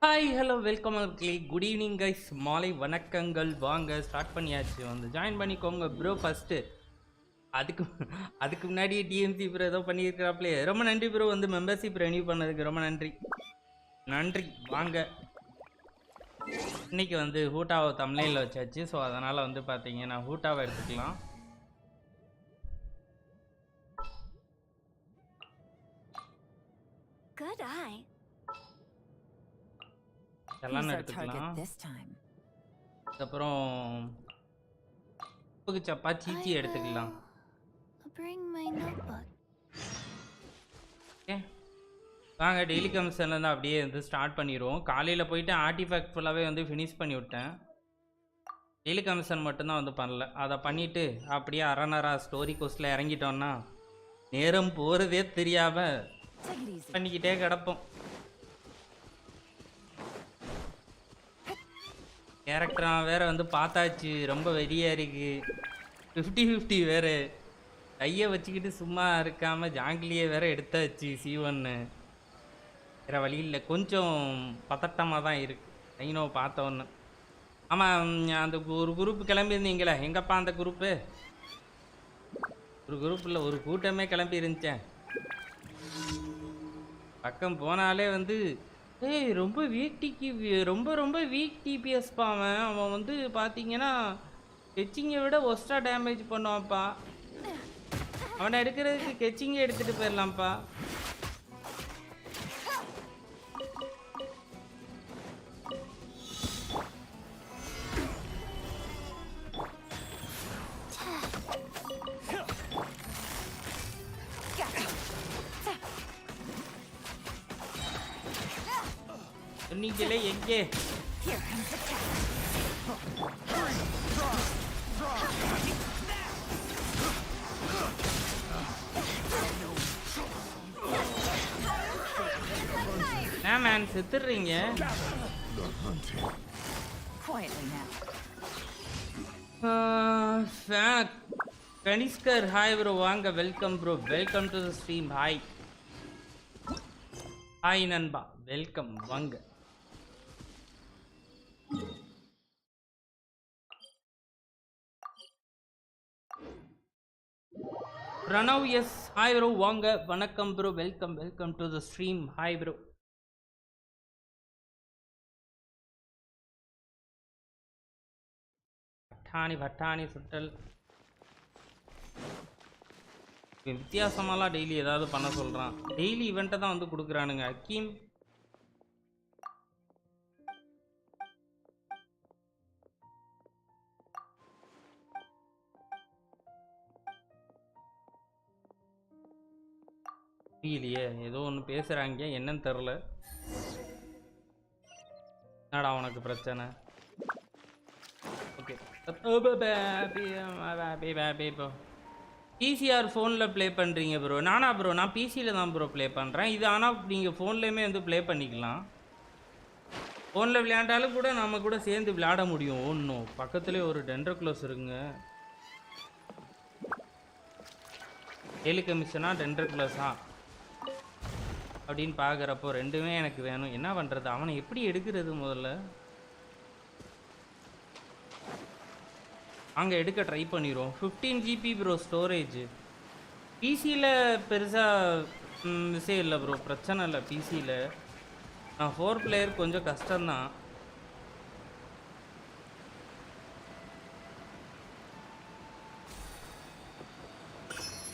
Hi hello welcome good evening guys. மாலை வணக்கங்கள். வாங்க ஸ்டார்ட் பண்ணியாச்சு, வந்து ஜாயின் பண்ணிக்கோங்க ப்ரோ. ஃபஸ்ட்டு அதுக்கு அதுக்கு முன்னாடி டிஎம்சி ப்ரோ ஏதோ பண்ணியிருக்கிறாப்லே, ரொம்ப நன்றி ப்ரோ. வந்து மெம்பர்ஷிப் ரெனியூ பண்ணதுக்கு ரொம்ப நன்றி நன்றி. வாங்க, இன்னைக்கு வந்து ஹூட்டாவை தமிழில் வச்சாச்சு. ஸோ அதனால் வந்து பார்த்தீங்கன்னா ஹூட்டாவை எடுத்துக்கலாம். எல்லாம் எடுத்துக்கலாம். அதுக்கப்புறம் உப்புக்கு சப்பா சீச்சி எடுத்துக்கலாம். ஓகே வாங்க, டெய்லி கமிஷன்லேருந்து அப்படியே வந்து ஸ்டார்ட் பண்ணிடுவோம். காலையில் போயிட்டு ஆர்டிஃபேக்ட் ஃபுல்லாகவே வந்து ஃபினிஷ் பண்ணி விட்டேன். டெய்லி கமிஷன் மட்டும்தான் வந்து பண்ணல. அதை பண்ணிவிட்டு அப்படியே அரணாரா ஸ்டோரி கோஸ்ட்டில் இறங்கிட்டோன்னா நேரம் போகிறதே தெரியாமல் பண்ணிக்கிட்டே கிடப்போம். கேரக்டர் வேறு வந்து பார்த்தாச்சு, ரொம்ப வெறியாக இருக்குது. 50-50 வேறு கையை வச்சுக்கிட்டு சும்மா இருக்காமல் ஜாங்கிலியே வேறு எடுத்தாச்சு. C1 வேறு வழி இல்லை, கொஞ்சம் பதட்டமாக தான் இருக்குது. ஐநோ பார்த்தோன்னு. ஆமாம், அந்த ஒரு குரூப்பு கிளம்பியிருந்தீங்களே, எங்கப்பா அந்த குரூப்பு? ஒரு குரூப்பில் ஒரு கூட்டமே கிளம்பி இருந்துச்சேன். பக்கம் போனாலே வந்து ஏய் ரொம்ப ரொம்ப வீக் டிபிஎஸ்ப்பா. அவன் வந்து பார்த்தீங்கன்னா கெச்சிங்கை விட ஒஸ்டா டேமேஜ் பண்ணுவான்ப்பா. அவனை எடுக்கிறதுக்கு கெச்சிங்கை எடுத்துகிட்டு போயிடலாம்ப்பா. நீங்களே எங்கே? மேன் செத்துடுறீங்க. கனிஷ்கர் ஹாய் ப்ரோ, வாங்க. Welcome bro, welcome to the stream. Hi hi நண்பா, வெல்கம், வாங்க. பிரணவ் எஸ் ஹாய் ப்ரோ, வாங்க. வணக்கம் bro, welcome welcome to the stream. Hi bro. பட்டாணி சுட்டல் வித்தியாசமாலாம் டெய்லி ஏதாவது பண்ண சொல்கிறான். டெய்லி இவெண்ட்டை தான் வந்து கொடுக்குறானுங்க. அக்கீம் புரியலையே, ஏதோ ஒன்று பேசுகிறாங்க, என்னன்னு தெரில. என்னடா உனக்கு பிரச்சனை? ஓகே, பிசிஆர் ஃபோனில் ப்ளே பண்ணுறீங்க ப்ரோ? நானா ப்ரோ, நான் பிசியில் தான் ப்ரோ ப்ளே பண்ணுறேன் இது. ஆனால் நீங்கள் ஃபோன்லேயுமே வந்து ப்ளே பண்ணிக்கலாம். ஃபோனில் விளையாண்டாலும் கூட நம்ம கூட சேர்ந்து விளையாட முடியும். ஒன்றும் பக்கத்துலேயே ஒரு டெண்டர் க்ளோஸ் இருக்குங்க. டெய்லி கமிஷனா டெண்டர் க்ளோஸா அப்படின்னு பார்க்குறப்போ ரெண்டுமே எனக்கு வேணும். என்ன பண்ணுறது? அவனை எப்படி எடுக்கிறது? முதல்ல அங்கே எடுக்க ட்ரை பண்ணிடுவோம். 15 GB ப்ரோ ஸ்டோரேஜ். பிசியில் பெருசாக விஷயம் இல்லை ப்ரோ, பிரச்சனை இல்லை. பிசியில் நான் 4 பிளேயர் கொஞ்சம் கஷ்டம்தான்.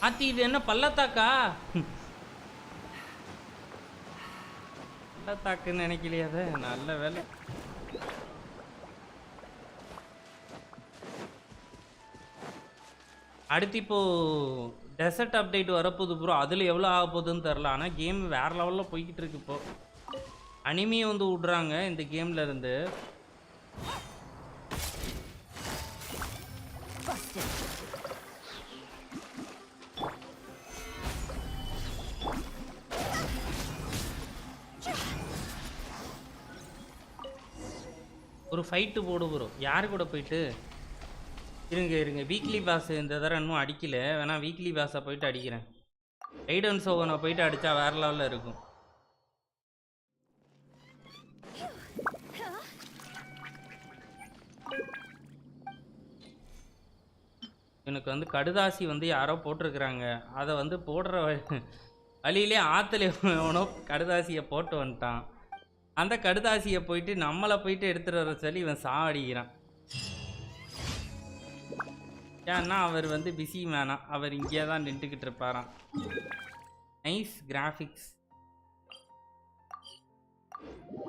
ஆத்தி இது என்ன பள்ளத்தாக்கா? பள்ளத்தாக்குன்னு நினைக்கலையே, அதை நல்ல வேலை. அடுத்து இப்போது டெசர்ட் அப்டேட் வரப்போகுது ப்ரோ. அதில் எவ்வளோ ஆக போகுதுன்னு தெரில. ஆனால் கேம் வேறு லெவலில் போய்கிட்டு இருக்கு. இப்போது அனிமையை வந்து விட்றாங்க இந்த கேமில் இருந்து. ஒரு ஃபைட்டு போடு ப்ரோ. யாரு கூட போயிட்டு? இருங்க வீக்லி பாஸ் இந்த தடவை இன்னும் அடிக்கல. வேணா வீக்லி பாஸை போயிட்டு அடிக்கிறேன். ரைடன் சோவனை போயிட்டு அடித்தா வேறு லெவலில் இருக்கும். எனக்கு வந்து கடுதாசி வந்து யாரோ போட்டிருக்கிறாங்க. அதை வந்து போடுற வழியிலே ஆற்றுல எவனோ கடுதாசியை போட்டு வந்துட்டான். அந்த கடுதாசியை போயிட்டு நம்மளை போயிட்டு எடுத்துகிட்டு வர சொல்லி இவன் சாவடிக்கிறான். ஏன்னா அவர் வந்து பிஸி வேணாம், அவர் இங்கே தான் நின்றுக்கிட்டு இருப்பாராம். Nice graphics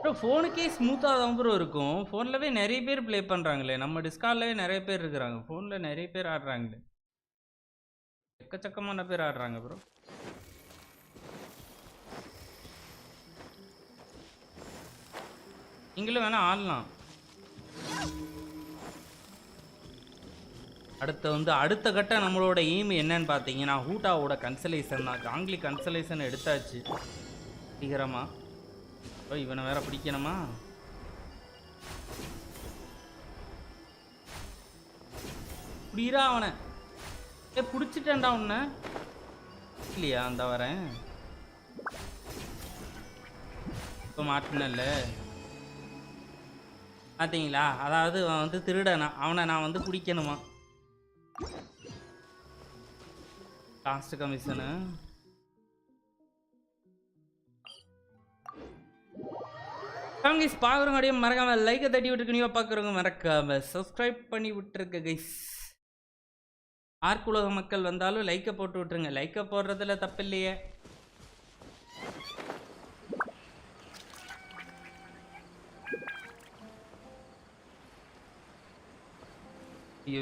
bro. ஃபோனுக்கே ஸ்மூத்தாக தான் ப்ரோ இருக்கும். ஃபோன்லவே நிறைய பேர் ப்ளே பண்ணுறாங்களே, நம்ம டிஸ்கார்ட்லவே நிறைய பேர் இருக்கிறாங்க. ஃபோனில் நிறைய பேர் ஆடுறாங்களே, எக்கச்சக்கமான பேர் ஆடுறாங்க ப்ரோ. நீங்களும் வேணால் ஆடலாம். அடுத்த கட்டம் நம்மளோட எய்ம் என்னன்னு பார்த்தீங்கன்னா ஹூட்டாவோட கன்சலேஷன் தான். ஜாங்லி கன்சலேஷன் எடுத்தாச்சு சீக்கிரமா. இவனை வேற பிடிக்கணுமா? புடிரா அவனை. பிடிச்சிட்டேன்டா உன்னை இல்லையா? அந்த வரேன் இப்போ மாட்டினல்ல பார்த்தீங்களா? அதாவது அவன் வந்து திருடனா, அவனை நான் வந்து பிடிக்கணுமா? லாஸ்ட் கமிஷனு பார்க்குறவங்க அப்படியே மறக்காம லைக்கை தட்டி விட்டுருக்கு. நீங்க பார்க்குறவங்க மறக்காம சப்ஸ்கிரைப் பண்ணி விட்டுருக்க கைஸ். ஆர்க்குலக மக்கள் வந்தாலும் லைக்கை போட்டு விட்டுருங்க. லைக்கை போடுறதுல தப்பு இல்லையே.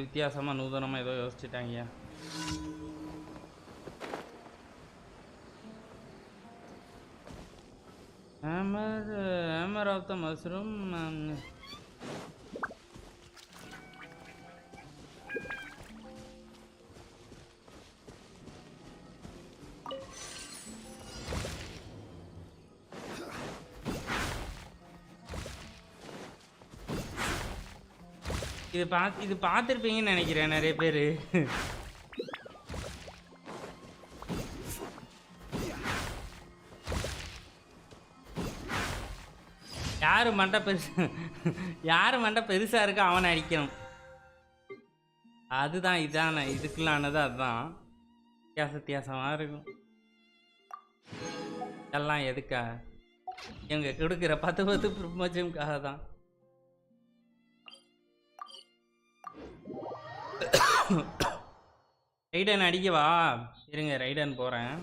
வித்தியாசமா நூதனமா ஏதோ யோசிச்சுட்டாங்க. Hammer of the mushroom. இது பார்த்துருப்பீங்கன்னு நினைக்கிறேன் நிறைய பேர். யாரு மண்டை பெருசா இருக்கோ அவனை அடிக்கணும். அதுதான் இதான இதுக்குள்ளானது. அதுதான் வித்தியாசமா இருக்கும். எல்லாம் எதுக்கா? இவங்க கொடுக்குற 10 ப்ரமோஷனுக்காக தான். ரைடன் அடிக்கவா? இருங்க ரைடன் போறேன்.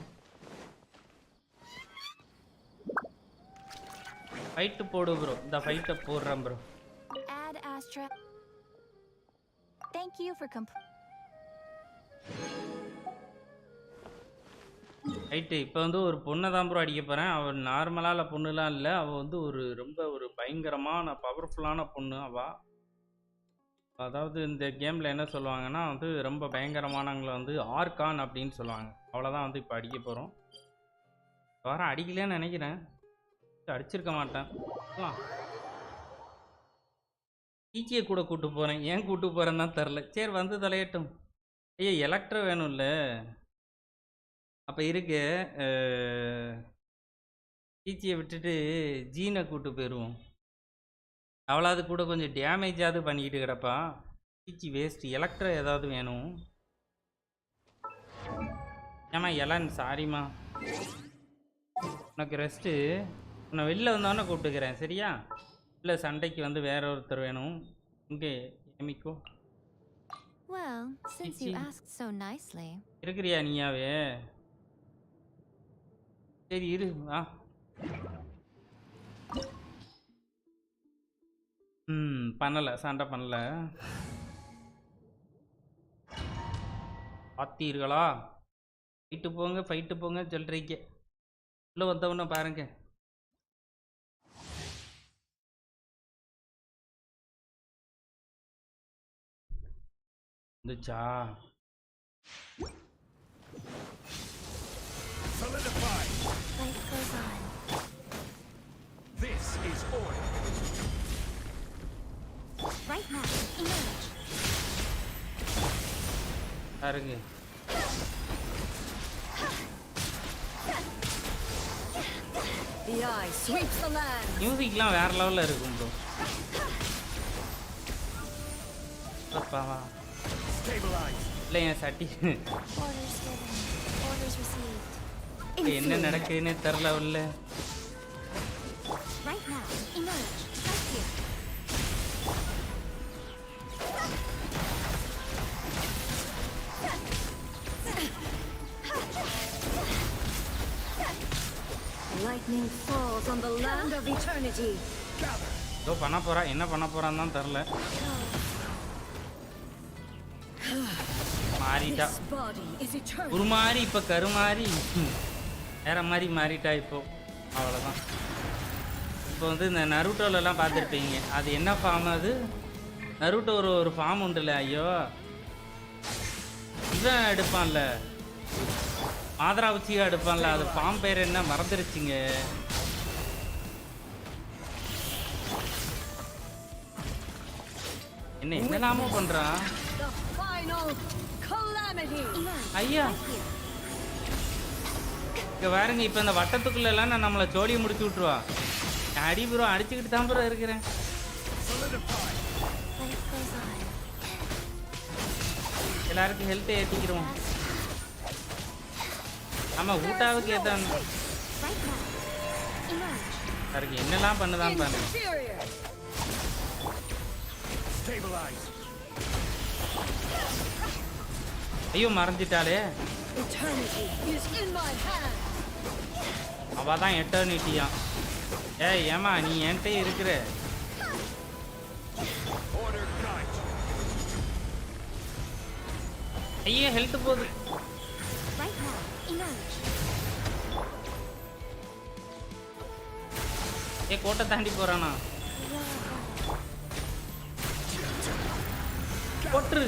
ஃபைட் போடு ப்ரோ. இந்த ஃபைட்டை போடுறேன் bro. Add Astra. Thank you for right. இப்போ வந்து ஒரு பொண்ணை தான் ப்ரோ அடிக்க போகிறேன். அவள் நார்மலான பொண்ணுலாம் இல்லை. அவள் வந்து ரொம்ப பயங்கரமான பவர்ஃபுல்லான பொண்ணு அவள். அதாவது இந்த கேமில் என்ன சொல்லுவாங்கன்னா வந்து ரொம்ப பயங்கரமானவங்களை வந்து ஆர்கான் அப்படின்னு சொல்லுவாங்க. அவ்வளோதான் வந்து இப்போ அடிக்க போகிறோம். வர அடிக்கலன்னு நினைக்கிறேன். அடிச்சிருக்க மாட்டேன். ஈச்சியை கூட கூட்டு போகிறேன். ஏன் கூட்டு போகிறேன்னு தான் தெரில. சரி வந்து தலையட்டும். ஐயா எலக்ட்ரோ வேணும்ல. அப்போ இருக்கு ஈச்சியை விட்டுட்டு ஜீனை கூட்டு போயிடுவோம். அவளாவது கூட கொஞ்சம் டேமேஜாவது பண்ணிக்கிட்டு கிடப்பா. ஈச்சி வேஸ்ட். எலக்ட்ரோ ஏதாவது வேணும். ஏமா எலன் சாரிம்மா, உனக்கு ரெஸ்ட்டு. உன்னை வெளில வந்தோன்னே கூப்பிட்டுக்கிறேன் சரியா? இல்லை சண்டைக்கு வந்து வேற ஒருத்தர் வேணும். இங்கே எமிக்கோ இருக்கிறியா நீயாவே? சரி இரு வா. பண்ணலை, சண்டை பண்ணலை. பார்த்தீர்களா? ஃபைட்டு போங்க சொல்கிறீங்க. உள்ளே வந்தவொன்னே பாருங்க. வந்துச்சா? பாருங்க மியூசிக்லாம் வேற லெவலில் இருக்கும் ப்ரோ. அப்பாவா இல்லை என் சட்டி என்ன நடக்குதுன்னே தெரில உள்ள. Lightning falls on the land of eternity. ஏதோ பண்ண போறா, என்ன பண்ண போறான்னு தான் தெரில. மாறிட்டா ஒரு மாதிரி, இப்போ கருமாறி வேற மாதிரி மாறிட்டா இப்போ. அவ்வளோதான். இப்போ வந்து இந்த நருட்டோலெல்லாம் பார்த்துருப்பீங்க, அது என்ன ஃபார்ம்? அது நருட்டோ ஒரு ஃபார்ம் உண்டுல்ல. ஐயோ இவன் எடுப்பான்ல, மாதரா உச்சியா எடுப்பான்ல, அது ஃபார்ம் பேர் என்ன மறந்துருச்சுங்க. என்னெல்லாமோ பண்றான் ஐயா. இங்க பாருங்க, இப்ப இந்த வட்டத்துக்குள்ள எல்லாம் நான் நம்மளை ஜோடியை முடிச்சு விட்டுருவா. அடி ப்ரோ, அடிச்சுக்கிட்டு தான் ப்ரோ இருக்கிறேன். எல்லாருக்கும் ஹெல்த் ஏற்றிக்கிறோம். ஆமா, ஊட்டாவுக்கு ஏத்தான் அதுக்கு என்னெல்லாம் பண்ணுதான் பாருங்க. ஐயோ மறைஞ்சிட்டாலே. அவ தான் எட்டர்னிட்டியா. ஏமா நீ என்கிட்ட இருக்கிற. ஐயோ ஹெல்த் போகுது. கோட்டை தாண்டி போறானா? போட்டுரு.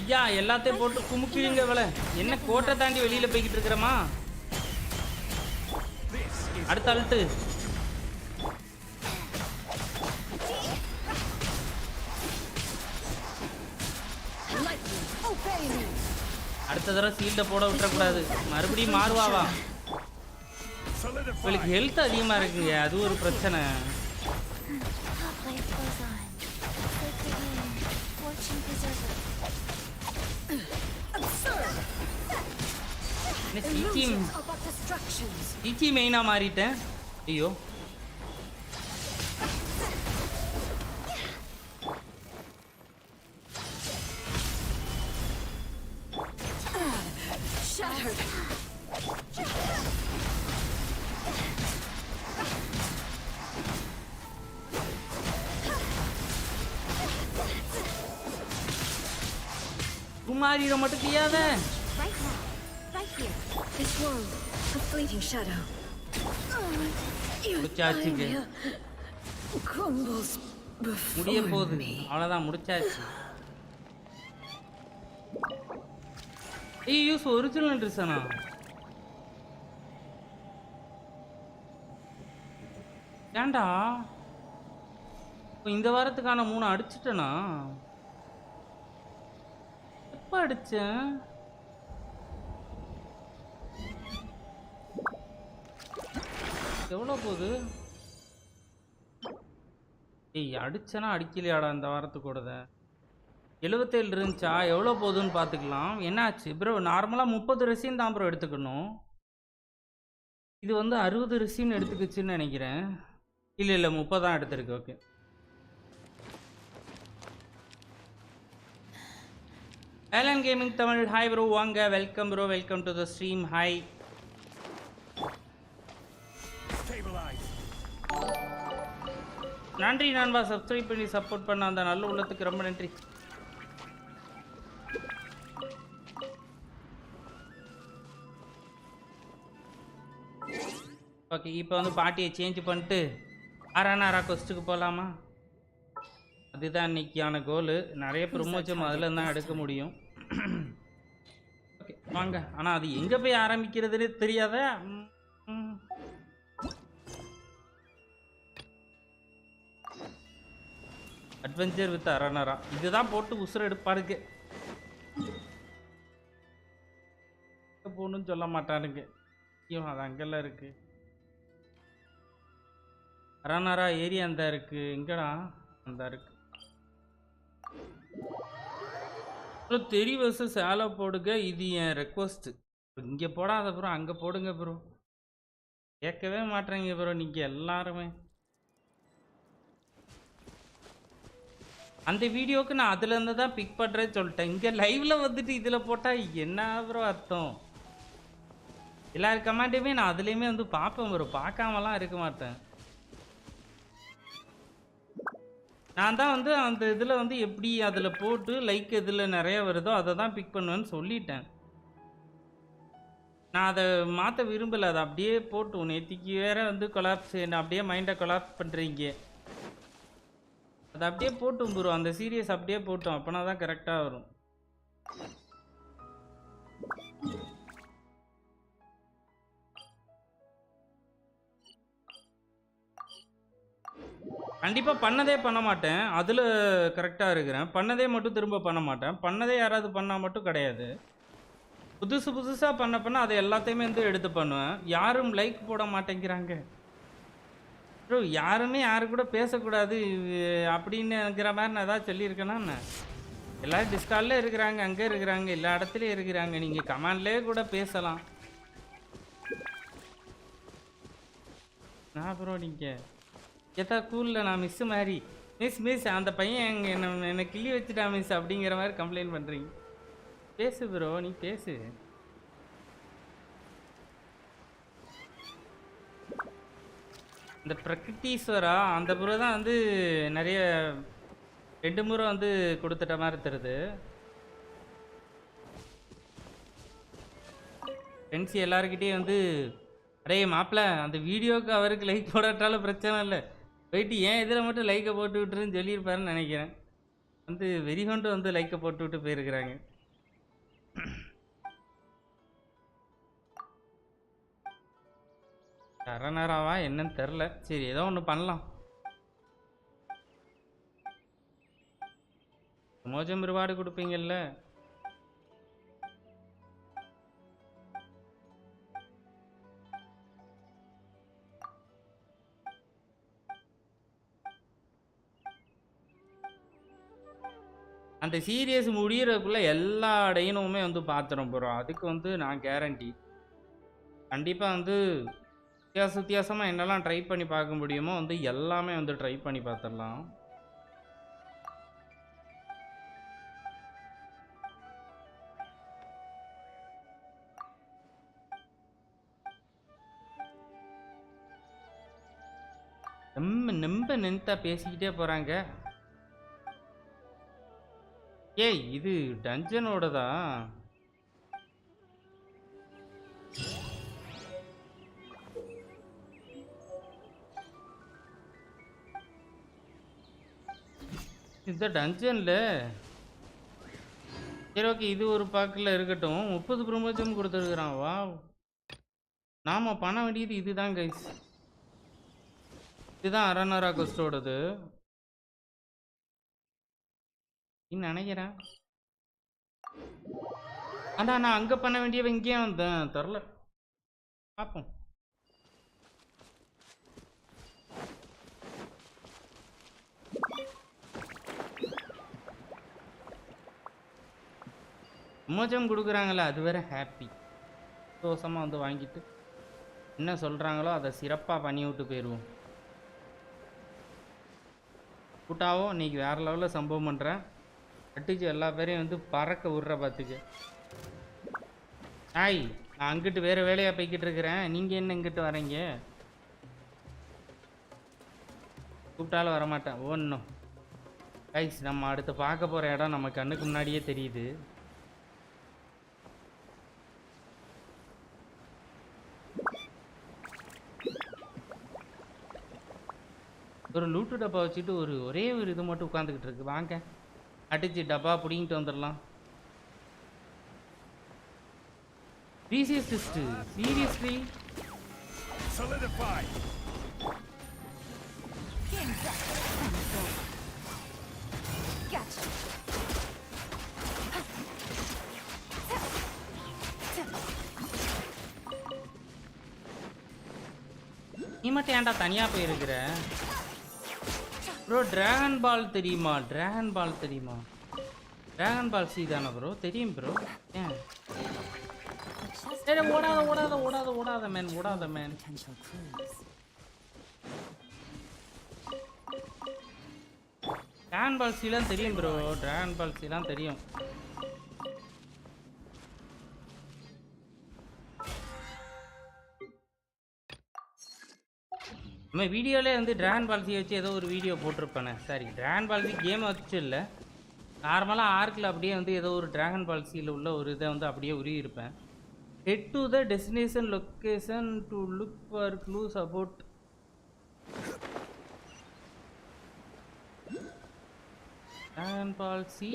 ஐயா எல்லாத்தையும் போட்டு குமுக்கிடுங்க. வேலை என்ன, கோட்டை தாண்டி வெளியில போய்கிட்டு இருக்கிறமா? அடுத்த அழுத்து. அடுத்த தடவை சீல்ட போட விட்டுறக்கூடாது, மறுபடியும் மாறுவாவா? உங்களுக்கு ஹெல்த் அதிகமா இருக்குங்க, அது ஒரு பிரச்சனை. சிச்சி மெயினா மாறிட்டேன். ஐயோ குமாரிட மட்டும் தெரியாத. முடிய போகுது, அவ்வளவுதான், முடிச்சாச்சு. யூஸ் ஒரிஜினல் ட்ரெஸ்ஸானா? ஏண்டா இந்த வாரத்துக்கான 3 அடிச்சுட்டேனா? எப்ப அடிச்சேன்? எவ்வளோ போகுது? ஏய் அடிச்சனா அடிக்கலையாடா இந்த வாரத்துக்கூட? 77 இருந்துச்சா? எவ்வளோ போகுதுன்னு பார்த்துக்கலாம். என்னாச்சு ப்ரோ? நார்மலாக 30 ரெசின் தான் ப்ரோ எடுத்துக்கணும். இது வந்து 60 ரெசின் எடுத்துக்கிச்சுன்னு நினைக்கிறேன். இல்லை 30 தான் எடுத்துருக்கு. Okay. Alan gaming Tamil hi bro, வாங்க, welcome bro, welcome to the stream. Hi. நன்றி நண்பா, சப்ஸ்கிரைப் பண்ணி சப்போர்ட் பண்ண அந்த நல்ல உள்ளத்துக்கு ரொம்ப நன்றி. ஓகே, இப்போ வந்து பார்ட்டியை சேஞ்ச் பண்ணிட்டு அரானாரா கொஸ்ட்டுக்கு போகலாமா? அதுதான் இன்னைக்கான கோலு. நிறைய ப்ரொமோஷன் அதில் தான் எடுக்க முடியும். ஓகே வாங்க. ஆனால் அது எங்கே போய் ஆரம்பிக்கிறதுன்னு தெரியாத. அட்வென்ச்சர் வித் அரானாரா இதுதான் போட்டு உசுர எடுப்பாருக்கு. போகணும்னு சொல்ல மாட்டானுங்க. ஐயோ அது அங்கெல்லாம் இருக்கு. அரணாரா ஏரியா அந்த இருக்கு. எங்கடா அந்த இருக்கு. தெரி வர்சஸ் சேலை போடுங்க. இது என் ரெக்வஸ்ட். இங்கே போடாத ப்ரோ, அங்கே போடுங்க ப்ரோ. கேட்கவே மாட்டேறீங்க ப்ரோ நீங்கள் எல்லாருமே. அந்த வீடியோவுக்கு நான் அதுலேருந்து தான் பிக் பண்ணுறேன்னு சொல்லிட்டேன். இங்கே லைவில் வந்துட்டு இதில் போட்டால் என்ன ப்ரோ அர்த்தம்? எல்லார் கமெண்ட்டுமே நான் அதுலேயுமே வந்து பார்ப்பேன் ப்ரோ, பார்க்காமலாம் இருக்க மாட்டேன். நான் தான் வந்து அந்த இதில் வந்து எப்படி அதில் போட்டு லைக் இதில் நிறைய வருதோ அதை தான் பிக் பண்ணுவேன்னு சொல்லிட்டேன். நான் அதை மாற்ற விரும்பலை. அதை அப்படியே போட்டு நேற்றுக்கு வேறு வந்து கொலாப்ஸ், என்ன அப்படியே மைண்டை கொலாப்ஸ் பண்ணுறீங்க. அதை அப்படியே போட்டும் ப்ரோ, அந்த சீரியஸ் அப்படியே போட்டோம். அப்போனா தான் கரெக்டாக வரும். கண்டிப்பாக பண்ணதே பண்ண மாட்டேன், அதில் கரெக்டாக இருக்கிறேன். பண்ணதே மட்டும் திரும்ப பண்ண மாட்டேன். பண்ணதே யாராவது பண்ணால் மட்டும் கிடையாது. புதுசு புதுசாக பண்ண அதை எல்லாத்தையுமே வந்து எடுத்து பண்ணுவேன். யாரும் லைக் போட மாட்டேங்கிறாங்க ப்ரோ. யாருமே யாரு கூட பேசக்கூடாது அப்படின்னுங்கிற மாதிரி நான் ஏதாவது சொல்லியிருக்கேன்னா என்ன? எல்லோரும் டிஸ்காலில் இருக்கிறாங்க, அங்கே இருக்கிறாங்க, எல்லா இடத்துலையும் இருக்கிறாங்க. நீங்கள் கமெண்ட்லேயே கூட பேசலாம். நான் ப்ரோ நீங்கள் எதா கூலில் நான் மிஸ்ஸு மாதிரி மிஸ் அந்த பையன் என்னை கிள்ளி வச்சுட்டா மிஸ் அப்படிங்கிற மாதிரி கம்ப்ளைண்ட் பண்ணுறீங்க. பேசு ப்ரோ, நீ பேசு. இந்த பிரகிருத்தீஸ்வரா அந்த ப்ரோ தான் வந்து நிறைய 2 முறை வந்து கொடுத்துட்ட மாதிரி தருது. ஃப்ரெண்ட்ஸ் எல்லாருக்கிட்டே வந்து அடே மாப்பிள்ள அந்த வீடியோவுக்கு அவருக்கு லைக் போடாட்டாலும் பிரச்சனை இல்லை, போயிட்டு ஏன் இதில் மட்டும் லைக்கை போட்டு விட்டுருன்னு சொல்லியிருப்பாருன்னு நினைக்கிறேன். வந்து வெறிகொண்டு வந்து லைக்கை போட்டு விட்டு போயிருக்கிறாங்க. அரணாராவா என்னன்னு தெரில. சரி ஏதோ ஒன்று பண்ணலாம். மோஜம் ரிவார்டு கொடுப்பீங்கல்ல. அந்த சீரியஸ் முடிகிறதுக்குள்ளே எல்லா டைனுமே வந்து பார்த்துரும் போகிறோம். அதுக்கு வந்து நான் கேரண்டி. கண்டிப்பாக வந்து வித்தியாசமாக என்னெல்லாம் ட்ரை பண்ணி பார்க்க முடியுமோ வந்து எல்லாமே வந்து ட்ரை பண்ணி பார்த்துடலாம். நம்ப நின்ட்டா பேசிக்கிட்டே போகிறாங்க. ஏய் இது டஞ்சனோடதா? இந்த டஞ்சன்ல சரி ஓகே, இது ஒரு பாக்கில் இருக்கட்டும். 30 ப்ரமோஷன் கொடுத்துருக்குறான். வா, நாம பண்ண வேண்டியது இதுதான் கைஸ். இதுதான் அரனரா கொஸ்டோடது நினைக்கிறேன். ஆனா நான் அங்க பண்ண வேண்டியவன் இங்கே வந்தேன், தெரில. பார்ப்போம். மோஜம் கொடுக்குறாங்களா, அது வேற ஹாப்பி. சந்தோஷமாக வந்து வாங்கிட்டு என்ன சொல்கிறாங்களோ அதை சிறப்பாக பண்ணி விட்டு போயிடுவோம். கூட்டாவோ இன்றைக்கி வேறு லெவலில் சம்பவம் பண்ணுறேன். அடிச்சு எல்லா பேரையும் வந்து பறக்க விட்ற பார்த்துக்கு. ஆய் நான் அங்கிட்டு வேறு வேலையாக போய்கிட்டு இருக்கிறேன், நீங்கள் என்ன இங்கிட்டு வரீங்க? கூப்பிட்டாலும் வரமாட்டேன். ஒன்றும் கைஸ் நம்ம அடுத்து பார்க்க போகிற இடம் நம்ம கண்ணுக்கு முன்னாடியே தெரியுது. ஒரு லூட்டு டப்பா வச்சுட்டு ஒரே ஒரு இது மட்டும் உட்காந்துக்கிட்டு இருக்கு. வாங்க அடிச்சு டப்பா பிடிங்கிட்டு வந்துடலாம். சீரியஸ்லி நீ மட்டும் ஏன்டா தனியா போயிருக்கிற ப்ரோ? டிராகன் பால் தெரியுமா? டிராகன் பால் தெரியுமா? டிராகன் பால் சி தானே ப்ரோ? தெரியும் ப்ரோ. ஏன் சரி ஓடாத ஓடாத ஓடாத ஓடாத மேன், ஓடாத மேன். டிராகன் பால் சிலாம் தெரியும் ப்ரோ, டிராகன் பால் சிலாம் தெரியும். நம்ம வீடியோலே வந்து டிராகன் பால்சி வச்சு ஏதோ ஒரு வீடியோ போட்டிருப்பேனே. சாரி, டிராகன் பால்சி கேம் வச்சு இல்லை, நார்மலாக ஆர்க்கில் அப்படியே வந்து ஏதோ ஒரு டிராகன் பால்சியில் உள்ள ஒரு இதை வந்து அப்படியே உருவிருப்பேன். Head to the destination location to look for clues about dragon பால்சி.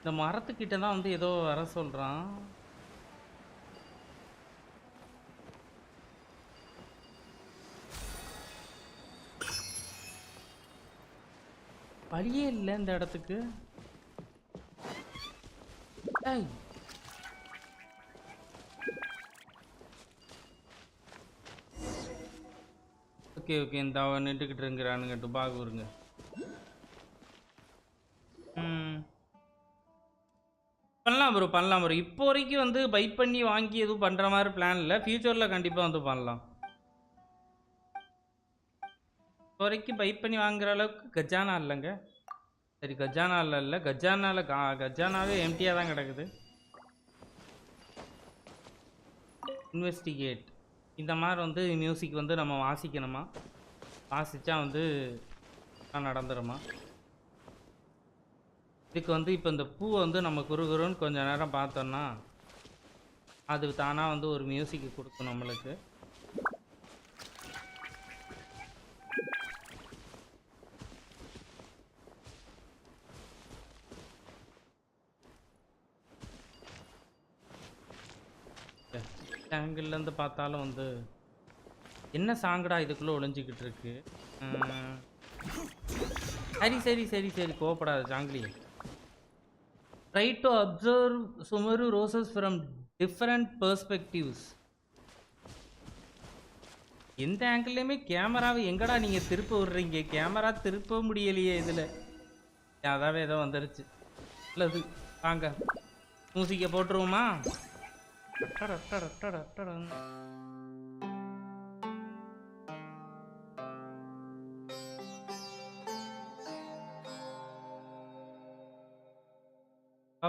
இந்த மரத்துக்கிட்ட தான் வந்து ஏதோ வர சொல்கிறான். வழியே இல்லை இந்த இடத்துக்கு. ஓகே ஓகே, இந்த அவன் நின்றுக்கிட்டு இருக்கிறானுங்க, டுபாக் வருங்க. பண்ணலாம் ப்ரோ, பண்ணலாம் ப்ரோ. இப்போ வரைக்கும் வந்து பை பண்ணி வாங்கி எதுவும் பண்ணுற மாதிரி பிளான் இல்லை. ஃப்யூச்சரில் கண்டிப்பாக வந்து பண்ணலாம். இப்போ வரைக்கும் பை பண்ணி வாங்குற அளவுக்கு கஜானா இல்லைங்க. சரி, கஜானாவில் இல்லை, கஜானாவே எம்டியாக தான் கிடக்குது. இன்வெஸ்டிகேட் இந்த மாதிரி வந்து மியூசிக் வந்து நம்ம வாசிக்கணுமா? வாசித்தா வந்து நடந்துருமா? இதுக்கு வந்து இப்போ இந்த பூவை வந்து நம்ம குறுகுறுன்னு கொஞ்சம் நேரம் பார்த்தோன்னா அது தானாக வந்து ஒரு மியூசிக்கு கொடுக்கும் நம்மளுக்கு. ஆங்கிள்லேருந்து பார்த்தாலும் வந்து என்ன சாங்கடா இதுக்குள்ளே ஒளிஞ்சிக்கிட்டு இருக்கு. சரி சரி சரி சரி, கோவப்படாத Zhongli. Try to observe Sumeru roses from different perspectives. எந்த ஆங்கிள்லையுமே கேமராவை எங்கடா நீங்கள் திருப்ப விடுறீங்க? கேமரா திருப்ப முடியலையே இதில். அதாவே ஏதோ வந்துருச்சு. இல்லது வாங்க மியூசிக்கை போட்டுருவோமா?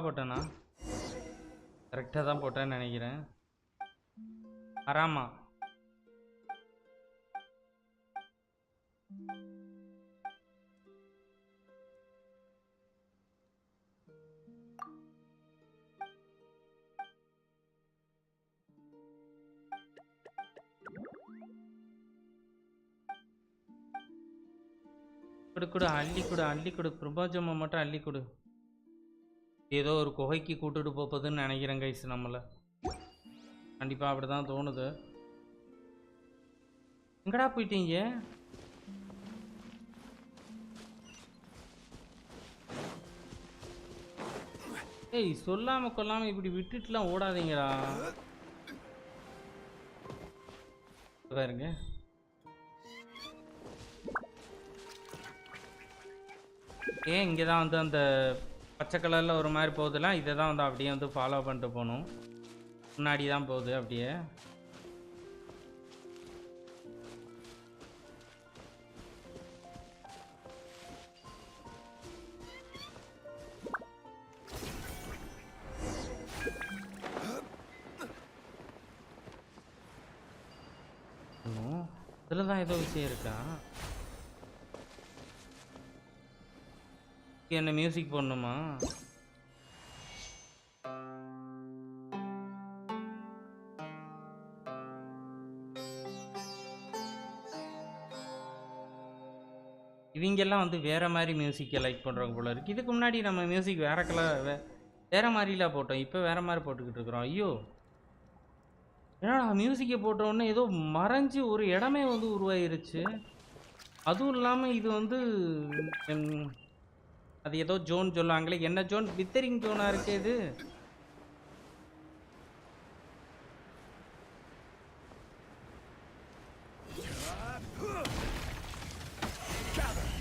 போட்டேண்ணா, கரெக்டாக தான் போட்டேன்னு நினைக்கிறேன். ஆராமா கொடு கொடு, அள்ளி கொடு அள்ளி கொடு, பிரபஞ்சம்மா மட்டும் அள்ளி கொடு. ஏதோ ஒரு குகைக்கு கூட்டுட்டு போகுதுன்னு நினைக்கிறேன் கைஸ். நம்மளை கண்டிப்பாக அப்படி தான் தோணுது. எங்கடா போயிட்டீங்க? ஏய், சொல்லாம கொல்லாம இப்படி விட்டுட்டுலாம் ஓடாதீங்கடா. பாருங்க, ஏன் இங்கே தான் வந்து அந்த பச்சை கலரில் ஒரு மாதிரி போகுதுலாம், இதை தான் வந்து அப்படியே வந்து ஃபாலோ பண்ணிட்டு போகணும். முன்னாடி தான் போகுது அப்படியே. இதில் தான் ஏதோ விஷயம் இருக்கா? என்ன மியூசிக் போடணுமா? இவங்கெல்லாம் வந்து வேற மாதிரி மியூசிக்கை லைக் பண்ணுறவங்க போல இருக்கு. இதுக்கு முன்னாடி நம்ம மியூசிக் வேற கலர் வேற மாதிரிலாம் போட்டோம், இப்போ வேற மாதிரி போட்டுக்கிட்டு இருக்கிறோம். ஐயோ, ஏன்னா மியூசிக்கை போட்டோன்னே ஏதோ மறைஞ்சு ஒரு இடமே வந்து உருவாயிருச்சு. அதுவும் இல்லாமல் இது வந்து அது ஏதோ ஜோன் சொல்லுவாங்களே, என்ன ஜோன்? வித்தரிங் ஜோனாக இருக்கு இது.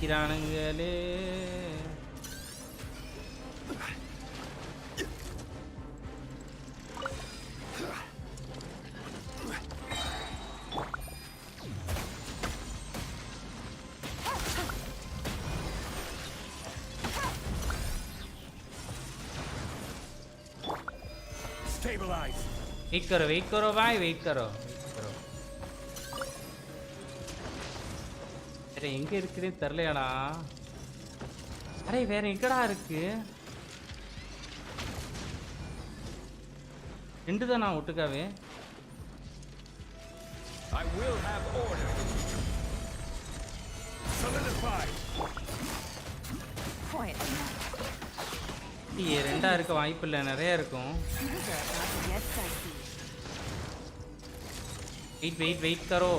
அடிக்கிறானுங்களே. वेट करो भाई वेट करो. வேற எங்க இருக்குன்னு தெரியலையாடா. அரே வேற எங்கடா இருக்கு? ரெண்டு தான் நான் ஒட்டுக்காவே. I will have order. Solidify. Quiet. இது ரெண்டா இருக்க வாய்ப்பு இல்லை, நிறைய இருக்கும். வெயிட் வெயிட் வெயிட் करो.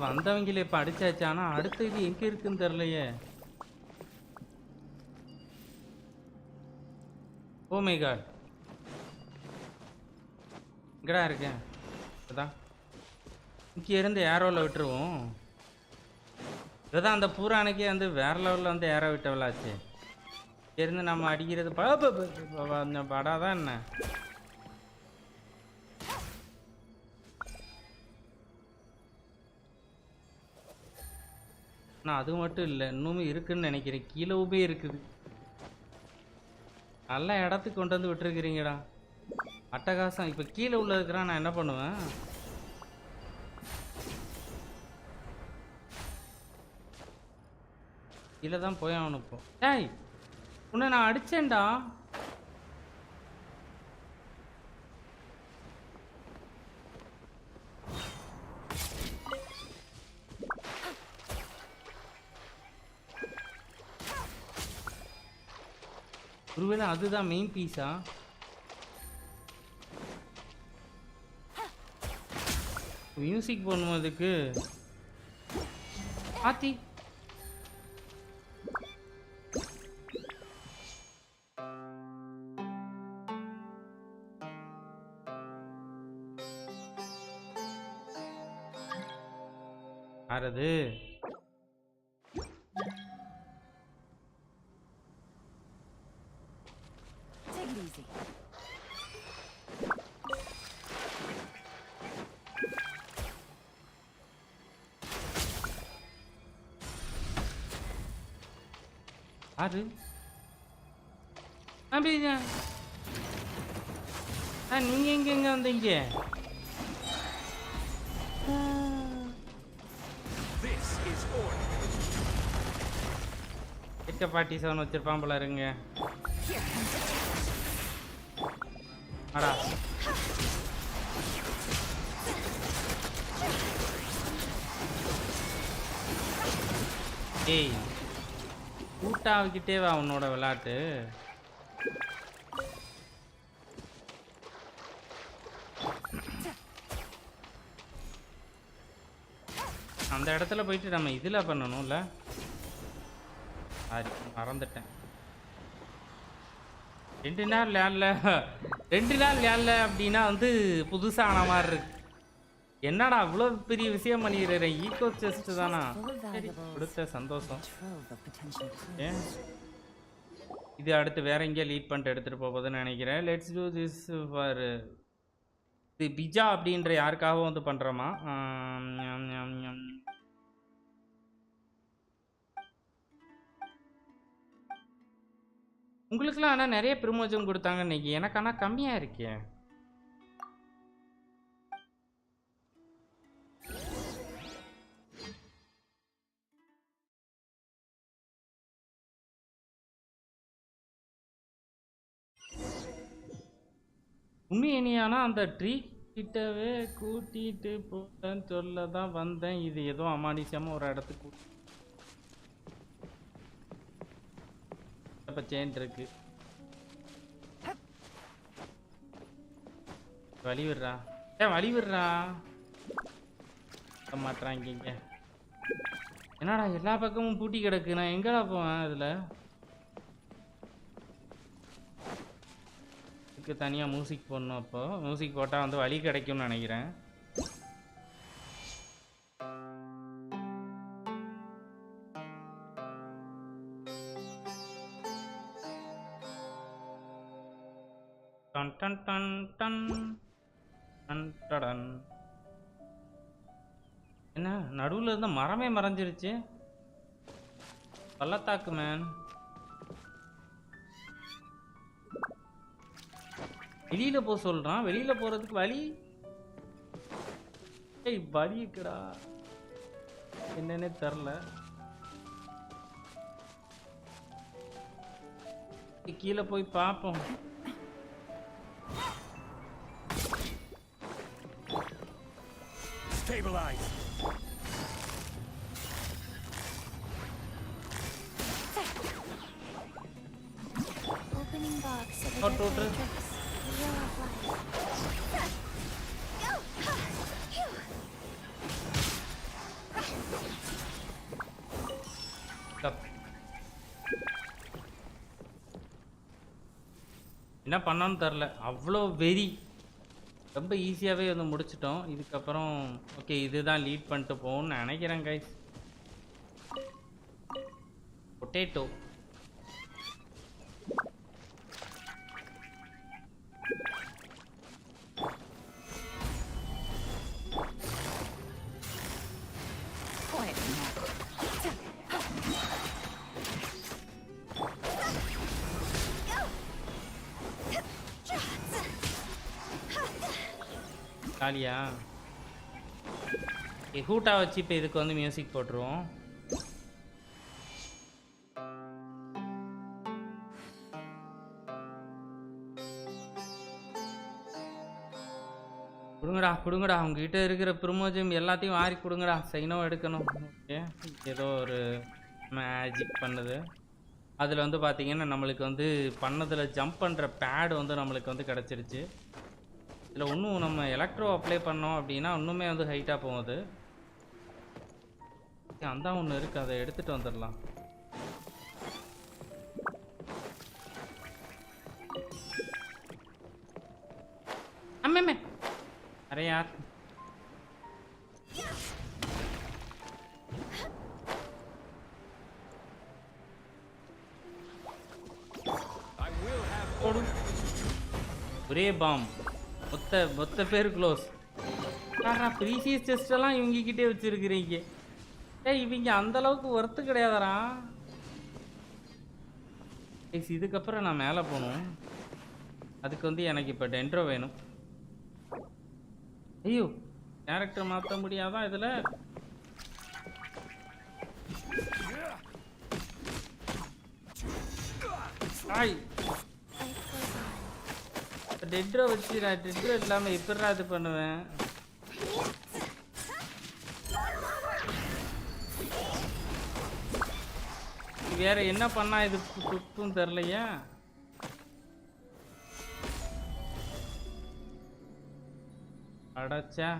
வந்தவங்களே இப்ப அடிச்சாச்சு. ஆனா அடுத்த இது எங்க இருக்குன்னு தெரியலையே. ஓ மை காட், இங்கடா இருக்கேன். அதான் இங்கே இருந்து ஏரோவில் விட்டுருவோம். இதுதான் அந்த பூரானுக்கே வந்து வேற லெவலில் வந்து ஏரோ விட்டவளாச்சு. இருந்து நம்ம அடிக்கிறது படாதான் என்ன. ஆனால் அது மட்டும் இல்லை, இன்னுமே இருக்குன்னு நினைக்கிறேன். கீழவுமே இருக்குது. நல்ல இடத்துக்கு கொண்டு வந்து விட்டுருக்கிறீங்கடா, அட்டகாசம். இப்போ கீழே உள்ள இருக்கிறான், நான் என்ன பண்ணுவேன்? கீழே தான் போய் அவனு இப்போ. டேய் உன்னை நான் அடிச்சேன்டா. ஒருவேளை அதுதான் மெயின் பீஸா? மியூசிக் பண்ணுவதுக்கு ஆத்தி ஆறது. ஆறு நீங்க எங்க வந்தீங்க? எட்ட பாட்டி சவன் வச்சிருப்பான் போல இருங்க. அடா ஏய் கூட்டாவிக்கிட்டே வா உன்னோட விளையாட்டு. அந்த இடத்துல போயிட்டு நம்ம இதில் பண்ணணும்ல. சாரி மறந்துட்டேன். 2 நாள் விளையாடல அப்படின்னா வந்து புதுசாக ஆன மாதிரி இருக்கு. என்னடா அவ்வளோ பெரிய விஷயம் பண்ணிடுறேன். ஈகோ செஸ்ட் தானா? கொடுத்த சந்தோஷம். ஏன் இது அடுத்து வேற எங்கேயா லீட் பண்ணிட்டு எடுத்துகிட்டு போகுதுன்னு நினைக்கிறேன். லெட்ஸ் டூ திஸ் ஃபார் இது பிஜா அப்படின்ற யாருக்காகவும் வந்து பண்ணுறோமா? உங்களுக்குலாம் ஆனால் நிறைய ப்ரிமோஜன் கொடுத்தாங்க இன்னைக்கு. எனக்கு ஆனால் கம்மியாக இருக்கே. உண்மையானா அந்த ட்ரீ கிட்டவே கூட்டிட்டு போட்டேன்னு சொல்ல தான் வந்தேன். இது ஏதோ அமானுஷமா ஒரு இடத்துக்கு பச்சேன் இருக்கு. வழி விடுறா. வழி விடுறா. மாட்டுறாங்க இங்க. என்னடா எல்லா பக்கமும் பூட்டி கிடக்கு, நான் எங்கடா போவேன் இதுல? இதுக்கு தனியா மியூசிக் போடணும். அப்போ மியூசிக் போட்டா வந்து வழி கிடைக்கும்னு நினைக்கிறேன். டன் டன் டன் டன் டன் டடன். என்ன நடுவில் இருந்த மரமே மறைஞ்சிருச்சு. பள்ளத்தாக்கு மேன். வெளியில போ சொல்றான். வெளியில போறதுக்கு வழி வழி இருக்குடா, என்னன்னே தெரில. கீழே போய் பார்ப்போம். Stabilize. Opening box of Hot water. என்ன பண்ணான்னு தெரில, அவ்வளோ வெறி. ரொம்ப ஈஸியாகவே வந்து முடிச்சிட்டோம். இதுக்கப்புறம் ஓகே இதுதான் லீட் பண்ணிட்டு போகணும்னு நினைக்கிறேன் கைஸ். பொட்டேட்டோ காலியா? ஹூட்டா வச்சு இப்போ இதுக்கு வந்து மியூசிக் போட்டுருவோம். கொடுங்கடா கொடுங்கடா, உங்ககிட்ட இருக்கிற ப்ரிமோஜம் எல்லாத்தையும் வாரி கொடுங்கடா. சைனோ எடுக்கணும். ஓகே ஏதோ ஒரு மேஜிக் பண்ணுது. அதில் வந்து பார்த்தீங்கன்னா நம்மளுக்கு வந்து பண்ணதில் ஜம்ப் பண்ணுற பேடு வந்து நம்மளுக்கு வந்து கிடச்சிருச்சு. இதில் இன்னும் நம்ம எலக்ட்ரோ அப்ளை பண்ணோம் அப்படின்னா இன்னுமே வந்து ஹைட்டாக போகுது. அந்த ஒன்று இருக்குது, அதை எடுத்துகிட்டு வந்துடலாம். அம்மே அரே யார் ஒரே பாம் மொத்த பேர் க்ளோஸ். ப்ரீசியஸ் செஸ்டெல்லாம் இவங்ககிட்டே வச்சுருக்கிறீங்க. இவங்க அந்தளவுக்கு ஒர்த்து கிடையாதரா. இதுக்கப்புறம் நான் மேலே போகணும். அதுக்கு வந்து எனக்கு இப்போ டென்ட்ரோ வேணும். ஐயோ கேரக்டர் மாற்ற முடியாதான் இதில். ஆய் டெட்ரோ வச்சு நான் டெட்ரோ இல்லாமல் எப்படா இது பண்ணுவேன். வேற என்ன பண்ணா இது துப்பும் தெரிலையா. அடச்சா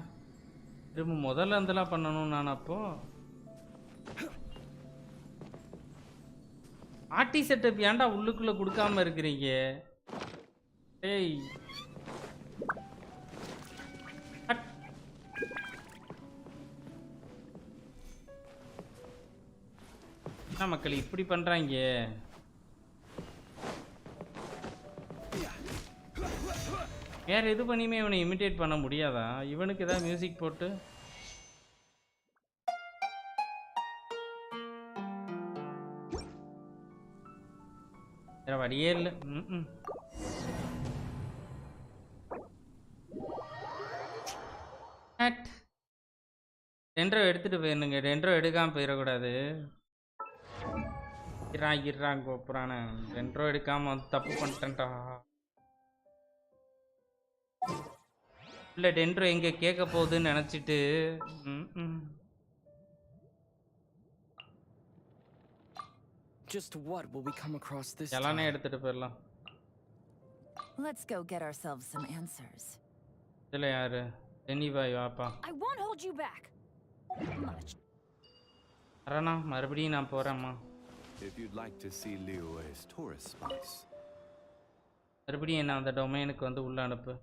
திரும்ப முதல்ல இருந்தெல்லாம் பண்ணணும் நான். அப்போ ஆர்டி செட்டப் ஏன்டா உள்ளுக்குள்ள கொடுக்காம இருக்கிறீங்க? ஏய் என்ன மக்கள் இப்படி பண்றாங்க? வேற எது பண்ணியுமே இவனை இமிட்டேட் பண்ண முடியாதா? இவனுக்கு ஏதாவது மியூசிக் போட்டு வேற வழியே இல்லை. டென்ட்ரோ எடுத்துட்டு போயிருந்துங்க. டென்ட்ரோ எடுக்காம போயிடக்கூடாது. இறாங்க கோப்புறான டென்ட்ரோ எடுக்காம வந்து தப்பு பண்ணிட்டேன்டா. இல்லை டென்ட்ரோ எங்க கேட்க போகுதுன்னு நினச்சிட்டு எல்லாமே எடுத்துட்டு போயிடலாம். Let's go get ourselves some answers. இதில் யாரு தெனிவாய் வாப்பா. I won't hold you back. Much. அரணா மறுபடியும் நான் போகிறேம்மா. If you'd like to see Liyue's tourist spots. மறுபடியும் என்ன அந்த டொமைனுக்கு வந்து உள்ள அனுப்பு.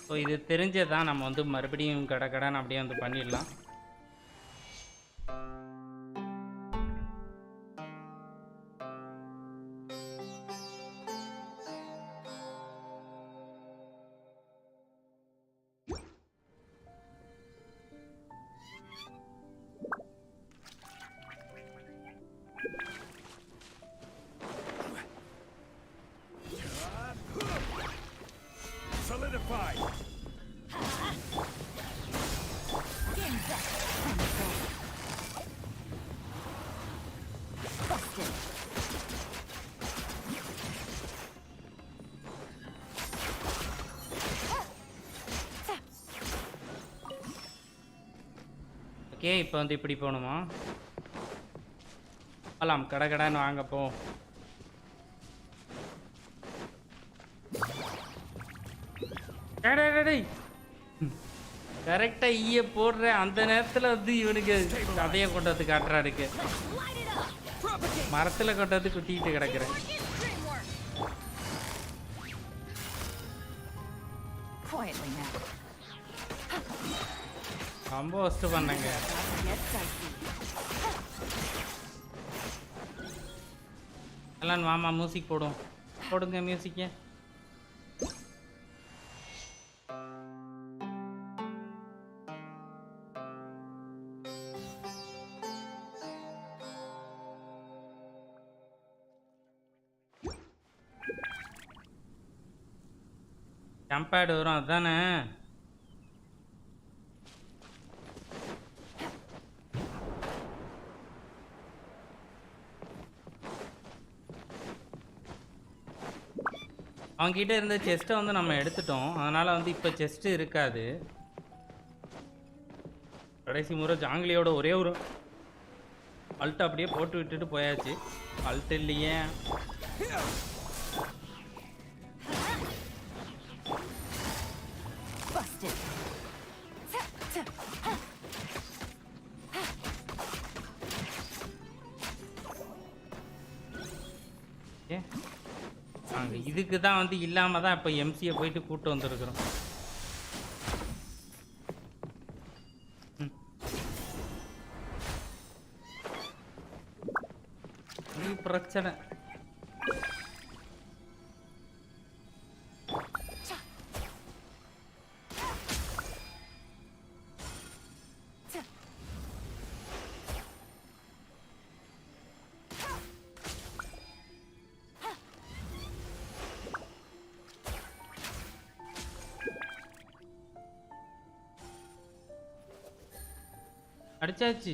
ஸோ இது தெரிஞ்சதான் நம்ம வந்து மறுபடியும் கடன் அப்படியே வந்து பண்ணிடலாம். Solidified. ஓகே, இப்போ வந்து இப்படி போகணுமா? போகலாம், கடைன்னு வாங்க போ. கரெக்டா ஈய போடுற அந்த நேரத்துல வந்து இவனுக்கு கதையை கொண்டு வந்து காட்டுறாருக்கு. மரத்துல கொண்டு வந்து குட்டிக்கிட்டு கிடக்குறேன். ரொம்ப ஒஸ்ட் பண்ணங்க. எல்லாம் மாமா மியூசிக் போடுங்க மியூசிக்க. ஜம்பேடு வரும் அதானே. அவங்ககிட்ட இருந்த செஸ்ட்டை வந்து நம்ம எடுத்துட்டோம். அதனால் வந்து இப்போ செஸ்ட்டு இருக்காது. கடைசி முறை ஜாங்கிலியோட ஒரே ஒரு அல்ட் அப்படியே போட்டு விட்டுட்டு போயாச்சு. அல்ட் இல்லையே. இதுக்கு தான் வந்து இல்லாம தான் இப்போ எம்சியை போயிட்டு கூட்டு வந்துருக்குறோம். பிரச்சனை அடிச்சாச்சு.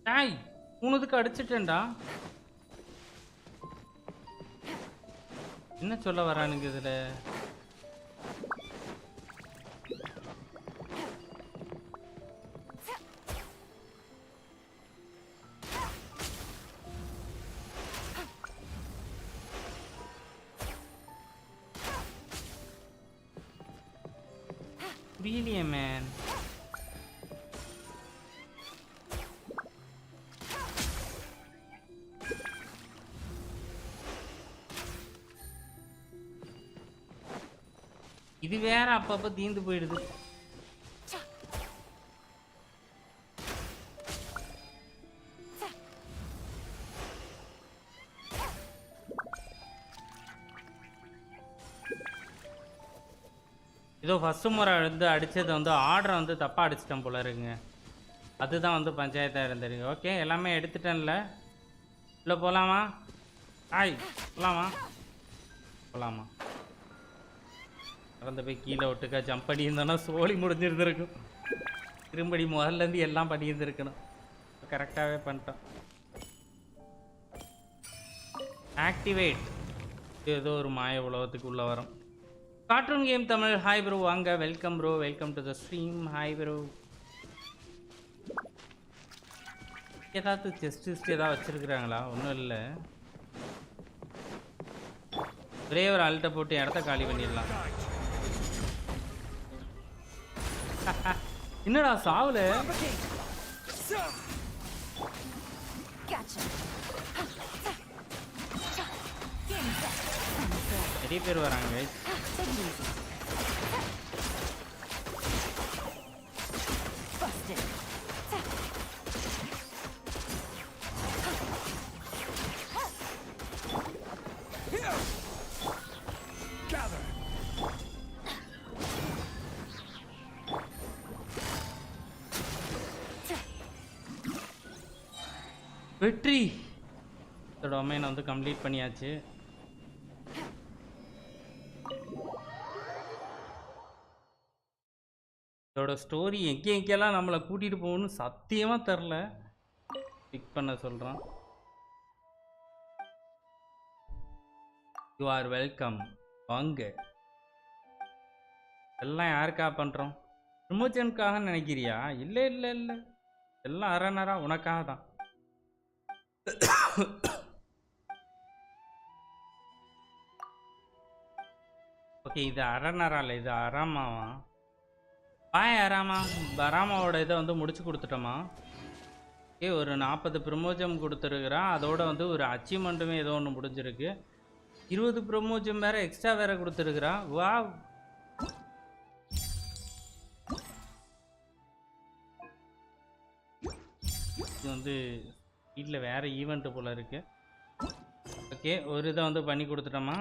டாய் மூணுதுக்கு அடிச்சிட்டேன்டா. என்ன சொல்ல வரானுங்க இதுல? புரியலையே மேன். இது வேற அப்பப்ப தீந்து போயிடுது. ஏதோ ஃபர்ஸ்ட் முறை வந்து அடிச்சது வந்து ஆர்டரை வந்து தப்பா அடிச்சிட்டேன் போல இருக்குங்க. அதுதான் வந்து பஞ்சாயத்தாக இருந்துருக்கு. ஓகே, எல்லாமே எடுத்துட்டேன்ல. இல்லை போகலாமா? ஆய் போகலாமா? திறந்து போய் கீழே விட்டுக்கா ஜம்ப் பண்ணி இருந்தோன்னா சோழி முடிஞ்சிருந்துருக்கும். திரும்படி முதல்ல இருந்து எல்லாம் பண்ணியிருந்துருக்கணும். கரெக்டாகவே பண்ணிட்டோம். ஆக்டிவேட். ஏதோ ஒரு மாய உலகத்துக்கு உள்ள வரும். Cartoon game Tamil. Hi bro, வாங்க. Welcome bro, welcome to the stream. Hi bro. ஏதாவது செஸ்ட் ஏதாவது வச்சிருக்கிறாங்களா? ஒன்றும் இல்லை, ஒரே ஒரு அல்ட்டை போட்டு இடத்த காலி பண்ணிடலாம். என்னடா சாவுல நிறைய பேர் வராங்க. வெற்றி. இந்த டொமைனை வந்து கம்ப்ளீட் பண்ணியாச்சு. இதோட ஸ்டோரி எங்கெல்லாம் நம்மளை கூட்டிகிட்டு போகணும்னு சத்தியமாக தெரில. பிக் பண்ண சொல்கிறான். யூ ஆர் வெல்கம், வாங்க. எல்லாம் யாருக்காக பண்ணுறோம்? ப்ரமோஷனுக்காக நினைக்கிறியா? இல்லை இல்லை இல்லை, எல்லாம் அரணரா உனக்காக தான். ஓகே, இது அரணரா இல்லை, இது அராமாவா? பாய் அராமா. அராமாவோட இதை வந்து முடிச்சு கொடுத்துட்டோமா? ஓகே, ஒரு 40 ப்ரமோஜம் கொடுத்துருக்குறான். அதோட வந்து ஒரு அச்சீவ்மெண்ட்டுமே ஏதோ ஒன்று முடிஞ்சிருக்கு. 20 ப்ரமோஜம் வேறு எக்ஸ்ட்ரா வேறு கொடுத்துருக்குறான். வா, இது வந்து வீட்டில் வேறு ஈவெண்ட்டு போல் இருக்குது. ஓகே, ஒரு இதை வந்து பண்ணி கொடுத்துட்டோமா?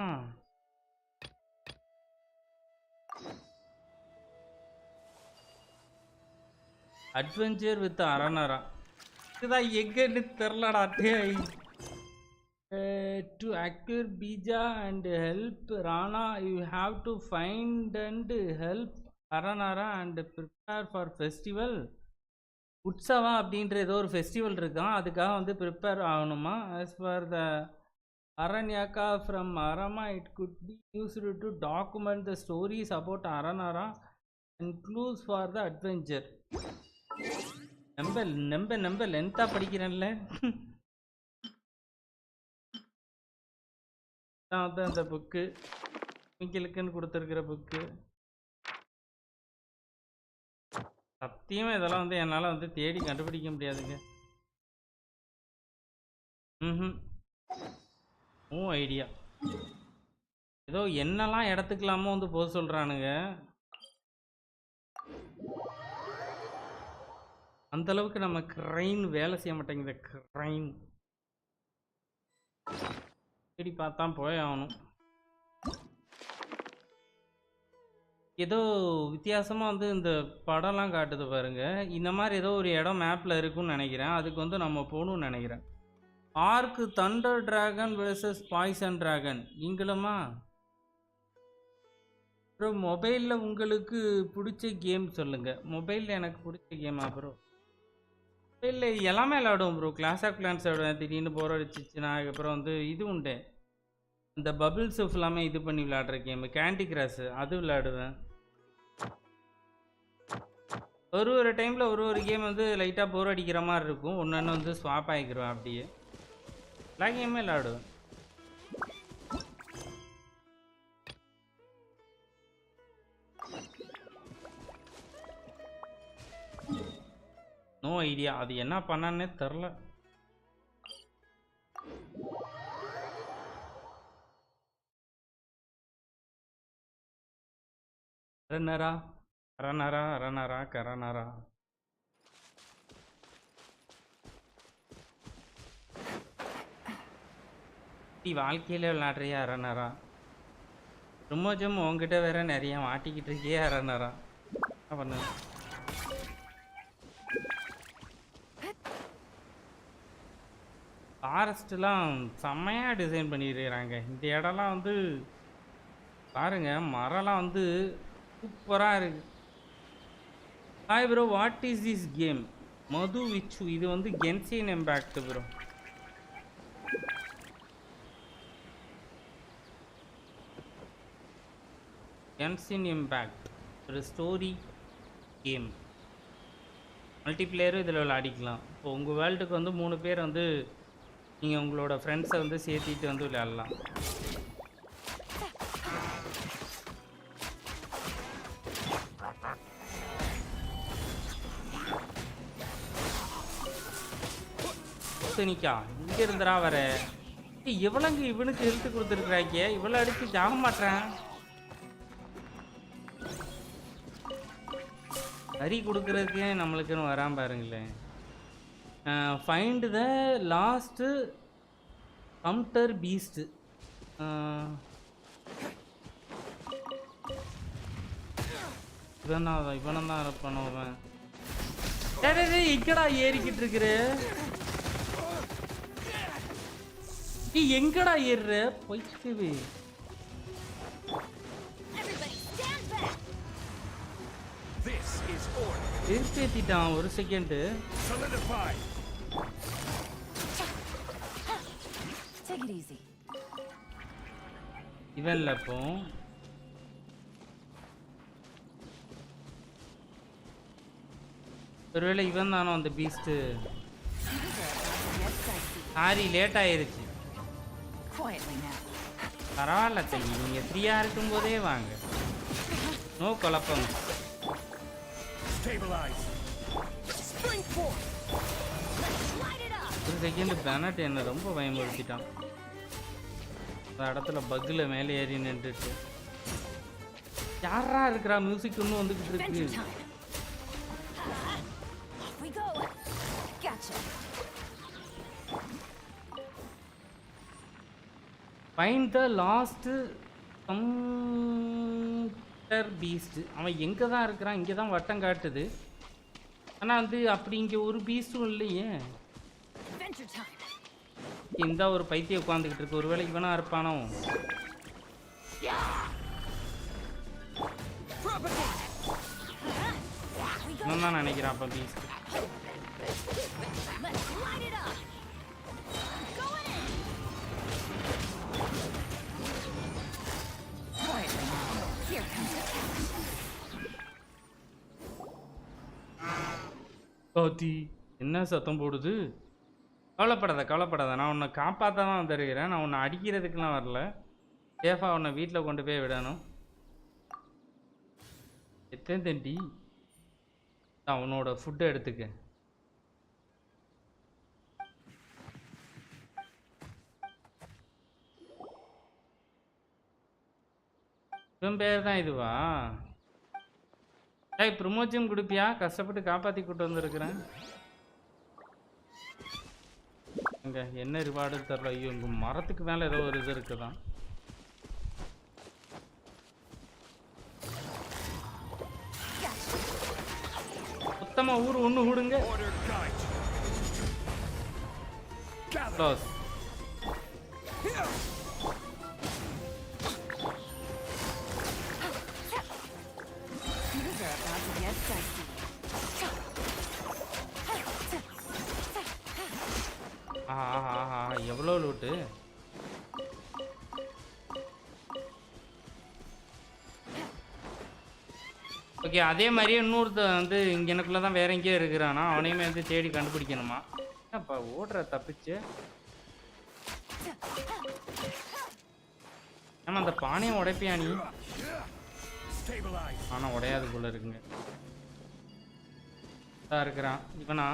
Adventure with Aranara. இதுதான் எங்கன்னு தெரிலடா. To activate Bija and help Rana you have to find and help Aranara and prepare for festival. உற்சவா அப்படின்ற ஏதோ ஒரு ஃபெஸ்டிவல் இருக்கான், அதுக்காக வந்து ப்ரிப்பேர் ஆகணுமா? As for the Aranyaka from Arama it could be used to document the stories about Aranara and clues for the adventure. நம்ப லென்த்தாக படிக்கிறேன்ல. தான் வந்து அந்த புக்கு மிக்கிலுக்குன்னு கொடுத்துருக்கிற புக்கு. சத்தியமாக இதெல்லாம் வந்து என்னால் வந்து தேடி கண்டுபிடிக்க முடியாதுங்க. ஓ ஐடியா. ஏதோ என்னெல்லாம் இடத்துக்கலாமோ வந்து போக சொல்கிறானுங்க. அந்தளவுக்கு நம்ம க்ரைன் வேலை செய்ய மாட்டேங்குது. க்ரைன் தேடி பார்த்தா போய் ஆகணும். ஏதோ வித்தியாசமாக வந்து இந்த படம்லாம் காட்டுது பாருங்க. இந்த மாதிரி ஏதோ ஒரு இடம் மேப்பில் இருக்குன்னு நினைக்கிறேன். அதுக்கு வந்து நம்ம போகணும்னு நினைக்கிறேன். ஆர்க்கு thunder dragon versus poison dragon. நீங்களுமா? அப்புறம் மொபைலில் உங்களுக்கு பிடிச்ச கேம் சொல்லுங்கள். மொபைலில் எனக்கு பிடிச்ச கேம் அப்புறம் மொபைலில் எல்லாமே விளாடுவோம் ப்ரோ. கிளாஸ் ஆஃப் கிளான்ஸ் விளாடுவேன். திடீர்னு போர் அடிச்சிச்சுன்னா. அதுக்கப்புறம் வந்து இது உண்டு, இந்த பபிள்ஸ் ஃபுல்லாமே இது பண்ணி விளையாடுற கேமு கேண்டி கிராஷ், அது விளையாடுவேன். ஒரு டைமில் ஒரு கேம் வந்து லைட்டாக போர் அடிக்கிற மாதிரி இருக்கும். ஒன்று வந்து ஸ்வாப் ஆகிக்கிறேன். அப்படியே எல்லா கேமே விளையாடுவேன். நோ ஐடியா, அது என்ன பண்ணான்னே தெரில. அரனரா அரனரா அரனரா கரனரா. வாழ்க்கையில விளையாடுறியா அரனரா? ரொம்பச்சும் உங்ககிட்ட வேற நிறைய மாட்டிக்கிட்டு இருக்கியே அரனரா. என்ன பண்ணு? ஃபாரஸ்ட்லாம் செம்மையாக டிசைன் பண்ணிடுறாங்க. இந்த இடம்லாம் வந்து பாருங்க, மரம்லாம் வந்து சூப்பராக இருக்கு. Hi bro, what is this game? மது விச்சு. இது வந்து Genshin Impact bro. Genshin Impact ஒரு ஸ்டோரி கேம். மல்டிப்ளேயரும் இதில் விளையாடிக்கலாம். இப்போ உங்கள் வேர்ல்டுக்கு வந்து 3 பேர் வந்து நீங்கள் உங்களோட ஃப்ரெண்ட்ஸை வந்து சேர்த்திட்டு வந்து விளையாடலாம். நிக்கா இங்கே இருந்துடா வர. எவ்வளோங்க இவனுக்கு இழுத்து கொடுத்துருக்குறாங்க. இவ்வளோ அடித்து ஜாக மாட்டேன். ஹரி கொடுக்குறதுக்கே நம்மளுக்குன்னு வராம பாருங்களேன். ஃபைண்ட் த லாஸ்ட் கம்ப்டர் பீஸ்ட். இவனும் தான் பண்ணுவேன். எங்கடா ஏறிக்கிட்டு இருக்கிற? நீ எங்கடா ஏறுற? போய்க்குவே ஏற்றிட்டான். ஒரு செகண்ட் இவன் இல்லை. அப்போ ஒருவேளை இவன் தானோ அந்த பீஸ்ட்? சாரி, லேட் ஆயிருச்சு. பரவாயில்ல தம்பி, நீங்க ஃப்ரீயா இருக்கும் போதே வாங்க. நோ குழப்பம். ஒரு செகண்ட் பெனட் என்ன ரொம்ப பயமுறுத்திட்டான். அந்த இடத்துல பக்ல மேலே ஏறி நின்றுட்டு யாரா இருக்கிறா? மியூசிக் இன்னும் வந்துகிட்டு இருக்கு. ஃபைண்ட் த லாஸ்ட் கம்ப்டர் பீஸ்ட். அவன் எங்கே தான் இருக்கிறான்? இங்கே தான் வட்டம் காட்டுது. ஆனால் வந்து அப்படி இங்கே ஒரு பீஸ்டும் இல்லையே. இந்த ஒரு பைத்தியம் உட்காந்துக்கிட்டு இருக்கு. ஒருவேளை இவனா இருப்பானோ? இவன் தான் நினைக்கிறான் அப்போ பீஸ்ட். என்ன சத்தம் போடுது? கவலைப்படாத. நான் உன்னை காப்பாற்ற தான் வந்துருக்கிறேன். நான் உன்னை அடிக்கிறதுக்கெல்லாம் வரல. சேஃபாக உன்னை வீட்டில் கொண்டு போய் விடணும். எத்தனை தண்டி அவனோட ஃபுட்டை எடுத்துக்க. இவன் பேர் தான் இதுவா? ப்ரமோஷன் கொடுப்பியா? கஷ்டப்பட்டு காப்பாற்றி கூட்டு வந்துருக்குறேன். அங்கே என்ன ரிவார்டு தரல. ஐயோ, இங்கே மரத்துக்கு மேலே ஏதோ ஒரு இது இருக்குதான். மொத்தமாக ஊர் ஒன்று கூடுங்க. க்ளோஸ். எவ்வளோ லூட்டு? ஓகே, அதே மாதிரியே இன்னொருத்த வந்து இங்கே எனக்குள்ள தான் வேற எங்கேயோ இருக்கிறானா. அவனையுமே வந்து தேடி கண்டுபிடிக்கணுமா? அப்போ ஓடுற தப்பிச்சு. ஏன்னா அந்த பானையை உடைப்பியா நீ? ஆனால் உடையாது போல இருக்குங்க. இருக்கிறான் இவனா?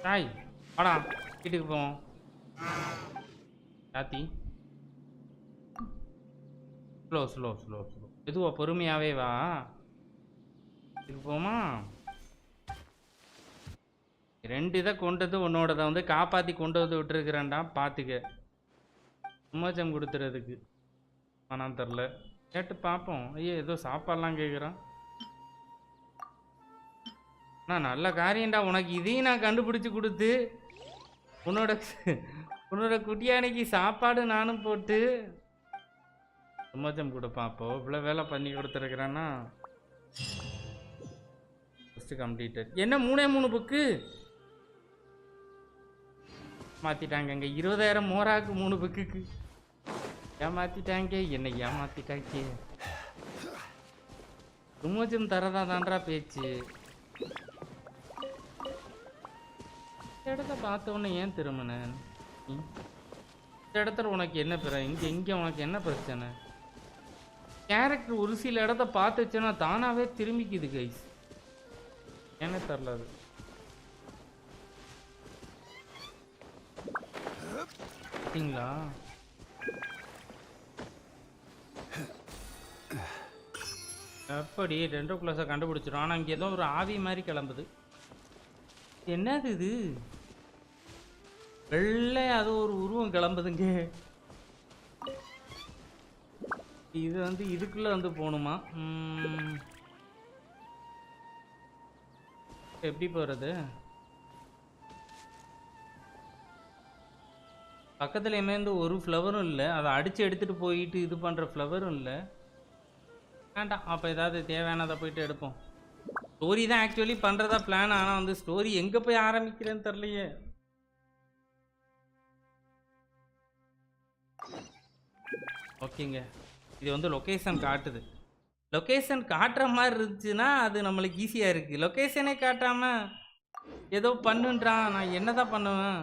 தாய் வாடா, வீட்டுக்கு போவோம். சாத்தி ஸ்லோ. எதுவா? பொறுமையாவே வா. இதுக்கு போமா? 2 இதை கொண்டது உன்னோடதை வந்து காப்பாற்றி கொண்டு வந்து விட்டுருக்குறேன்டா. பார்த்துக்க. சும்மாச்சம் கொடுத்துறதுக்கு ஆனால் தெரில. கேட்டு பார்ப்போம். ஐயோ, ஏதோ சாப்பாடெலாம் கேட்குறான். நான் நல்ல காரியம்டா. உனக்கு இதையும் நான் கண்டுபிடிச்சி கொடுத்து உன்னோட குட்டியானைக்கு சாப்பாடு நானும் போட்டு சும்மாச்சம் கொடுப்பான். அப்போ இவ்வளோ வேலை பண்ணி கொடுத்துருக்குறேன்னா ஃபர்ஸ்ட் கம்ப்ளீட்டட். என்ன 3 புக்கு மாத்திட்டாங்க. 20,000 மோராக்கு 3 புக்குக்கு ஏமாத்திட்டாங்க. என்ன ஏமாத்திட்டாங்க. ப்ரமோஷன் தரதா தான்றா பேச்சு. இடத்த பார்த்த உடனே ஏன் திரும்பின? இந்த இடத்துல உனக்கு என்ன இங்க உனக்கு என்ன பிரச்சனை? கேரக்டர் ஒரு சில இடத்த பார்த்து வச்சேன்னா தானாவே திரும்பிக்குது கைஸ். என்ன தெரியல அது. பார்த்தீங்களா? எப்படி 2 கிளாஸை கண்டுபிடிச்சிடும். ஆனால் இங்கே ஏதோ ஒரு ஆவி மாதிரி கிளம்புது. என்னது இது? வெள்ளை அது ஒரு உருவம் கிளம்புதுங்க. இது வந்து இதுக்குள்ள வந்து போகணுமா? எப்படி போறது? பக்கத்துலயுமே வந்து ஒரு ஃப்ளவரும் இல்லை. அதை அடிச்சு எடுத்துட்டு போயிட்டு இது பண்ற ஃப்ளவரும் இல்லை. வேண்டாம். அப்போ ஏதாவது தேவையானதை போயிட்டு எடுப்போம். ஸ்டோரி தான் ஆக்சுவலி பண்ணுறதா பிளான். ஆனால் வந்து ஸ்டோரி எங்கே போய் ஆரம்பிக்கிறேன்னு தெரியலையே. ஓகேங்க, இது வந்து லொக்கேஷன் காட்டுது. லொக்கேஷன் காட்டுற மாதிரி இருந்துச்சுன்னா அது நம்மளுக்கு ஈஸியாக இருக்குது. லொக்கேஷனே காட்டாமல் ஏதோ பண்ணுன்றான். நான் என்ன தான் பண்ணுவேன்?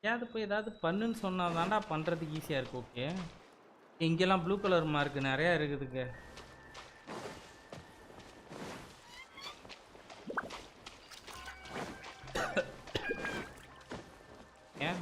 ஏதாவது போய் ஏதாவது பண்ணுன்னு சொன்னால் தாண்டா பண்ணுறதுக்கு ஈஸியாக இருக்குது. ஓகே, இங்கெல்லாம் ப்ளூ கலர் மார்க் நிறையா இருக்குதுங்க. ஏன்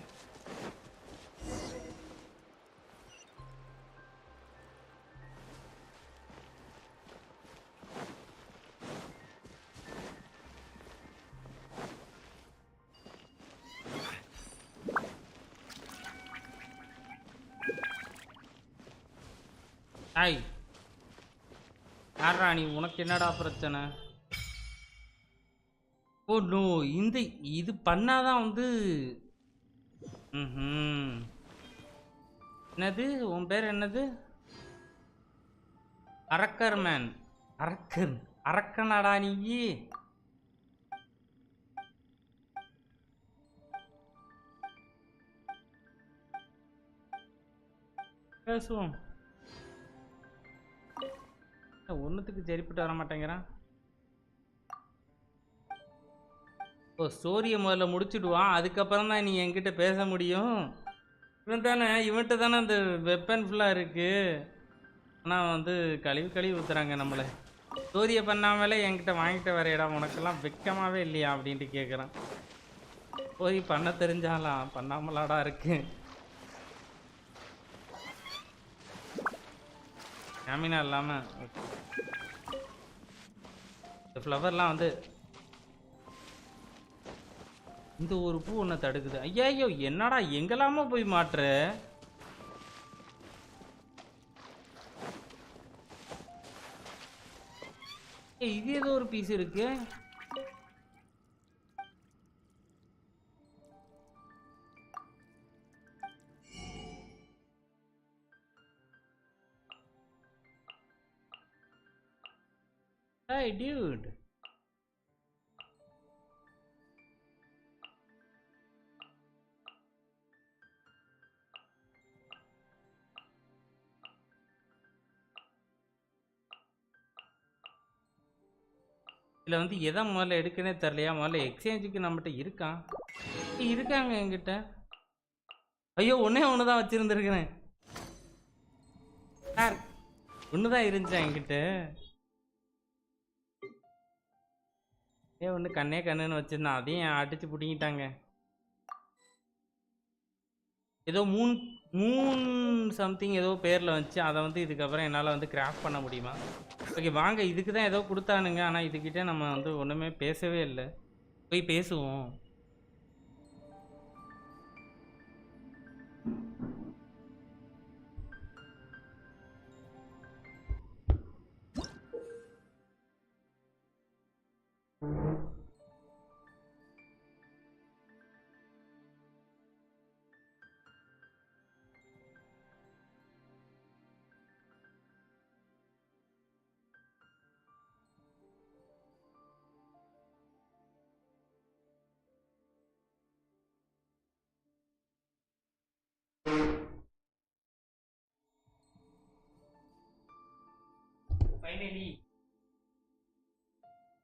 ஐய் யாரா நீ? உனக்கு என்னடா பிரச்சனை? ஓ நோ, இது பண்ணாதான் வந்து என்னது உன் பேர் என்னது? அரக்கர் மேன். அரக்கனாடா நீ? பேசுவோம். ஒன்றுத்துக்கு சரிப்பட்டு வர மாட்டேங்கிறான். ஓ, ஸ்டோரியை முதல்ல முடிச்சுடுவான், அதுக்கப்புறம் தான் நீ என்கிட்ட பேச முடியும். இவன்கிட்ட தானே அந்த வெப்பன் ஃபுல்லாக இருக்குது. ஆனால் வந்து கழுவி ஊற்றுறாங்க நம்மளை. ஸ்டோரியை பண்ணாமலே என்கிட்ட வாங்கிட்டு வர இடம் உனக்கெல்லாம் வெக்கமாகவே இல்லையா அப்படின்ட்டு கேட்குறான். ஸ்டோரி பண்ண தெரிஞ்சாலாம் பண்ணாமலாடா இருக்கு. கேமினா இல்லாமல் இந்த ஃப்ளவர்லாம் வந்து இந்த ஒரு பூ ஒன்று தடுக்குது. ஐயோ என்னடா எங்கெல்லாமோ போய் மாட்டுற? இது ஏதோ ஒரு பீஸ் இருக்கு. Hey dude. இதில் வந்து எதை முதல்ல எடுக்கனே தெரியலையா? முதல்ல எக்ஸ்சேஞ்சுக்கு நம்மகிட்ட இருக்காங்க என்கிட்ட. ஐயோ ஒன்று தான் வச்சுருந்துருக்கிறேன் சார். ஒன்று தான் இருந்துச்சா என்கிட்ட? ஒன்று கண்ணுன்னு வச்சுருந்தான், அதையும் அடிச்சு பிடிங்கிட்டாங்க. ஏதோ மூன் சம்திங் ஏதோ பேரில் வந்துச்சு. அதை வந்து இதுக்கப்புறம் என்னால் வந்து கிராஃப்ட் பண்ண முடியுமா? ஓகே வாங்க, இதுக்கு தான் ஏதோ கொடுத்தானுங்க. ஆனால் இதுக்கிட்ட நம்ம வந்து ஒன்றுமே பேசவே இல்லை. போய் பேசுவோம்.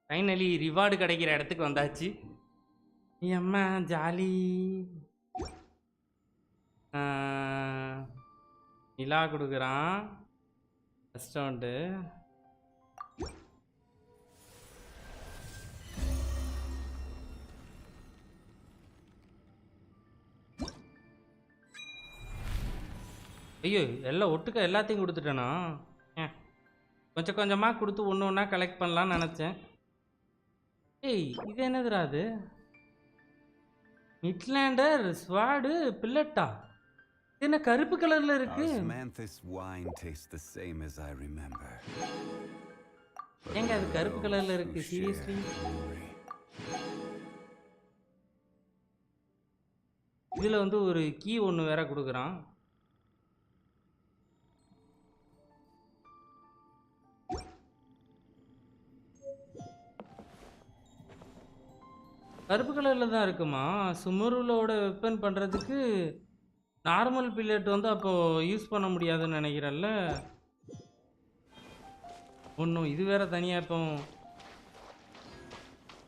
ஃபைனலி ரிவார்டு கிடைக்கிற இடத்துக்கு வந்தாச்சு. அம்மா ஜாலி. நிலா கொடுக்குறான் ஃபர்ஸ்ட் ரவுண்டு. ஐயோ எல்லாம் ஒட்டுக்க எல்லாத்தையும் கொடுத்துட்டேனா? கொஞ்சம் கொஞ்சமாக கொடுத்து ஒன்று ஒன்றா கலெக்ட் பண்ணலான்னு நினச்சேன். ஏய் இது என்னதுடா அது? மிட்லாண்டர் ஸ்வாடு பில்லட்டா? இது என்ன கருப்பு கலர்ல இருக்கு? Osmanthus wine tastes the same as I remember. ஏங்க அது கருப்பு கலர்ல இருக்கு? சீரியஸ்லி? இதுல வந்து ஒரு கீ ஒன்று வேற கொடுக்குறான். கருப்பு கலரில் தான் இருக்குமா? சுமருலோட வெப்பன் பண்ணுறதுக்கு நார்மல் பில்லட் வந்து அப்போது யூஸ் பண்ண முடியாதுன்னு நினைக்கிறேன்ல. ஒன்றும் இது வேற தனியாக இப்போ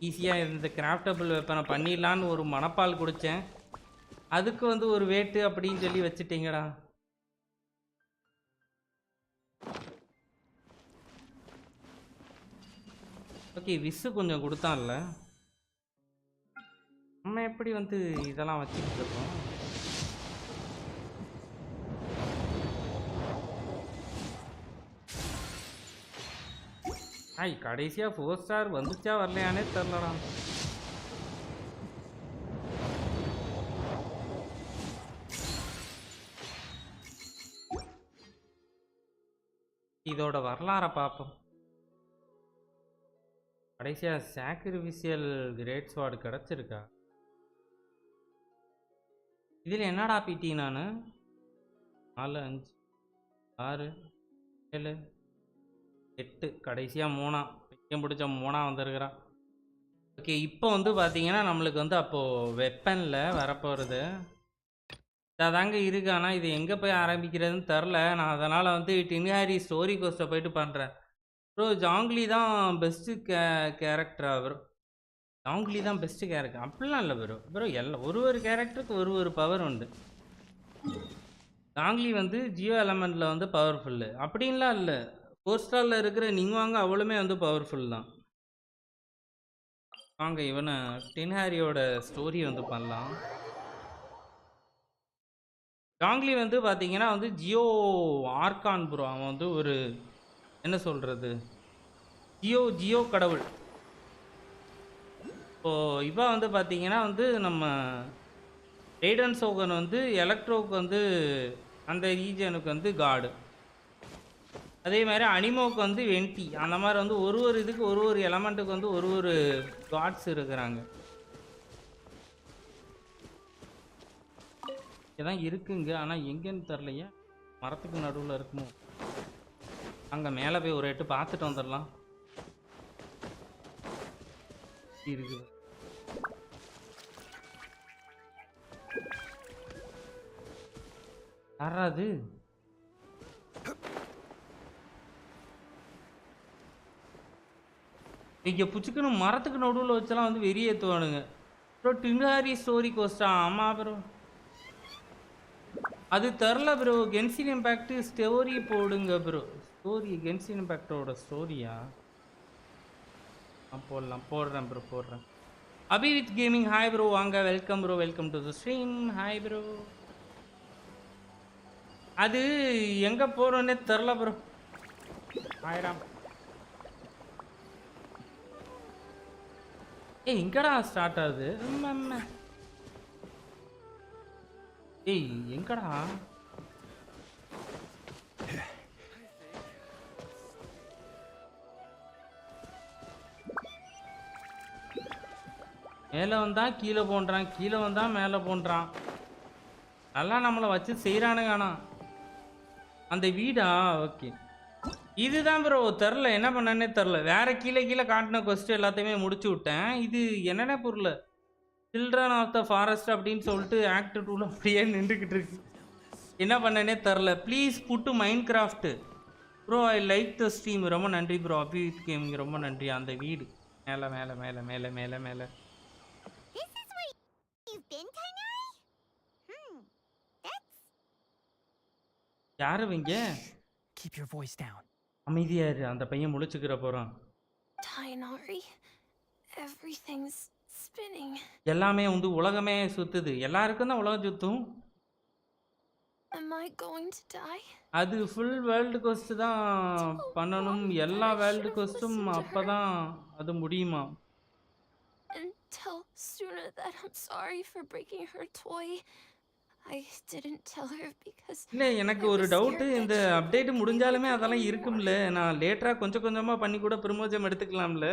ஈஸியாக இருந்த கிராஃப்டபிள் வெப்பனை பண்ணிடலான்னு ஒரு மனப்பால் குடித்தேன். அதுக்கு வந்து ஒரு வேட்டு அப்படின்னு சொல்லி வச்சுட்டீங்கடா. ஓகே விஸ்ஸு கொஞ்சம் கொடுத்தான்ல. நம்ம எப்படி வந்து இதெல்லாம் வச்சுக்கிட்டு இருக்கோம்? கடைசியாக 4 ஸ்டார் வந்துச்சா வரலையானே தெரிலடா. இதோட வரலாறை பார்ப்போம். கடைசியாக சாக்ரிஃபிஷியல் கிரேட் ஸ்வார்டு கிடச்சிருக்கா? இதில் என்னடா பிடி நான் 4 5 6 7 8 கடைசியாக 3 பையன் பிடிச்ச 3 வந்திருக்கிறான். ஓகே இப்போ வந்து பார்த்தீங்கன்னா நம்மளுக்கு வந்து அப்போது வெப்பனில் வரப்போகிறது அதாங்க இருக்கு. ஆனால் இது எங்கே போய் ஆரம்பிக்கிறதுன்னு தெரில. நான் அதனால் வந்து டின்ஹாரி ஸ்டோரி கோஸ்ட்டை போயிட்டு பண்ணுறேன். ப்ரோ ஜாங்லி தான் பெஸ்ட்டு கேரக்டரா ப்ரோ? ஜாங்லி தான் பெஸ்ட்டு கேரக்டர் அப்படிலாம் இல்லை ப்ரோ எல்லாம் ஒரு கேரக்டருக்கு ஒரு பவர் உண்டு. ஜாங்லி வந்து ஜியோ எலமெண்ட்டில் வந்து பவர்ஃபுல்லு அப்படின்லாம் இல்லை. 4 ஸ்டாரில் இருக்கிற நிங்வாங்க அவளுமே வந்து பவர்ஃபுல் தான். வாங்க இவனை டின்ஹாரியோட ஸ்டோரி வந்து பண்ணலாம். ஜாங்லி வந்து பார்த்தீங்கன்னா வந்து ஜியோ ப்ரோ. அவன் வந்து ஒரு என்ன சொல்கிறது ஜியோ கடவுள். இப்போது இவன் வந்து பார்த்தீங்கன்னா வந்து நம்ம ரேடன் சோகன் வந்து எலக்ட்ரோவுக்கு வந்து அந்த ரீஜனுக்கு வந்து காடு. அதே மாதிரி அனிமோவுக்கு வந்து வென்டி. அந்த மாதிரி வந்து ஒரு இதுக்கு ஒரு எலமெண்ட்டுக்கு வந்து ஒரு காட்ஸ் இருக்கிறாங்க. இதான் இருக்குங்க. ஆனால் எங்கேன்னு தெரிலையே. மரத்துக்கு நடுவில் இருக்குமோ? அங்கே மேலே போய் ஒரு எட்டு பார்த்துட்டு வந்துடலாம். இருக்குது யாராது? இங்கே புச்சுக்கணும் மரத்துக்கு நடுவில் வச்செல்லாம் வந்து வெறியேற்றுவானுங்க ப்ரோ. டின்ஹாரி ஸ்டோரி கோஸ்டா? ஆமாம் ப்ரோ அது தெரில ப்ரோ. கென்ஷின் இம்பேக்ட் ஸ்டோரி போடுங்க ப்ரோ. ஸ்டோரி கென்ஷின் இம்பேக்டோட ஸ்டோரியா? போடுறேன் ப்ரோ போடுறேன். Abhi with gaming hi bro. வாங்க welcome bro. Welcome to the stream. Hi bro. அது எங்கே போகிறோன்னே தெரில ப்ரோ. ஆயிரம் எங்கடா ஸ்டார்ட் ஆகுது? ஏய் எங்கடா? மேலே வந்தால் கீழே போன்றான், கீழே வந்தால் மேலே போன்றான். நல்லா நம்மளை வச்சு செய்கிறானுங்க. ஆனால் அந்த வீடா? ஓகே இதுதான் ப்ரோ. தெரில என்ன பண்ணனே தெரில. வேறு கீழே காட்டின கொஸ்ட் எல்லாத்தையுமே முடிச்சு விட்டேன். இது என்னென்ன பொருள் சில்ட்ரன் ஆஃப் த ஃபாரஸ்ட் அப்படின்னு சொல்லிட்டு ஆக்ட் 2ல அப்படியே நின்றுக்கிட்டு இருக்கு. என்ன பண்ணனே தெரில. Please put Minecraft bro. I like the stream. ரொம்ப நன்றி ப்ரோ. அபியூத் கேமிங் ரொம்ப நன்றி. அந்த வீடு மேலே மேலே மேலே மேலே மேலே மேலே. This is where you've been, Tainari? That's... யாரு இவங்க? Keep your voice down. அமைதியா இரு. அந்த பையன் முழிச்சுக்கிற போறான். Tainari, everything's spinning. எல்லாமே வந்து உலகமே சுத்துது. எல்லாருக்கும் தான் உலகம் சுத்தும். Am I going to die? அது ஃபுல் வேர்ல்டு கோஸ்ட் தான் பண்ணணும். எல்லா வேர்ல்டு கோஸ்ட்டும் அப்பதான் அது முடியுமா? And tell Suna that I'm sorry for breaking her toy. I didn't tell her because இல்ல எனக்கு ஒரு டவுட். இந்த அப்டேட் முடிஞ்சாலுமே அதெல்லாம் இருக்கும்ல. நான் லேட்டரா கொஞ்சம் கொஞ்சமா பண்ணி கூட பிரமோஜம் எடுத்துக்கலாம்ல.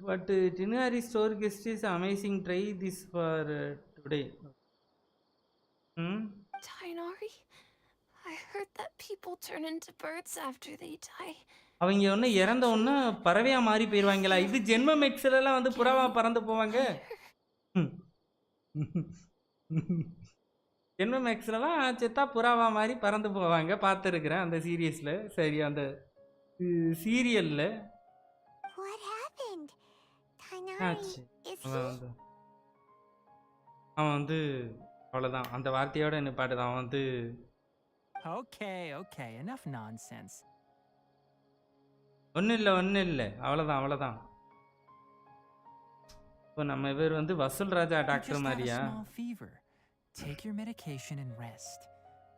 But Tinari store guest is amazing. Try this for today. Tainari, I heard that people turn into birds after they die. அவங்க ஒன்று இறந்த ஒன்று பறவையா மாறி போயிடுவாங்களா? இது ஜென்ம மெக்ஸ்லாம் வந்து புறாவா பறந்து போவாங்க. ஜென்ம மேக்ஸ்லாம் செத்தா புறாவா மாதிரி பறந்து போவாங்க. பார்த்துருக்குறேன் அந்த சீரியஸில். சரி அந்த சீரியலில் What happened? ஆச்சு. Tainari, is அவன் வந்து அவ்வளோதான். அந்த வார்த்தையோட நிப்பாட்டு தான். அவன் வந்து Okay, enough nonsense. ஒன்றும் இல்லை அவ்வளோதான். இப்போ நம்ம இவர் வந்து வசூல் ராஜா You doctor just had a மாதிரியா? small fever. Take your medication and rest.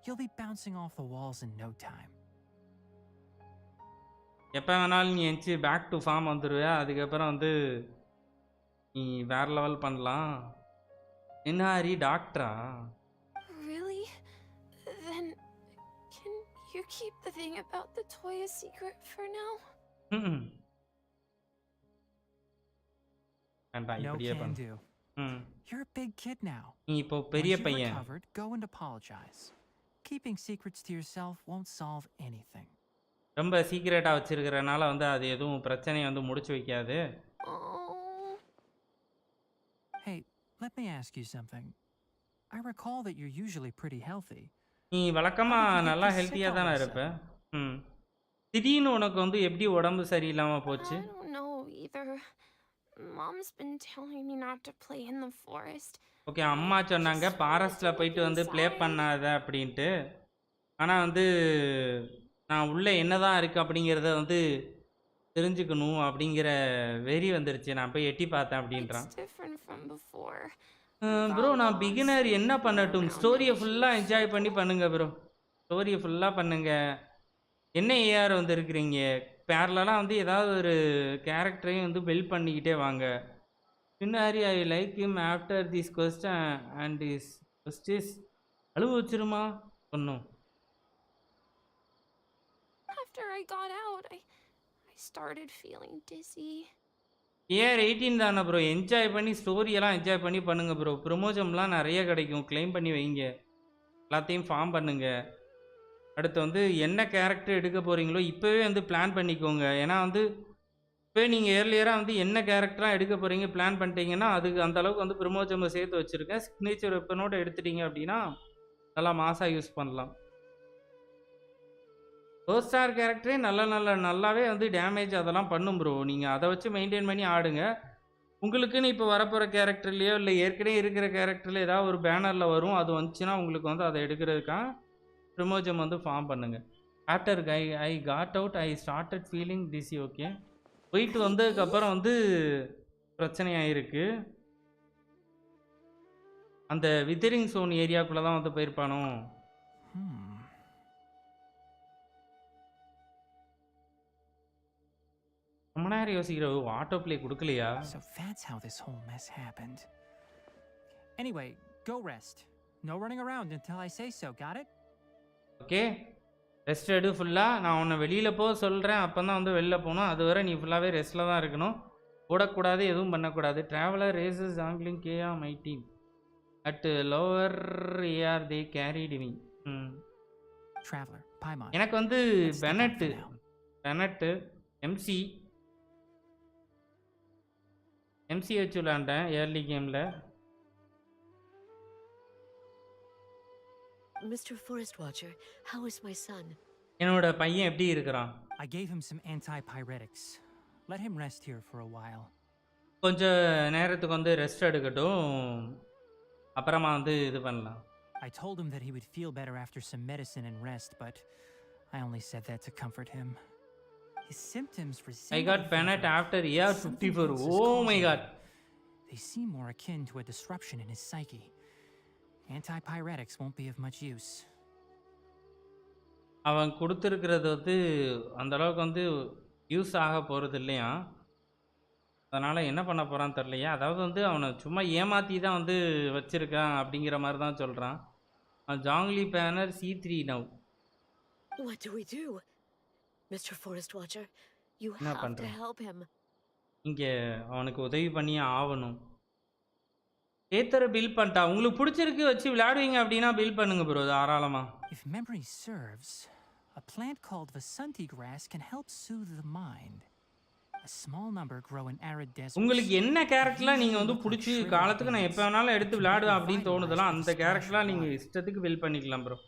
You'll be bouncing off the walls in no time. எப்போ வேணாலும் நீ எந்திச்சு பேக் டு ஃபார்ம் வந்துடுவே. அதுக்கப்புறம் வந்து நீ வேற லெவல் பண்ணலாம். என்ன ஹரி டாக்டரா? really? Then can you keep the thing about the toy a secret for now? வேண்டாம் No இப்படியே can பண்ணு. do. ம் You're a big kid now. நீ இப்போ Once பெரிய you've பையன். recovered, go and apologize. Keeping secrets to yourself won't solve anything. ரொம்ப சீக்கிரட்டாக வச்சிருக்கிறனால வந்து அது எதுவும் பிரச்சனையை வந்து முடிச்சு வைக்காது. Oh. Hey, let me ask you something. I recall that you're usually pretty healthy. நீ வழக்கமாக நல்லா ஹெல்த்தியாக தானே இருப்ப. திடீர்னு உனக்கு வந்து எப்படி உடம்பு சரியில்லாமல் போச்சு? I don't know either. Mom's been telling me not to play in the forest. Okay, அம்மா சொன்னாங்க ஃபாரஸ்ட்டில் போயிட்டு வந்து ப்ளே பண்ணாத அப்படின்ட்டு. ஆனால் வந்து நான் உள்ளே என்னதான் இருக்குது அப்படிங்கிறத வந்து தெரிஞ்சுக்கணும் அப்படிங்கிற வெறி வந்துருச்சு. நான் போய் எட்டி பார்த்தேன் அப்படின்றான். It's different from before. Bro நான் பிகினர் என்ன பண்ணட்டும்? ஸ்டோரியை ஃபுல்லாக என்ஜாய் பண்ணி பண்ணுங்க ப்ரோ. ஸ்டோரியை ஃபுல்லாக பண்ணுங்க. என்ன ஏஆர் வந்து இருக்கிறீங்க பேரலாம் வந்து ஏதாவது ஒரு கேரக்டரையும் வந்து பில்ட் பண்ணிக்கிட்டே வாங்க. பின்னாடி I like him after this question and is கொஸ்டிஸ் அழுவு வச்சிருமா சொன்னோம். After I got out, I started feeling dizzy. AR 18 தானே ப்ரோ. என்ஜாய் பண்ணி ஸ்டோரியெல்லாம் என்ஜாய் பண்ணி பண்ணுங்க ப்ரோ. ப்ரொமோஷன்லாம் நிறைய கிடைக்கும். கிளைம் பண்ணி வைங்க. எல்லாத்தையும் ஃபார்ம் பண்ணுங்க. அடுத்து வந்து என்ன கேரக்டர் எடுக்க போகிறீங்களோ இப்போவே வந்து பிளான் பண்ணிக்கோங்க. ஏன்னா வந்து இப்போ நீங்கள் ஏர்லியராக வந்து என்ன கேரக்டராக எடுக்க போகிறீங்க பிளான் பண்ணிட்டீங்கன்னா அதுக்கு அந்தளவுக்கு வந்து ப்ரொமோஷனை சேர்த்து வச்சுருக்கேன். சிக்னேச்சர் வெப்பனோட எடுத்துட்டீங்க அப்படின்னா நல்லா மாசாக யூஸ் பண்ணலாம். ஃபர்ஸ்ட் ஸ்டார் கேரக்டரே நல்லாவே வந்து டேமேஜ் அதெல்லாம் பண்ணும் ப்ரோ. நீங்கள் அதை வச்சு மெயின்டைன் பண்ணி ஆடுங்க. உங்களுக்குன்னு இப்போ வரப்போகிற கேரக்டர்லையோ இல்லை ஏற்கனவே இருக்கிற கேரக்டரில் ஏதாவது ஒரு பேனரில் வரும். அது வந்துச்சுன்னா உங்களுக்கு வந்து அதை எடுக்கிறதுக்காக ப்ரொமோஜம் வந்து ஃபார்ம் பண்ணுங்கள். After I got out I started feeling dizzy. Okay, போயிட்டு வந்ததுக்கப்புறம் வந்து பிரச்சனையாயிருக்கு. அந்த வித்தரிங் சோன் ஏரியாக்குள்ளே தான் வந்து போயிருப்பானோ. ரொம்ப நேரம் யோசிக்கிற ஆட்டோ பிளே கொடுக்கலையா? So that's how this whole mess happened. Anyway, go rest. No running around until I say so. Got it? Okay, rest எடு ஃபுல்லாக. நான் உன்னை வெளியில் போக சொல்கிறேன். அப்போ தான் வந்து வெளில போகணும். அது வரை நீ ஃபுல்லாகவே ரெஸ்ட்டில் தான் இருக்கணும். ஓடக்கூடாது, எதுவும் பண்ணக்கூடாது. Traveler races angling Kaeya my team at lower AR they carried me. Traveler, Paimon. எனக்கு வந்து பெனட்டு, எம்சி MCH விளையாண்டேன் ஏர்லி கேமில். Mr. Forest Watcher, how is my son? என்னோட பையன் எப்படி இருக்கிறான்? I gave him some antipyretics. Let him rest here for a while. கொஞ்ச நேரத்துக்கு வந்து ரெஸ்ட் எடுக்கட்டும், அப்புறமா வந்து இது பண்ணலாம். I told him that he would feel better after some medicine and rest, but I only said that to comfort him. His symptoms resemble I got panicked after year 54. Oh my god. They seem more akin to a disruption in his psyche. Antipyretics won't be of much use. அவன் கொடுத்துருக்கிறது வந்து அந்த அளவுக்கு வந்து use ஆக போகிறது இல்லையா, அதனால் என்ன பண்ண போகிறான்னு தெரிலையா. அதாவது வந்து அவனை சும்மா ஏமாற்றி தான் வந்து வச்சுருக்கான் அப்படிங்கிற மாதிரி தான் சொல்கிறான். Junglee banner C3 now. What do we do? Mr. Forest Watcher, you என்ன have to பண்ணுறேன்? help him. இங்கே அவனுக்கு உதவி பண்ணியே ஆகணும். ஏத்தரை பில் பண்ணிட்டா. உங்களுக்கு பிடிச்சிருக்கு வச்சு விளையாடுவீங்க அப்படின்னா பில் பண்ணுங்க ப்ரோ தாராளமாக. If memory serves, a plant called Vasanti grass can help soothe the mind. A small number grow in arid deserts. உங்களுக்கு என்ன கேரக்டர்லாம் நீங்கள் வந்து பிடிச்சி காலத்துக்கு நான் எப்போ வேணாலும் எடுத்து விளையாடுவேன் அப்படின்னு தோணுதெல்லாம் அந்த கேரக்டர்லாம் நீங்கள் இஷ்டத்துக்கு பில் பண்ணிக்கலாம் bro.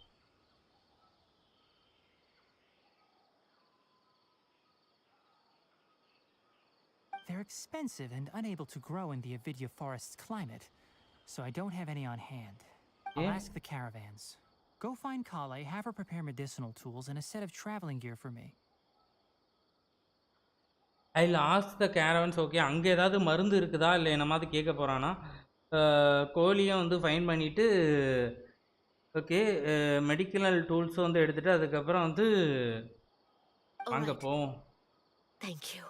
They're expensive and unable to grow in the NVIDIA forest's climate, so I don't have any on hand. I'll Yeah. ask the caravans. Go find Kale, have her prepare medicinal tools and a set of traveling gear for me. I lost the caravans. Okay, அங்கே ஏதாவது மருந்து இருக்குதா இல்லை என்னமாவது கேட்க போகிறான்னா கோழியை வந்து fine பண்ணிவிட்டு okay medical டூல்ஸும் வந்து எடுத்துகிட்டு அதுக்கப்புறம் வந்து அங்கே Alright. போவோம். Thank you.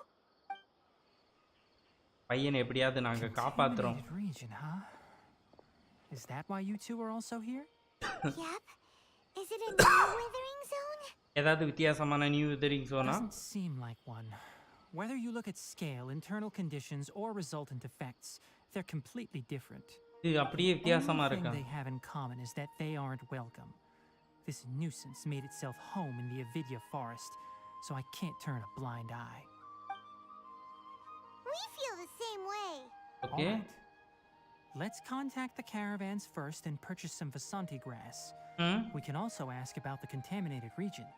பையனை எப்படியாவது நாங்கள் காப்பாற்றுறோம். Contaminated region, huh? Is that why you two are also here? Yep. Is it a new withering zone? ஏதாவது வித்தியாசமான new withering Sona? Doesn't seem like one. Whether you look at scale, internal conditions, or resultant effects, they're completely different. இது அப்படியே வித்தியாசமாக Only thing இருக்கா? they have in common is that they aren't welcome. This nuisance made itself home in the NVIDIA forest, so I can't turn a blind eye. We feel the same way. Okay, Alright. Let's contact the caravans first and purchase some Vasanti grass. We can also ask about the contaminated region.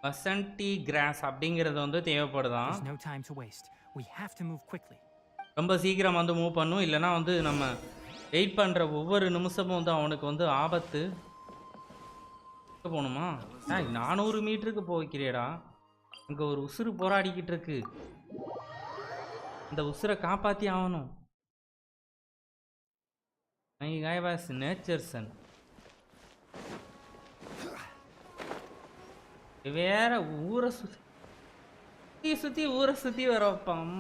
Vasanthi cross அப்படிங்கிறது வந்து தேவைப்படுதான். There's no time to waste. We have to move quickly. ரொம்ப சீக்கிரம் வந்து move பண்ணும், இல்லைனா வந்து நம்ம wait பண்ணுற ஒவ்வொரு நிமிஷமும் வந்து அவனுக்கு வந்து ஆபத்து. போகணுமா? 400 மீட்டருக்கு போய்க்கிறேடா. அங்கே ஒரு உசுறு போராடிக்கிட்டு இருக்கு, அந்த உசுரை காப்பாற்றி ஆகணும். My guy was nature son. வேற ஊரை சுற்றி சுற்றி ஊரை சுற்றி வர வைப்பான்.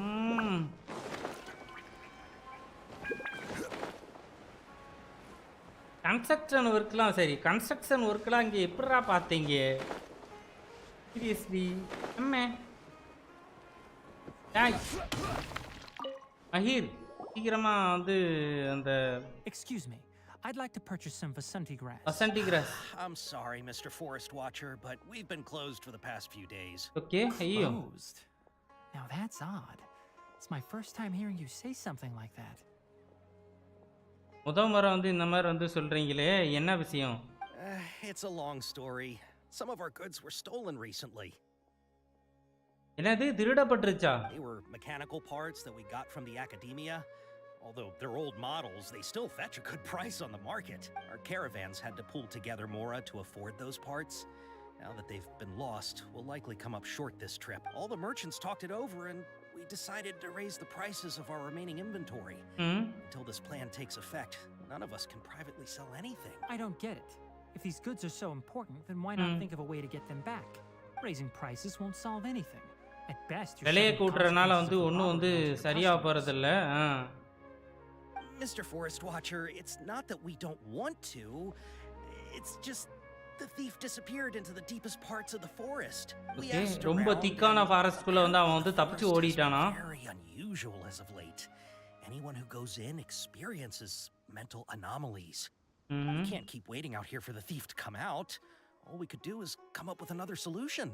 கன்ஸ்ட்ரக்ஷன் ஒர்க்லாம் சரி, கன்ஸ்ட்ரக்ஷன் ஒர்க்லாம் இங்கே எப்படிடா பார்த்தீங்க? சீரியஸ்லி அம்மே மஹீர் சீக்கிரமாக வந்து அந்த Excuse me. I'd like to purchase some Vasanti grass. Vasanthi cross. I'm sorry, Mr. Forest Watcher, but we've been closed for the past few days. Okay, ஐயோ Closed. Now that's odd. It's my first time hearing you say something like that. முதல் முறை வந்து இந்த மாதிரி வந்து சொல்கிறீங்களே, என்ன விஷயம்? It's a long story. Some of our goods were stolen recently. என்னது திருடப்பட்டுருச்சா? They were mechanical parts that we got from the academia. Although they're old models, they still fetch a good price on the market. Our caravans had to pull together more to afford those parts. Now that they've been lost, we'll likely come up short this trip. All the merchants talked it over and we decided to raise the prices of our remaining inventory. Until this plan takes effect, none of us can privately sell anything. I don't get it. If these goods are so important, then why not think of a way to get them back? Raising prices won't solve anything. At best, you're விலையை shedding கூட்டுறதுனால consequences வந்து of the ஒன்றும் வந்து robbery onto the சரியாக customers. போகிறதில்ல. Mr. Forest Watcher, it's not that we don't want to. It's just the thief disappeared into the deepest parts of the forest. We okay, asked ரொம்ப around திக்கான and ஃபாரஸ்ட்குள்ளே வந்து அவன் வந்து தப்பிச்சு forest has ஓடிட்டானா? been very unusual as of late. Anyone who goes in experiences mental anomalies. We can't keep waiting out here for the thief to come out. All we could do is come up with another solution.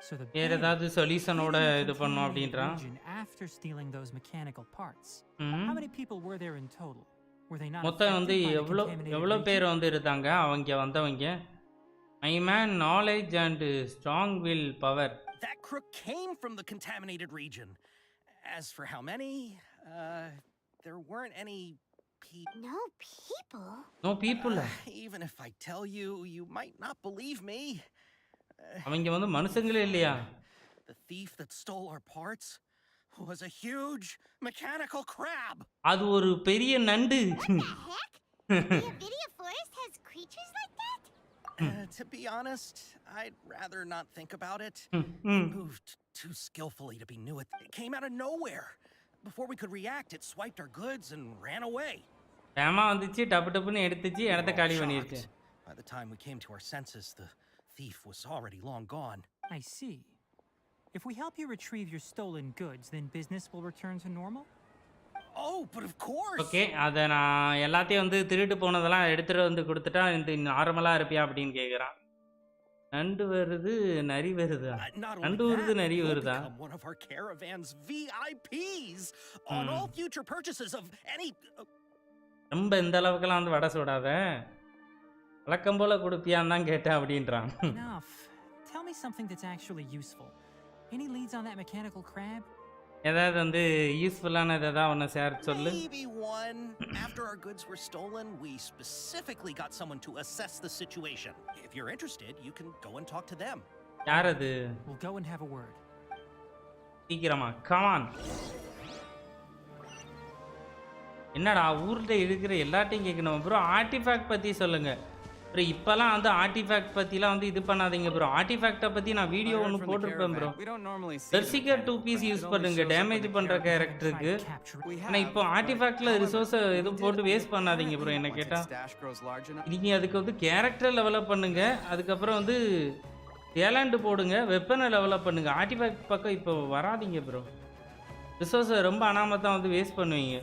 So the வேற Benq ஏதாவது சொல்யூஷனோட hid in the இது பண்ணோம் contaminated அப்படின்றான். region after stealing those mechanical parts. ம். How many people were there in total? Were they not மொத்தம் வந்து affected by the எவ்வளோ contaminated எவ்வளோ region? பேர் வந்து இருந்தாங்க அவங்க வந்தவங்க. My man knowledge and strong will power. That crook came from the contaminated region. As for how many, there weren't any people. No people? No people. Even if I tell you, you might not believe me. அவங்க வந்து மனுஷங்களே இல்லையா? The thief that stole our parts was a huge mechanical crab. அது ஒரு பெரிய நண்டு. Heck? The NVIDIA forest has creatures like that? To be honest, I'd rather not think about it. ம். Moved too skillfully to be new at. It came out of nowhere. Before we could react, it swiped our goods and ran away. ஏமா வந்துச்சு டப்பு டப்புன்னு எடுத்துச்சு We were இடத்த all காலி பண்ணிருச்சு. shocked. By the time we came to our senses, the thief was already long gone. I see. If we help you retrieve your stolen goods, then business will return to normal? Oh, but of course. Okay அதை நான் எல்லாத்தையும் வந்து திருட்டு போனதெல்லாம் எடுத்துகிட்டு வந்து கொடுத்துட்டா இந்த நார்மலாக இருப்பியா அப்படின்னு கேட்குறான். நண்டு வருது நரி வருதா? Not நண்டு only வருது that, நரி you'll வருதா? become one of our caravan's VIPs on all future purchases of any. ரொம்ப இந்த அளவுக்குலாம் வந்து வடை சுடாத, வழக்கம் போல கொடுப்பியான்னு தான் கேட்டேன் அப்படின்றான். Enough. Tell me something that's actually useful. Any leads on that mechanical crab? ஏதாவது வந்து யூஸ்ஃபுல்லானது ஏதாவது ஒன்று ஷேர் சொல்லு. Maybe one. After our goods were stolen, we specifically got someone to assess the situation. If you're interested, you can go and talk to them. யார் அது? We'll go and have a word. சீக்கிரமா come on. என்னடா ஊரில் இருக்கிற எல்லாத்தையும் கேட்கணும் bro. Artifact பற்றி சொல்லுங்க ப்ரோ. இப்போலாம் வந்து ஆர்டிஃபேக்ட் பற்றிலாம் வந்து இது பண்ணாதீங்க ப்ரோ. ஆர்டிஃபேக்டை பற்றி நான் வீடியோ ஒன்று போட்டிருப்பேன் ப்ரோ. பெர்சிகர் 2 பீஸ் யூஸ் பண்ணுங்க டேமேஜ் பண்ணுற கேரக்டருக்கு. ஆனால் இப்போ ஆர்டிஃபேக்டில் ரிசோர்ஸை எதுவும் போட்டு வேஸ்ட் பண்ணாதீங்க ப்ரோ. என்ன கேட்டால் நீங்கள் அதுக்கு வந்து கேரக்டரை டெவலப் பண்ணுங்க, அதுக்கப்புறம் வந்து டேலண்ட் போடுங்க, வெப்பனை டெவலப் பண்ணுங்க. ஆர்டிஃபேக்ட் பக்கம் இப்போ வராதிங்க ப்ரோ. ரிசோர்ஸை ரொம்ப அனாமத்தான் வந்து வேஸ்ட் பண்ணுவீங்க.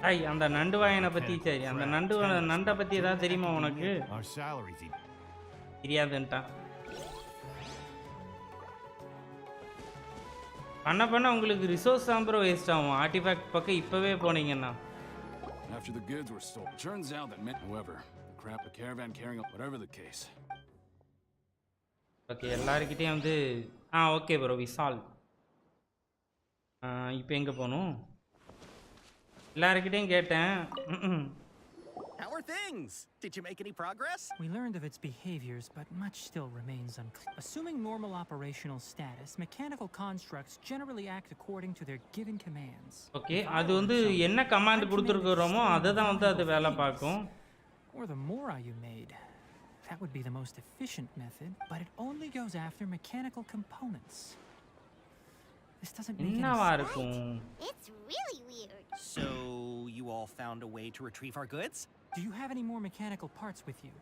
ஐய் அந்த நண்டு வாயனை பற்றி சரி, அந்த நண்டை பற்றி ஏதாவது தெரியுமா உனக்கு? தெரியாதுன்ட்டான். பண்ண உங்களுக்கு ரிசோர்ஸ் தான் ப்ரோ வேஸ்ட் ஆகும் ஆர்டிஃபேக்ட் பக்கம் இப்போவே போனீங்கன்னா. After the goods were stolen, turns out that meant however, the crap the caravan carrying up, whatever the case. Okay எல்லாருக்கிட்டையும் வந்து ஓகே ப்ரோ வி சால்வ். இப்போ எங்கே போகணும்? எல்லாருக்கிட்டையும் கேட்டேன். How are things? Did you make any progress? We learned of its behaviors, but much still remains unclear. Assuming normal operational status, mechanical constructs generally act according to their given commands. Okay அது வந்து என்ன command கொடுத்துருக்குறோமோ அதை தான் வந்து அது வேலை பார்க்கும். Or the mora you made. That would be the most efficient method, but it only goes after mechanical components. This doesn't make any என்னவா sense. இருக்கும்? It's really weird. So, you all found a way to retrieve our goods? Do you have any more mechanical parts with you?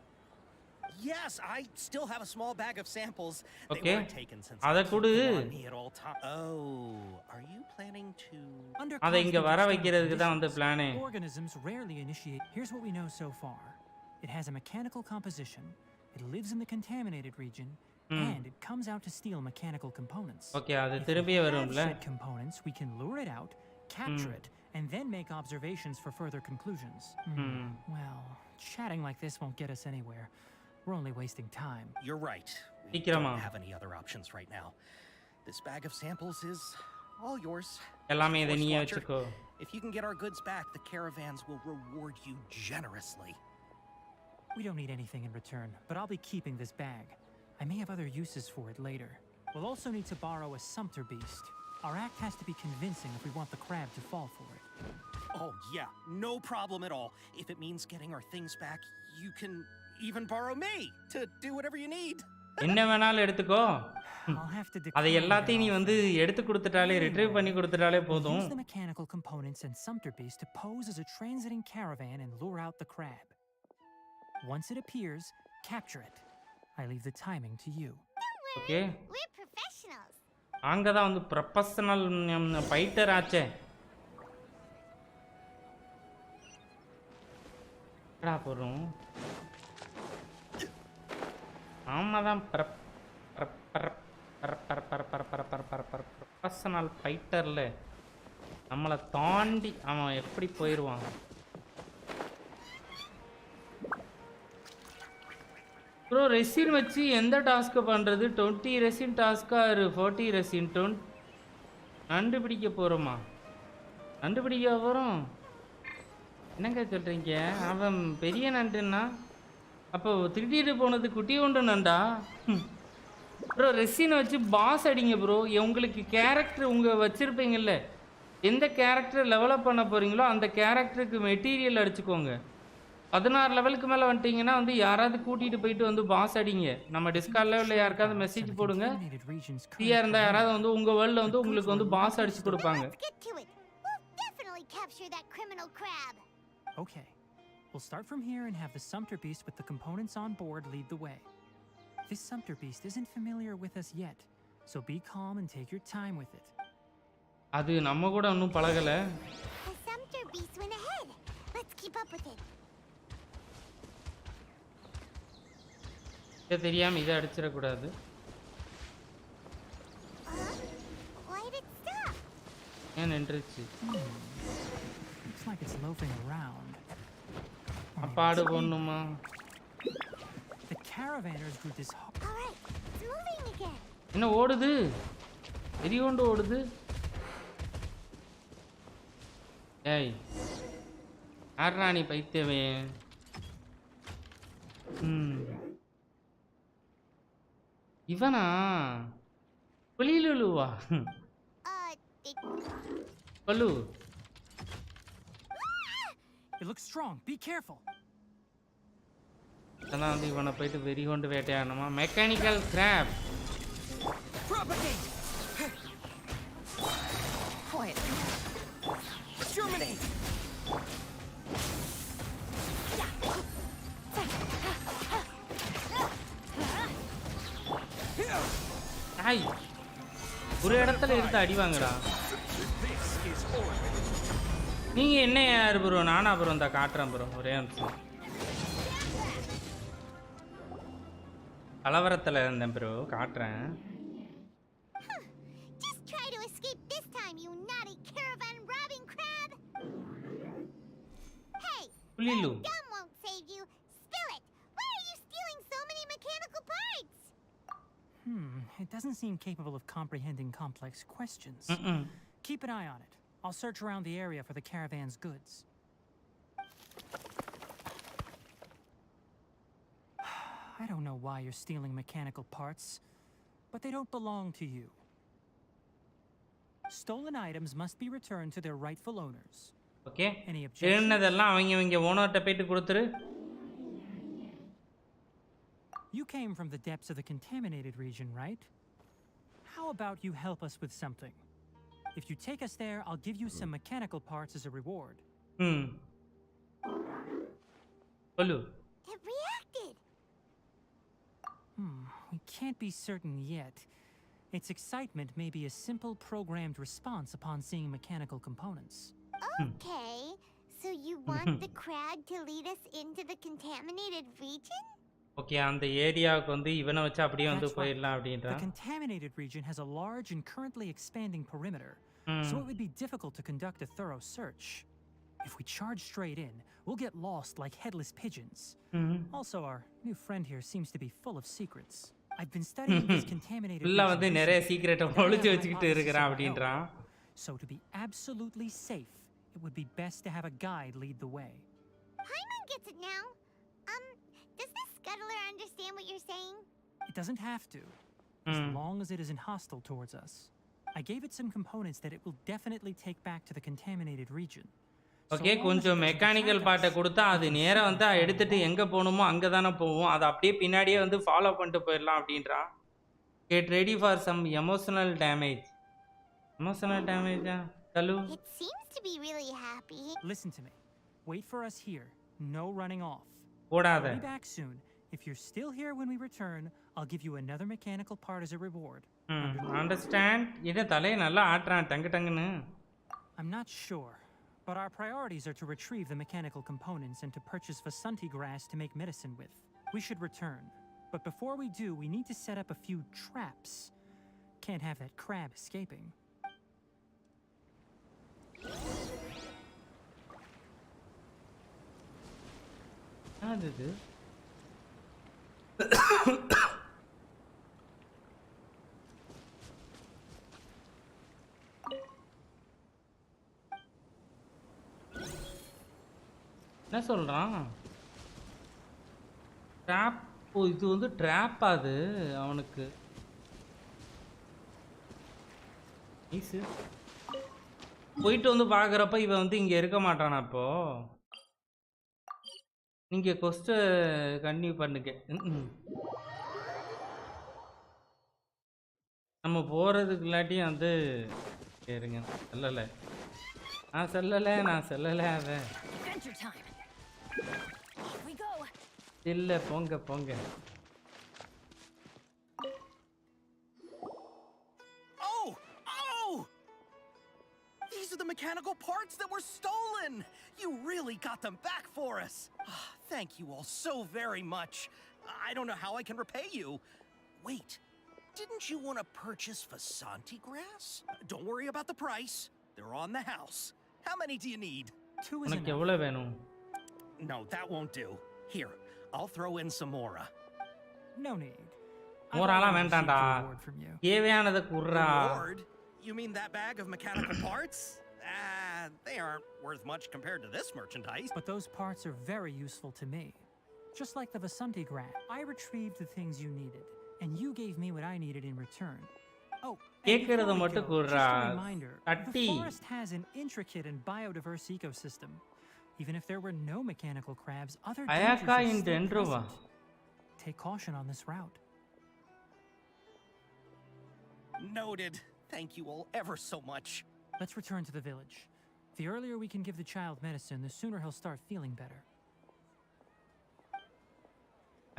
Yes, I still have a small bag of samples. Okay. They weren't taken since அதை I keep கொடு. them on me at all times. Oh, are you planning to? Under அதை இங்க constant வர external வைக்கிறதுக்கு தான் வந்து conditions, பிளானே. organisms rarely initiate. Here's what we know so far. It has a mechanical composition, it lives in the contaminated region, and it comes out to steal mechanical components. Okay அது If we திரும்பியே have வரும்ல. said components, we can lure it out, capture it, and then make observations for further conclusions. Well, chatting like this won't get us anywhere. We're only wasting time. You're right. We சீக்கிரமா. don't have any other options right now. This bag of samples is all yours. எல்லாமே இதை Force நீயே Watcher. வச்சுக்கோ. If you can get our goods back, the caravans will reward you generously. We don't need anything in return, but I'll be keeping this bag. I may have other uses for it later. We'll also need to borrow a sumpter beast. Our act has to be convincing if we want the crab to fall for it. Oh, yeah, no problem at all. If it means getting our things back, you can even borrow me to do whatever you need. என்ன வேணாலும் எடுத்துக்கோ. I'll have to அதை decline எல்லாத்தையும் நீ their வந்து offer. எடுத்து கொடுத்துட்டாலே retrieve பண்ணி கொடுத்துட்டாலே We'll போதும். use the mechanical components and sumpter beast to pose as a transiting caravan and lure out the crab. Once it appears, capture it. I leave the timing to you. Okay We're professionals. அங்கே தான் வந்து professional fighter ஆச்சே. என்னடா போறோம் ஆமாதான் professional ஃபைட்டர்ல நம்மளை தாண்டி அவன் எப்படி போயிடுவான். ப்ரோ ரெசின் வச்சு எந்த டாஸ்க்கை பண்ணுறது? 20 ரெசின் டாஸ்க்கா 40 ரெசின் கண்டுபிடிக்க போகிறோமா? கண்டுபிடிக்க போகிறோம். என்னங்க சொல்கிறீங்க? அவன் பெரிய நண்டுன்னா அப்போ திருட்டிட்டு போனது குட்டி உண்டு நண்டா. ப்ரோ ரெசினை வச்சு பாஸ் அடிங்க ப்ரோ. உங்களுக்கு கேரக்டர் உங்கள் வச்சுருப்பீங்கல்ல, எந்த கேரக்டர் டெவலப் பண்ண போகிறீங்களோ அந்த கேரக்டருக்கு மெட்டீரியல் அடிச்சுக்கோங்க. 16 லெவலுக்கு மேலே வந்துட்டிங்கன்னா வந்து யாராவது கூட்டிகிட்டு போயிட்டு வந்து பாஸ் அடிங்க. நம்ம டிஸ்கார்ட் லெவலில் யாருக்காவது மெசேஜ் போடுங்க. ஃப்ரீயாக இருந்தால் யாராவது வந்து உங்கள் வேர்ல்டில் வந்து உங்களுக்கு வந்து பாஸ் அடிச்சு கொடுப்பாங்க. Okay, we'll start from here and have the Sumpter Beast with the components on board lead the way. This Sumpter Beast isn't familiar with us yet, so be calm and take your time with it. அது நம்ம கூட இன்னும் பழகலை. The Sumpter Beast went ahead. Let's keep up with it. தெரியாம இதை அடிச்சிடக்கூடாது. Why did it stop? ஏன் நின்றுச்சு? Looks like it's loafing around. அப்பாடு போடணுமா? The caravanners grew this. All right, it's moving again. என்ன ஓடுது? எரிகொண்டு ஓடுது. ஏய் ஆர்ராணி பைத்தியமே. இவனா புலிலுவா? பல்லு. It looks strong. Be careful. அதான் வந்து இவனை போயிட்டு வெறி கொண்டு வேட்டையாடணுமா? Mechanical crab. Propagate. Quiet. Germinate. ஐய் ஒரு இடத்துல எடுத்து அடி வாங்குடா. நீங்க என்ன யார் ப்ரோ? நானா ப்ரோ இந்த காட்டுறேன் ப்ரோ. ஒரே நிமிஷம். கலவரத்தில் இருந்தேன் ப்ரோ, காட்டுறேன். Just try to escape this time, you naughty caravan robbing crab. Hey, புலிலு. gum won't save you. Spill it. Why are you stealing so many mechanical parts? It doesn't seem capable of comprehending complex questions. Keep an eye on it. I'll search around the area for the caravan's goods. I don't know why you're stealing mechanical parts, but they don't belong to you. Stolen items must be returned to their rightful owners. Okay. Any objections? என்னதெல்லாம் அவங்க ஓனர்ட்ட போயிட்டு கொடுத்துரு. You came from the depths of the contaminated region, right? How about you help us with something? If you take us there, I'll give you some mechanical parts as a reward. Hello. It reacted. We can't be certain yet. Its excitement may be a simple programmed response upon seeing mechanical components. Okay, so you want the crab to lead us into the contaminated region? Okay, அந்த ஏரியாவுக்கு வந்து இவனை வச்சு அப்படியே வந்து போயிடலாம் அப்படின்றான். The contaminated region has a large and currently expanding perimeter, so it would be difficult to conduct a thorough search. If we charge straight in, we'll get lost like headless pigeons. Also, our new friend here seems to be full of secrets. I've been studying this contaminated region. வந்து நிறைய சீக்ரெட்டை ஒளிச்சு வச்சிட்டு இருக்கறான் அப்படின்றான். So to be absolutely safe, it would be best to have a guide lead the way. Paimon gets it now. Does this scuttler understand what you're saying? It doesn't have to, as long as it isn't hostile towards us. I gave it some components that it will definitely take back to the contaminated region. Okay, கொஞ்சம் mechanical பார்ட்டை கொடுத்தா அது நேரா வந்து எடுத்துட்டு எங்க போணுமோ அங்க தானே போவோம். அது அப்படியே பின்னாடியே வந்து ஃபாலோ பண்ணிட்டு போயிடலாம் அப்படின்றான். Get ready for some emotional damage. Emotional damage, Kalu? It seems to be really happy. Listen to me. Wait for us here. No running off. ஓடாத. I'll be back soon. If you're still here when we return, I'll give you another mechanical part as a reward. Understand? இத தலைய நல்லா ஆட்றான் டங்கு டங்குன்னு. I'm not sure, But our priorities are to retrieve the mechanical components and to purchase Vasanti grass to make medicine with. We should return. But before we do, we need to set up a few traps. Can't have that crab escaping. என்னது என்ன சொல்றான்? Drop. ஓ, இது வந்து drop அது அவனுக்கு. ஈஸு போயிட்டு வந்து பார்க்குறப்ப இவன் வந்து இங்கே இருக்க மாட்டானா? அப்போ நீங்கள் கொஸ்ட்டை கன்டினியூ பண்ணுங்க. நம்ம போகிறதுக்கு இல்லாட்டியும் வந்து இருங்க. சொல்லலை நான் சொல்லலை அவன் Adventure time. Off we go. இல்லை, போங்க. Oh! These are the mechanical parts that were stolen! You really got them back for us! Thank you all so very much. I don't know how I can repay you. Wait, didn't you want to purchase Vasanti grass? Don't worry about the price. They're on the house. How many do you need? 2 is உனக்கு enough. எவ்வளோ வேணும்? No, that won't do. Here, I'll throw in some more. No need. மோராலாம் வேண்டாம்டா, Reward from you. தேவையானதை குர்றா. Reward? You mean that bag of mechanical parts? They aren't worth much compared to this merchandise. But those parts are very useful to me. Just like the Vasanti grant, I retrieved the things you needed, and you gave me what I needed in return. Oh, and கேட்கறத before we மட்டும் go, குர்றா. just a reminder, the தட்டி. forest has an intricate and biodiverse ecosystem. Even if there were no mechanical crabs, other dangers அயாக்கா are இந்த still என்றுவா. present. Take caution on this route. Noted. Thank you all ever so much. Let's return to the village. The earlier we can give the child medicine, the sooner he'll start feeling better.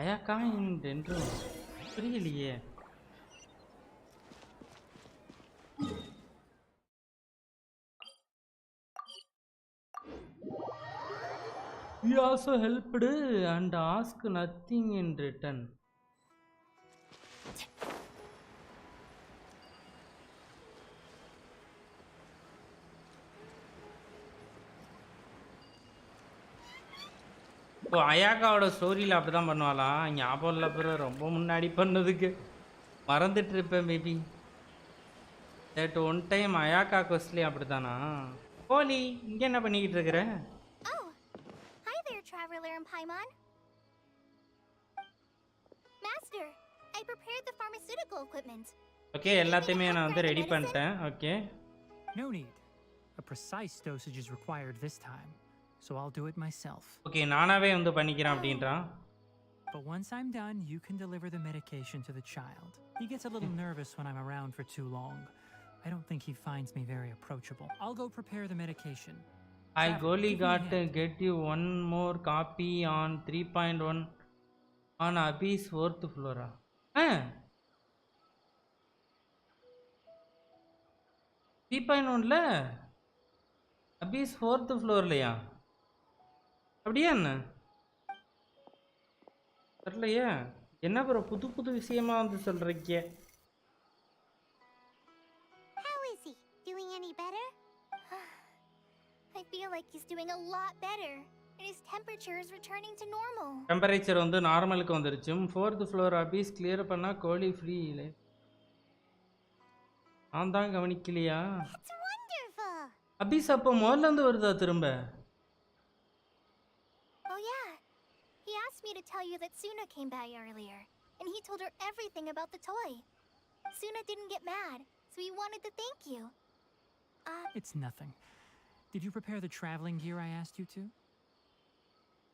அயாக்கா இந்த என்றுவா புரியலையே. He also helped and asked nothing in return. ஓ, அயாக்காவோட ஸ்டோரியில் அப்படி தான் பண்ணுவாளாம். ஞாபகம் இல்லை, அப்புறம் ரொம்ப முன்னாடி பண்ணதுக்கு மறந்துட்டு இருப்பேன் மேபி. தட் ஒன் டைம் அயாக்கா கொஸ்ட்லேயும் அப்படி தானா? கோலி, இங்கே என்ன பண்ணிக்கிட்டு இருக்கிற? Oh, hi there, Traveler and Paimon. Master, I prepared the pharmaceutical equipment. Okay, எல்லாத்தையுமே நான் வந்து ரெடி பண்ணிட்டேன். Okay. No need. A precise dosage is required this time, so I'll do it myself. Okay, நானாவே வந்து பண்ணிக்கிறேன் அப்படின்றான். But once I'm done, you can deliver the medication to the child. He gets a little nervous when I'm around for too long. I don't think he finds me very approachable. I'll go prepare the medication. I Traveler, only give me a got to hand. get you one more copy on 3.1 on Abyss 4th floor. Ah 3.1ல Abyss 4th floorலையா? அப்படியா என்ன? தெரியலையே. என்ன bro புது புது விஷயமா வந்து சொல்றீங்க? How is he? Doing any better? I feel like he's doing a lot better, and his temperature is returning to normal. Temperature வந்து நார்மலுக்கு வந்துருச்சு. 4th floor Abyss கிளியர் பண்ணா கோலி ஃப்ரீ இல்லை. நான் தான் கவனிக்கலையா? It's wonderful. Abyss அப்போ முதல்ல இருந்து வருதா திரும்ப? Oh yeah. He asked me to tell you that Suna came by earlier, and he told her everything about the toy. Suna didn't get mad, so he wanted to thank you. It's nothing. Did you prepare the traveling gear I asked you to?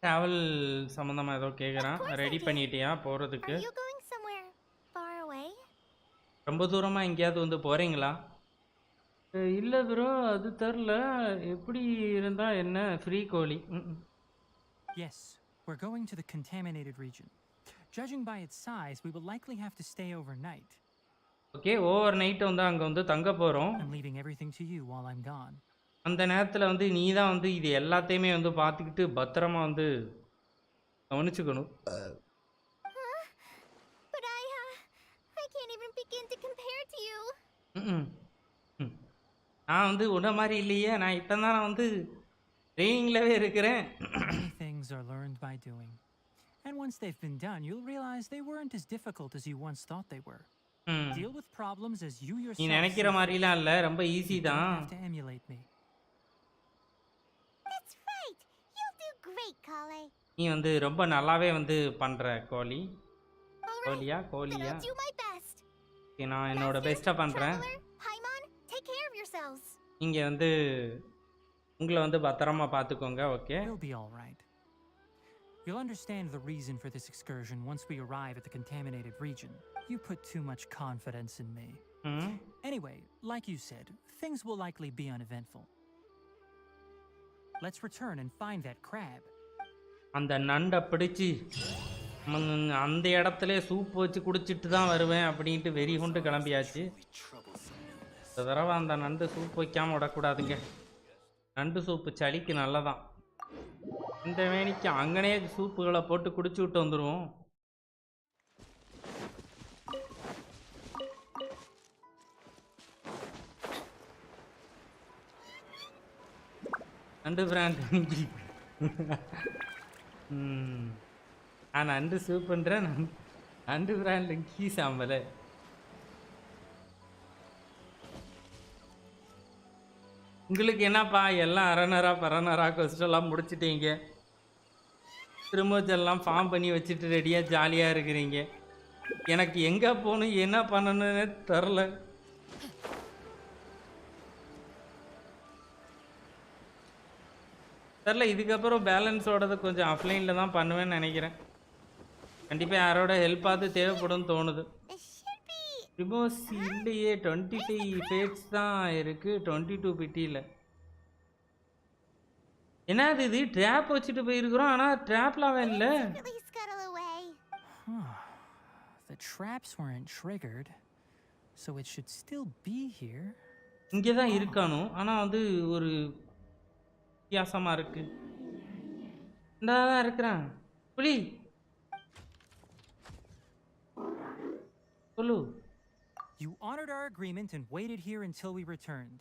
Travel சம்மந்தமா ஏதோ கேட்குறான். Of course I ready did. பண்ணிட்டியா போகிறதுக்கு? Are you going somewhere far away? ரொம்ப தூரமாக எங்கேயாவது வந்து போகிறீங்களா? இல்லை ப்ரோ, அது தெரில. எப்படி இருந்தால் என்ன free Kohli? Yes, we're going to the contaminated region. Judging by its size, we will likely have to stay overnight. Okay, over night வந்து அங்கே வந்து தங்க போகிறோம். I'm leaving everything to you while I'm gone. அந்த நேரத்தில் வந்து நீ தான் வந்து இது எல்லாத்தையுமே வந்து பார்த்துக்கிட்டு பத்திரமா வந்து கவனிச்சுக்கணும். Huh? But I can't even begin to compare to you. ம் ம். நான் வந்து உன்ன மாதிரி இல்லையே. நான் இப்போ தான் வந்து ட்ரைனிங்லவே இருக்கிறேன். Many things are learned by doing. And once they've been done, you'll realize they weren't as difficult as you once thought they were. ம். Deal with problems as you நீ yourself நினைக்கிற see fit. மாதிரிலாம் இல்லை, ரொம்ப easy You don't தான். have to emulate me. That's right. You'll do great, Kale. நீ வந்து ரொம்ப நல்லாவே வந்து பண்ற கோலி. All right. Goliath Then Goliath I'll do my best. Okay, நான் என்னோட Master, பெஸ்ட்டை பண்ணுறேன். Traveler, Paimon, take care of yourselves. நீங்கள் வந்து உங்களை வந்து பத்திரமா பார்த்துக்கோங்க. Okay. We'll be all right. You'll understand the reason for this excursion once we arrive at the contaminated region. You put too much confidence in me. ம். Anyway, like you said, things will likely be uneventful. Let's return and find that crab. அந்த நண்டை பிடிச்சி அந்த இடத்துல soup வச்சு குடிச்சிட்டு தான் வருவேன் அப்படின்ட்டு வெறி கொண்டு கிளம்பியாச்சு. இந்த தடவை அந்த நண்டு சூப் வைக்காமல் விடக்கூடாதுங்க. நண்டு சூப்பு சளிக்கு நல்லதான். இந்த வேணிக்கு அங்கனே சூப்புகளை போட்டு குடிச்சு விட்டு வந்துடுவோம். நண்டு பிராண்ட் நான் நண்டு சூப் பண்ணுறேன். நண்டு பிராண்ட் கீ சாம்பலை உங்களுக்கு என்னப்பா எல்லாம் அரணரா பரணரா கொஸ்டெல்லாம் முடிச்சிட்டீங்க. திரும்பச்செல்லாம் ஃபார்ம் பண்ணி வச்சுட்டு ரெடியாக ஜாலியாக இருக்கிறீங்க. எனக்கு எங்கே போகணும் என்ன பண்ணணும்னு தெரில. இதுக்கப்புறம் பேலன்ஸோடது கொஞ்சம் ஆஃப்லைனில் தான் பண்ணுவேன்னு நினைக்கிறேன். கண்டிப்பாக யாரோட ஹெல்ப்பாவது தேவைப்படும் தோணுது. It should be. ரிமோஸ் இல்லையே, 25 ஃபேட்ஸ் தான் இருக்குது, 22 பிட்டியில். என்னது இது ட்ராப் வச்சுட்டு போயிருக்கிறோம், ஆனால் ட்ராப்லாம் இல்லை. Really scuttle away. The traps weren't triggered, so it should still be here. இங்கே தான் இருக்கானும், ஆனால் வந்து ஒரு வித்தியாசமாக இருக்கு. இந்த தான் இருக்கிறான். புலி சொல்லு. You honored our agreement and waited here until we returned.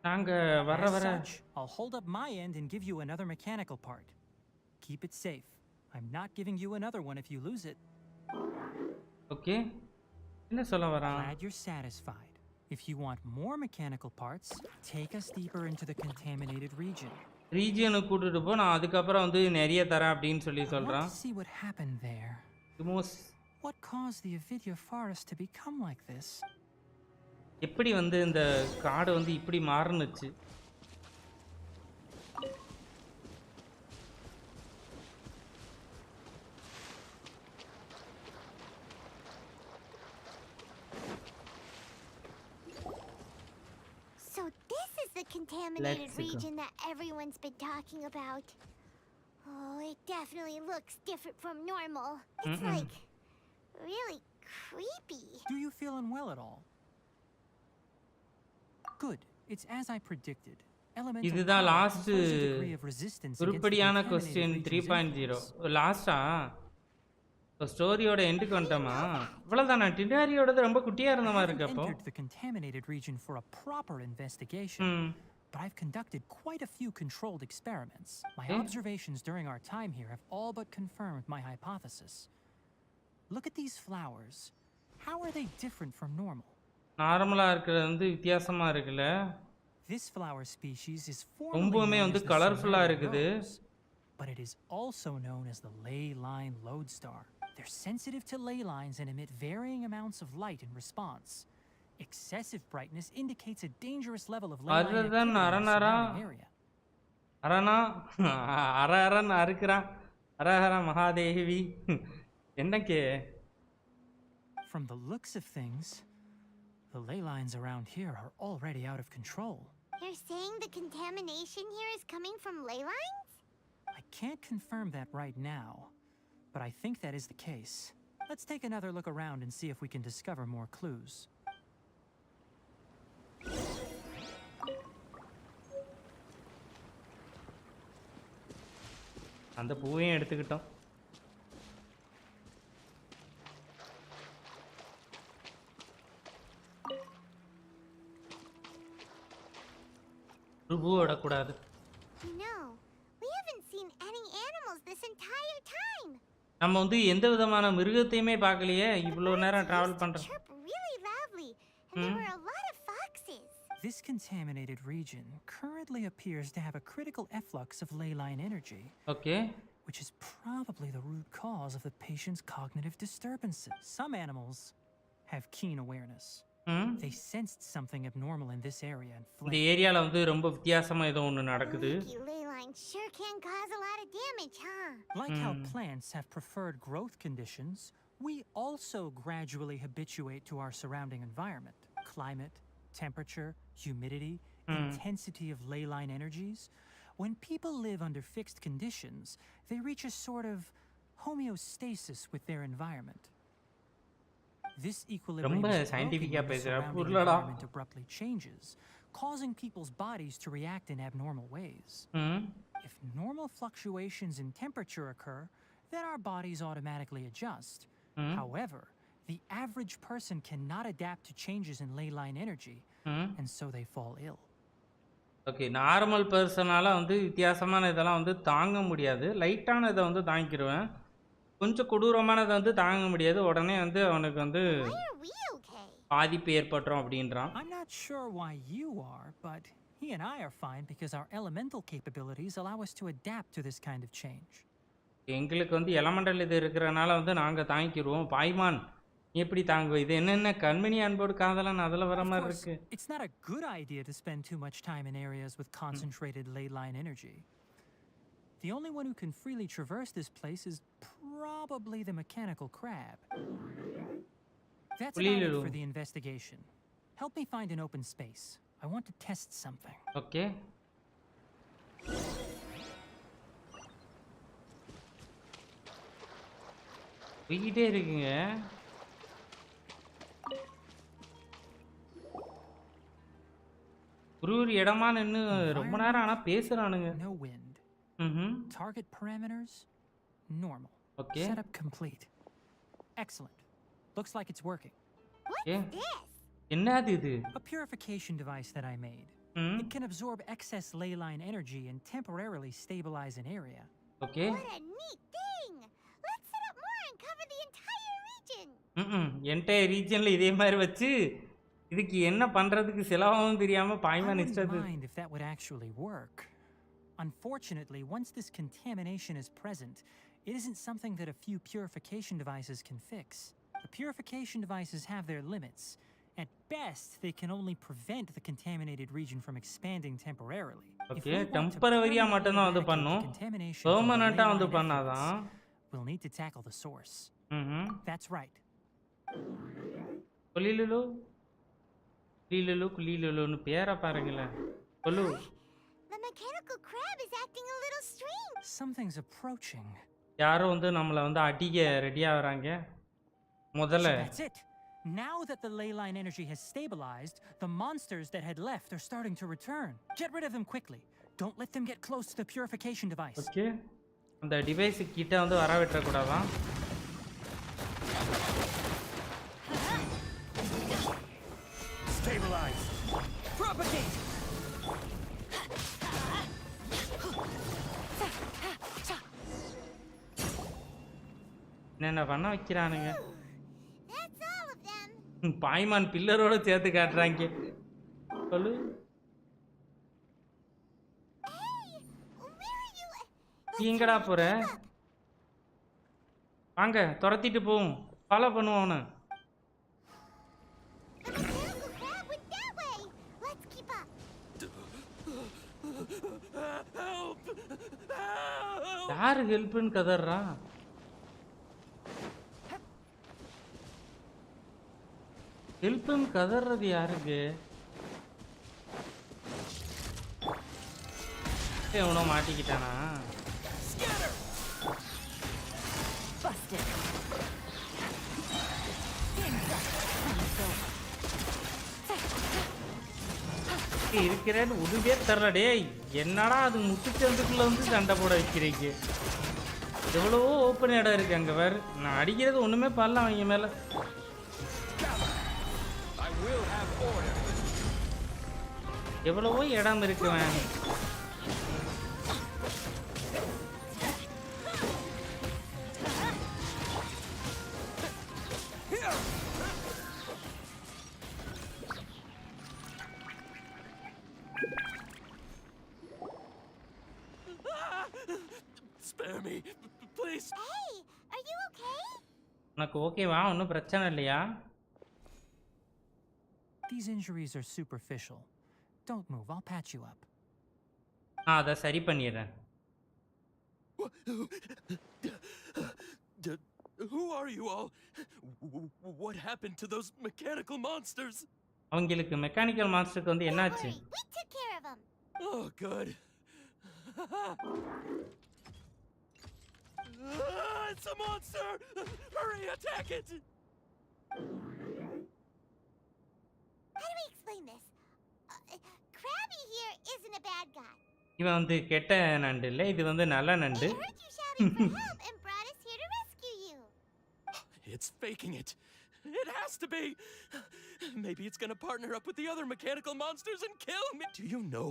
நாங்க வர As வர such, I'll hold up my end and give you another mechanical part. Keep it safe. I'm not giving you another one if you lose it. Okay, என்ன சொல்ல வரான்? Glad you're satisfied. If you want more mechanical parts, take us deeper into the contaminated region. ரீஜியனுக்கு கூட்டிட்டு போ, நான் அதுக்கப்புறம் வந்து நிறைய தரேன் அப்படின்னு சொல்லி I want சொல்றான். to see what happened there. ரிமோஸ் What caused the NVIDIA forest to become like this? எப்படி வந்து இந்த காடு வந்து இப்படி மாறுனுச்சு? So this is the contaminated Let's go. region that everyone's been talking about. Oh, it definitely looks different from normal. It's like really creepy. Do you feel unwell at all? Good. It's as I predicted. Elemental இதுதான் power last confers a degree of resistance against the உருப்படியான contaminated question region's 3.0. influence. லாஸ்டா ஸ்டோரியோட எண்டுக்கு வந்துட்டோமா? இவ்வளோதானா? டினாரியோடது ரொம்ப குட்டியாக இருந்த மாதிரி இருக்கு. அப்போ entered the contaminated region for a proper investigation, but I've conducted quite a few controlled experiments. My observations during our time here have all but confirmed my hypothesis. Look at these flowers. How are they different from normal? நார்மலாக இருக்கிறது வந்து வித்தியாசமாக இருக்குல்ல. This flower species is formally ரொம்பவுமே known வந்து as the கலர்ஃபுல்லாக Sumerian இருக்குது. rose, but it is also known as the ley line lodestar. They're sensitive to ley lines and emit varying amounts of light in response. Excessive brightness indicates a dangerous level of ley line Other than activity in the Aranara, surrounding area. அரணா Aran அறுக்கிறான். அரஹர Mahadevi என்னக்கே? From the looks of things, the ley lines around here are already out of control. You're saying the contamination here is coming from ley lines? I can't confirm that right now, but I think that is the case. Let's take another look around and see if we can discover more clues. அந்த பூவையும் எடுத்துக்கிட்டோம். ஒரு பூ விடக்கூடாது. No, we haven't seen any animals this entire time. நம்ம வந்து எந்த விதமான மிருகத்தையுமே பார்க்கலையே இவ்வளோ நேரம் டிராவல் Used to பண்றோம். chirp really loudly, and there were a lot of foxes. This contaminated region currently appears to have a critical efflux of ley line energy, okay. which is probably the root cause of the patient's cognitive disturbances. Some animals have keen awareness. They sensed something abnormal in this area and இந்த fled. ஏரியால வந்து ரொம்ப வித்தியாசமா ஏதோ ஒன்று நடக்குது. Leaky ley lines sure can cause a lot of damage, huh? Like how plants have preferred growth conditions, we also gradually habituate to our surrounding environment. Climate, temperature, humidity, intensity of ley line energies. When people live under fixed conditions, they reach a sort of homeostasis with their environment. This equilibrium ரொம்ப is scientific-ஆ broken when the பேசுற. surrounding புரியலடா. environment abruptly changes, causing people's bodies to react in abnormal ways. If normal fluctuations in temperature occur, then our bodies automatically adjust. However, the average person cannot adapt to changes in ley line energy, and so they fall ill. Okay, normal பர்சனால வந்து வித்தியாசமான இதெல்லாம் வந்து தாங்க முடியாது. லைட்டான இதை வந்து தாங்கிடுவேன். கொஞ்சம் கொடூரமானதை வந்து தாங்க முடியாது. உடனே வந்து அவனுக்கு வந்து Why are we okay? பாதிப்பு ஏற்பட்டுரும் அப்படின்றான். I'm not sure why you are, but he and I are fine because our elemental capabilities allow us to adapt to this kind of change. எங்களுக்கு வந்து எலமெண்டல் இது இருக்கிறனால வந்து நாங்கள் தாங்கிக்கிடுவோம். பாய்மான் நீ எப்படி தாங்குவ? இது என்னென்ன கண்மணி அன்போடு காதலன் அதில் வர Of மாதிரி course, இருக்கு. it's not a good idea to spend too much time in areas with concentrated ley line energy. The only one who can freely traverse this place is probably the mechanical crab. That's about it for the investigation. Help me find an open space. I want to test something. Okay, போய்கிட்டே இருக்குங்க. ஒரு இடமா நின்று ரொம்ப நேரம் ஆனால் பேசுகிறானுங்க. No wind. Target parameters normal. Okay. Setup complete. Excellent. Looks like it's working. Okay, This? என்னது இது? A purification device that I made. It can absorb excess ley line energy and temporarily stabilize an area. Okay. What a neat thing! Let's set up more and cover the entire region. Entire ரீஜனில் இதே மாதிரி வச்சு இதுக்கு என்ன பண்ணுறதுக்கு செலவாகவும் தெரியாமல் I பாய்மான் wouldn't இஷ்டத்து. mind if that would actually work. Unfortunately, once this contamination is present, it isn't something that a few purification devices can fix. The purification devices have their limits. At best, they can only prevent the contaminated region from expanding temporarily. If okay, we want to டெம்பரவரியாக permanently மட்டும்தான் வந்து eradicate the பண்ணும். contamination from the ley பெர்மனண்ட்டாக வந்து line பண்ணாதான். effluents, we'll need to tackle the source. That's right. குளிலுலு குளிலுலு குளிலுலுன்னு பேரை பாருங்களேன். கொலு. The mechanical crab is acting a little strange. Something's approaching. யாரோ வந்து நம்மளை வந்து அடிக்க ரெடியாக வராங்க. முதல்ல So that's it. Now that the ley line energy has stabilized, the monsters that had left are starting to return. Get rid of them quickly. Don't let them get close to the purification device. Okay, அந்த device கிட்ட வந்து வர விட்டுறக்கூடாதான். Stabilize. Propagate! என்னென்ன பண்ண வைக்கிறானுங்க. That's all of them. பாய்மான் பில்லரோட சேர்த்து காட்டுறாங்க. சொல்லு. Hey, where are you? நீ எங்கடா போற? வாங்க துரத்திட்டு போவோம். ஃபாலோ பண்ணுவோம் அவனை. The mechanical crab went that way. Let's keep up. Help! Help! யாரு ஹெல்ப்னு கதறா? ஹெல்ப்னு கதறது யாருக்கு? எவனோ மாட்டிக்கிட்டானா? Busted. இருக்கிறேன்னு உதவியே தரல டேய். என்னடா அது முட்டுச்சந்துக்குள்ள வந்து சண்டை போட வைக்கிறீங்க. எவ்வளவோ ஓப்பன் இடம் இருக்கு அங்க வேறு. நான் அடிக்கிறது ஒண்ணுமே பண்ணல அவங்க மேல. எவ்வளவோ இடம் இருக்குவேன். Spare me, please. Hey, are you okay? உனக்கு ஓகேவா? ஒன்றும் பிரச்சனை இல்லையா? These injuries are superficial. Don't move, I'll patch you up. அதை சரி பண்ணிடுறேன். Who are you all? What happened to those mechanical monsters? அவங்களுக்கு மெக்கானிக்கல் மாஸ்டருக்கு வந்து Don't என்னாச்சு? worry, we took care of them. Oh, good. It's a monster! Hurry, attack it! How do we explain this? Krabby here isn't a bad guy. இவன் வந்து கெட்ட நண்டு இல்லை, இது வந்து நல்ல நண்டு. It heard you shouting for help and brought us here to rescue you. It's faking it. It has to be. Maybe it's gonna partner up with the other mechanical monsters and kill me. Do you know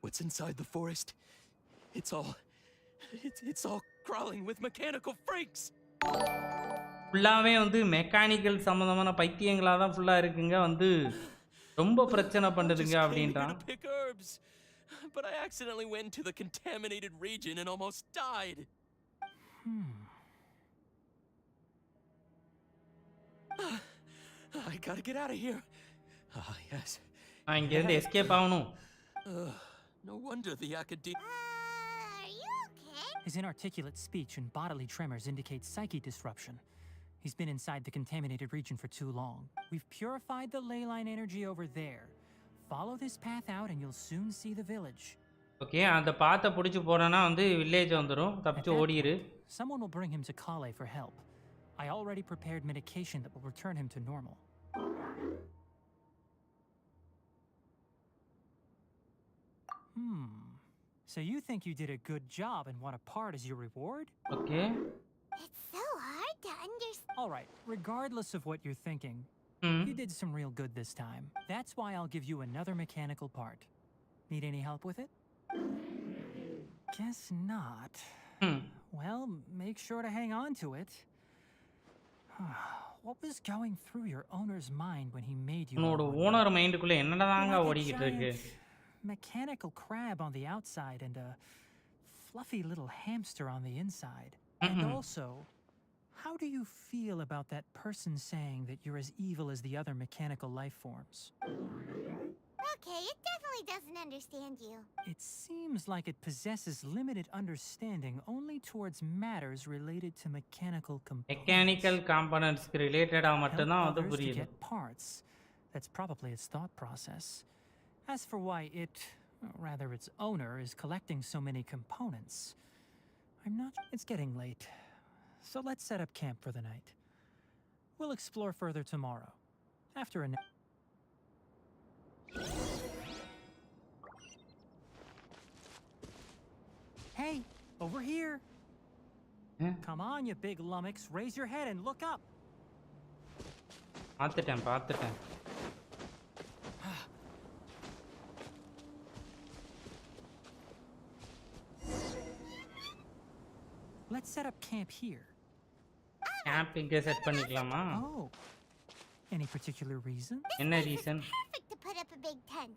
what's inside the forest? It's all crawling with mechanical freaks. ஃபுல்லாகவே வந்து mechanical சம்மந்தமான பைத்தியங்களாக தான் ஃபுல்லாக இருக்குங்க. வந்து ரொம்ப பிரச்சனை பண்ணுதுங்க அப்படின்றான். Pick herbs, but I accidentally went into the contaminated region and almost died. I gotta get out of here. Yes. நான் இங்கேருந்து எஸ்கேப் ஆகணும். No wonder the academia. Are you okay? His inarticulate speech and bodily tremors indicate psyche disruption. He's been inside the contaminated region for too long. We've purified the ley line energy over there. Follow this path out and you'll soon see the village. Okay, அந்த பாத்தை பிடிச்சி போனோன்னா வந்து village வந்துடும். தப்பிச்சு ஓடிரு. Someone will bring him to Kale for help. I already prepared medication that will return him to normal. So you think you did a good job and want a part as your reward? Okay. It's so hard to understand. All right, regardless of what you're thinking, you did some real good this time. That's why I'll give you another mechanical part. Need any help with it? Guess not. Well, make sure to hang on to it. What was going through your owner's mind when he made you? உன்னோட owner மைண்டுக்குள்ள என்னடாங்க ஓடிக்கிட்டு இருக்கு? Mechanical crab on the outside and a fluffy little hamster on the inside. And also, how do you feel about that person saying that you're as evil as the other mechanical life forms? Okay, it definitely doesn't understand you. It seems like it possesses limited understanding only towards matters related to mechanical components. Mechanical components related ஆ மட்டும் தான் அது Help others to புரியுது. get parts. That's probably its thought process. As for why it, or rather its owner, is collecting so many components, I'm not. It's getting late, so let's set up camp for the night. We'll explore further tomorrow, after a nap. Hey, over here! Come on, you big lummox, raise your head and look up. பார்த்துட்டேன். Let's set up camp here. Camp இங்கே set பண்ணிக்கலாமா? Oh, any particular reason? என்ன reason? Perfect to put up a big tent.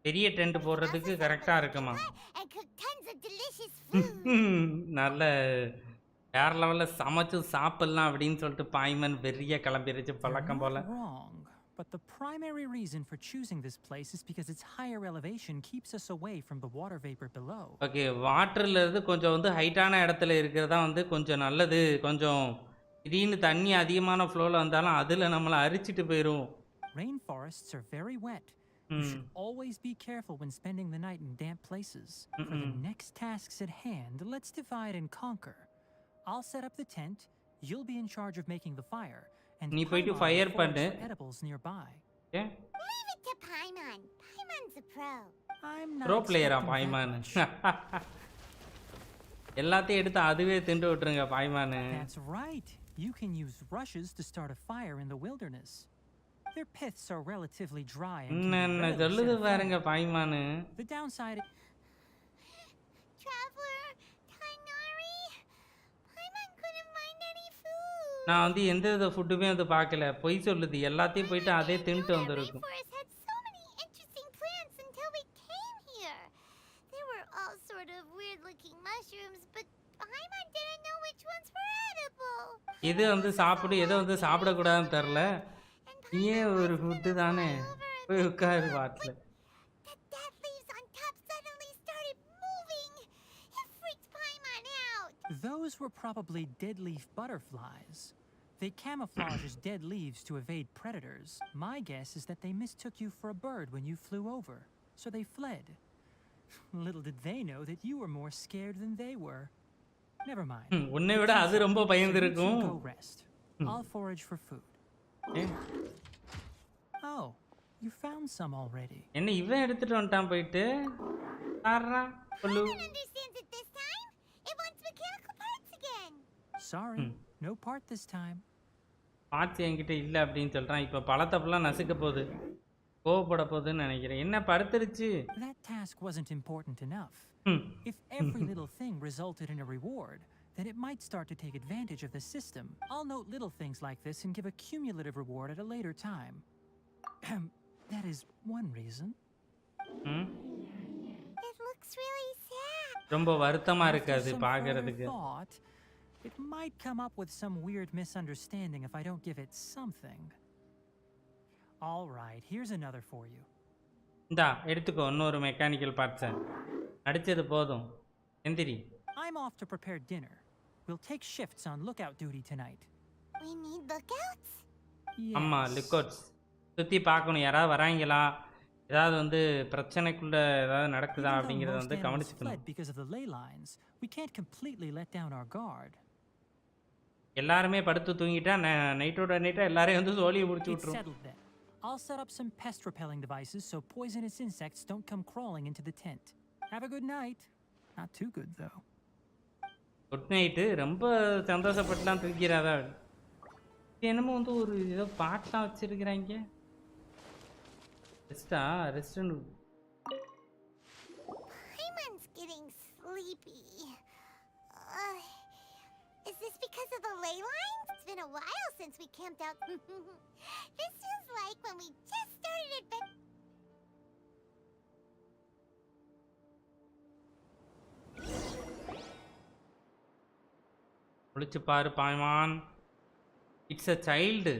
பெரிய tent போடுறதுக்கு கரெக்டா இருக்குமா? And cook tons of delicious food. நல்ல வேற லெவல்ல சமைச்சு சாப்பிடலாம் அப்படின்னு சொல்லிட்டு பாய்மன் வெறிய கிளம்பிருச்சு பழக்கம் போல. Wrong, but the primary reason for choosing this place is because its higher elevation keeps us away from the water vapor below. Okay, வாட்டர்ல இருந்து கொஞ்சம் வந்து ஹைட்டான இடத்துல இருக்கிறதா வந்து கொஞ்சம் நல்லது. கொஞ்சம் திடீர்னு தண்ணி அதிகமான ஃப்ளோல வந்தாலும் அதுல நம்மள அரிச்சிட்டு போயிரும். Rainforests are very wet. You should always be careful when spending the night in damp places. For the next tasks at hand, let's divide and conquer. I'll set up the tent, you'll be in charge of making the fire, and நீ போயிட்டு fire பண்ணு. edibles nearby. Okay? Leave it to Paimon. Paimon Paimon's a pro. I'm not pro பிளேயரா expecting that Paimon? much. எல்லாத்தையும் எடுத்து அதுவே திண்டு விட்டுருங்க பாய்மான். That's right. You can use rushes to start a fire in the wilderness. Their piths are relatively dry and can be என்ன readily சொல்லுது set பாருங்க aflame. பாய்மான். The downside Traveler, Tainari, Paimon couldn't find any food. நான் வந்து எந்த வித ஃபுட்டுமே வந்து பார்க்கல. பொய் சொல்லுது. எல்லாத்தையும் போயிட்டு அதே தின்ட்டு Our வந்திருக்கும். rainforest had so many interesting plants until we came here. There were all sort of weird-looking mushrooms, but Paimon didn't know which ones were edible. எது வந்து சாப்பிடு எதை வந்து சாப்பிடக்கூடாதுன்னு தெரில. ஏன் ஒரு ஃபுட்டு தானே போய் உட்காரு பாட்டில். The dead leaves on top suddenly started moving. It freaked Paimon out. those were probably dead leaf butterflies. They camouflage as dead leaves to evade predators. My guess is that they mistook you for a bird when you flew over, so they fled. Little did they know that you were more scared than they were. Never mind. உன்னை விட அது ரொம்ப So you பயந்துருக்கும். two go rest. I'll forage for food. Oh, you found some already. என்ன இவன் எடுத்துட்டு வந்துட்டான் போயிட்டு. ஆறா சொல்லு. Paimon understands it this time. It wants mechanical parts again. Sorry, no part this time. பார்த்து என்கிட்ட இல்லை அப்படின்னு சொல்கிறான். இப்போ பழத்தை ஃபுல்லாக நசுக்க போகுது. கோவப்பட போகுதுன்னு நினைக்கிறேன். என்ன படுத்துருச்சு? That task wasn't important enough. ம். If every little thing resulted in a reward, then it might start to take advantage of the system. I'll note little things like this and give a cumulative reward at a later time. That is one reason. ம். It looks really sad. ரொம்ப வருத்தமாக After இருக்காது some further பார்க்கறதுக்கு. thought, it might come up with some weird misunderstanding if I don't give it something. All right, here's another for you. இந்தா எடுத்துக்கோ இன்னொரு mechanical பார்ட்ஸை. அடித்தது போதும். எந்திரி. I'm off to prepare dinner. We'll take shifts on lookout duty tonight. We need lookouts? ஆமாம் Yes. லிக்கோட்ஸ் சுற்றி பார்க்கணும். யாராவது வராங்களா, ஏதாவது வந்து பிரச்சனைக்குள்ள ஏதாவது நடக்குதா Even though அப்படிங்கிறத most வந்து animals கவனிச்சுக்கணும். fled because of the ley lines, we can't completely let down our guard. எல்லாருமே படுத்து தூங்கிட்டா நைட்டோட நைட்டாக எல்லாரையும் வந்து சோழியை முடிச்சு It's விட்ரும். settled then. I'll set up some pest repelling devices so poisonous insects don't come crawling into the tent. Have a good night. Not too good though. Good night. ரொம்ப சந்தோஷப்பட்டுலாம் தூக்கிறாதா? என்னமோ வந்து ஒரு ஏதோ பாட்டெலாம் வச்சுருக்கிறாங்க. ரெஸ்டா ரெஸ்ட்டுன்னு. Paimon's getting sleepy. Is this because of the ley lines? It's been a while since we camped out. This feels like when we just started adventure. ஒழிச்சு பாரு Paimon. It's a child.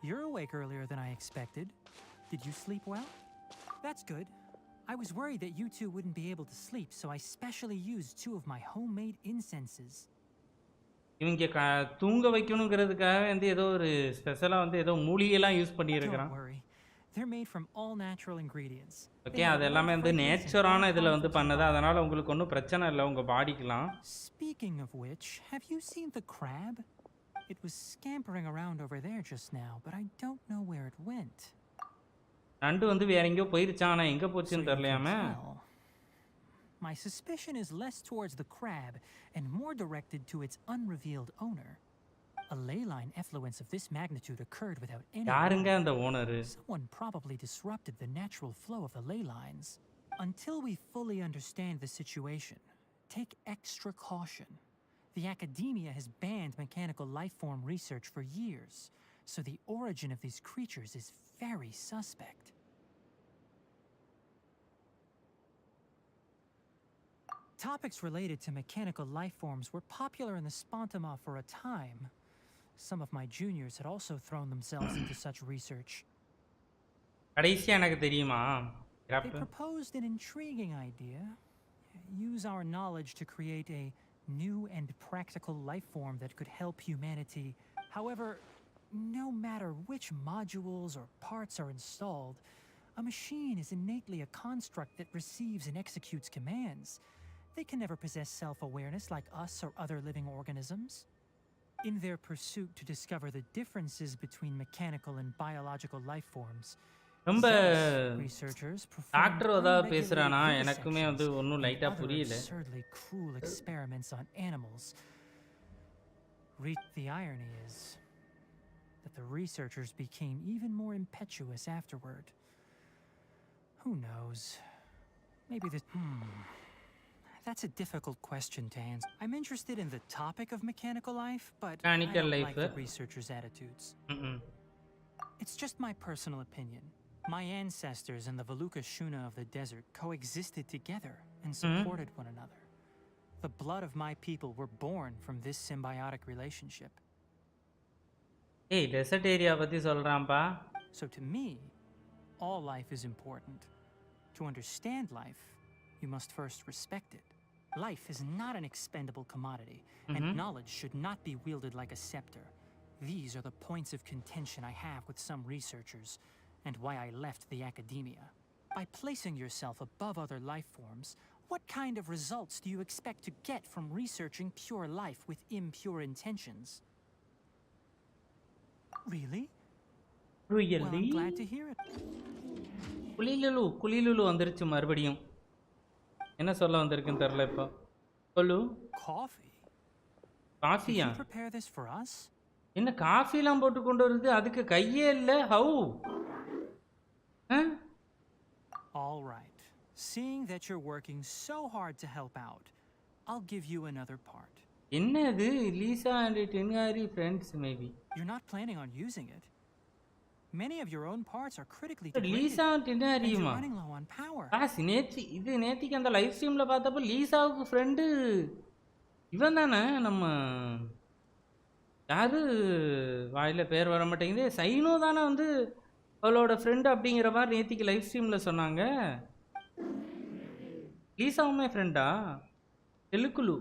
You're awake earlier than I expected. Did you sleep well? That's good. I was worried that you two wouldn't be able to sleep, so I specially used 2 of my homemade incenses. இவங்க தூங்க வைக்கணுங்கிறதுக்காக வந்து ஏதோ ஒரு ஸ்பெஷலாக வந்து ஏதோ மூலிகைலாம் use பண்ணியிருக்கிறான். Don't worry. They're made from all natural ingredients. Okay, அது எல்லாமே வந்து நேச்சுரான இதில் வந்து பண்ணது. அதனால் உங்களுக்கு ஒன்றும் பிரச்சனை இல்லை உங்கள் பாடிக்கெலாம். Speaking of which, have you seen the crab? It was scampering around over there just now, but I don't know where it went. நண்டு வந்து வேற எங்கேயோ போயிருச்சான். ஆனால் எங்கே So போச்சுன்னு you can தெரியலையாமே. tell. My suspicion is less towards the crab and more directed to its unrevealed owner. A ley line effluence of this magnitude occurred without any யாருங்க warning. அந்த owner? Someone probably disrupted the natural flow of the ley lines. Until we fully understand the situation, take extra caution. The academia has banned mechanical lifeform research for years, so the origin of these creatures is very suspect. Topics related to mechanical lifeforms were popular in the Spontama for a time. Some of my juniors had also thrown themselves into such research. கடைசியாக எனக்கு தெரியுமா? They proposed an intriguing idea. Use our knowledge to create a new and practical life form that could help humanity. However, no matter which modules or parts are installed, a machine is innately a construct that receives and executes commands. They can never possess self-awareness like us or other living organisms. In their pursuit to discover the differences between mechanical and biological life forms, ரொம்ப Researchers performed doctor ஏதாவது unregulated பேசுறானா எனக்குமே வந்து vivisections ஒன்றும் and லைட்டா other புரியல. absurdly cruel experiments on animals. The irony is that the researchers became even more impetuous afterward. Who knows? Maybe the That's a difficult question to answer. I'm interested in the topic of mechanical life, but I Mechanical don't life. like the researchers' attitudes. It's just my personal opinion. My ancestors and the Valuka Shuna of the desert coexisted together and supported one another. The blood of my people were born from this symbiotic relationship. ஏய் dessert area பத்தி சொல்றான்பா. So to me, all life is important. To understand life, you must first respect it. Life is not an expendable commodity, and knowledge should not be wielded like a scepter. These are the points of contention I have with some researchers, and why I left the academia. By placing yourself above other life forms, what kind of results do you expect to get from researching pure life with impure intentions? Really? Well, I'm glad to hear it. குளிலுலு வந்துருச்சு மறுபடியும். என்ன சொல்ல வந்திருக்குன்னு தெரியல இப்போ. சொல்லு. Coffee? காஃபியா? Did you prepare this for us? என்ன காஃபிலாம் போட்டு கொண்டு வருது? அதுக்கு கையே இல்லை. How? All right. Seeing that you're working so hard to help out, I'll give you another part. என்னது? Lisa and Tenari friends maybe. You're not planning on using it. Many of your own parts are critically degraded. Lisa and Tenari and you're ma. running low on power. நேத்திக்கு அந்த live ஸ்ட்ரீம்ல பார்த்தப்ப லீசாவுக்கு friend இவன் தானே நம்ம யாரு வாயில பேர் வர மாட்டேங்குது. சைனோ தானே வந்து அவளோட ஃப்ரெண்டு அப்படிங்கிற மாதிரி நேத்திக்கு லைவ் ஸ்ட்ரீம்ல சொன்னாங்க. லீசாவுமே ஃப்ரெண்டா? தெலுக்குலு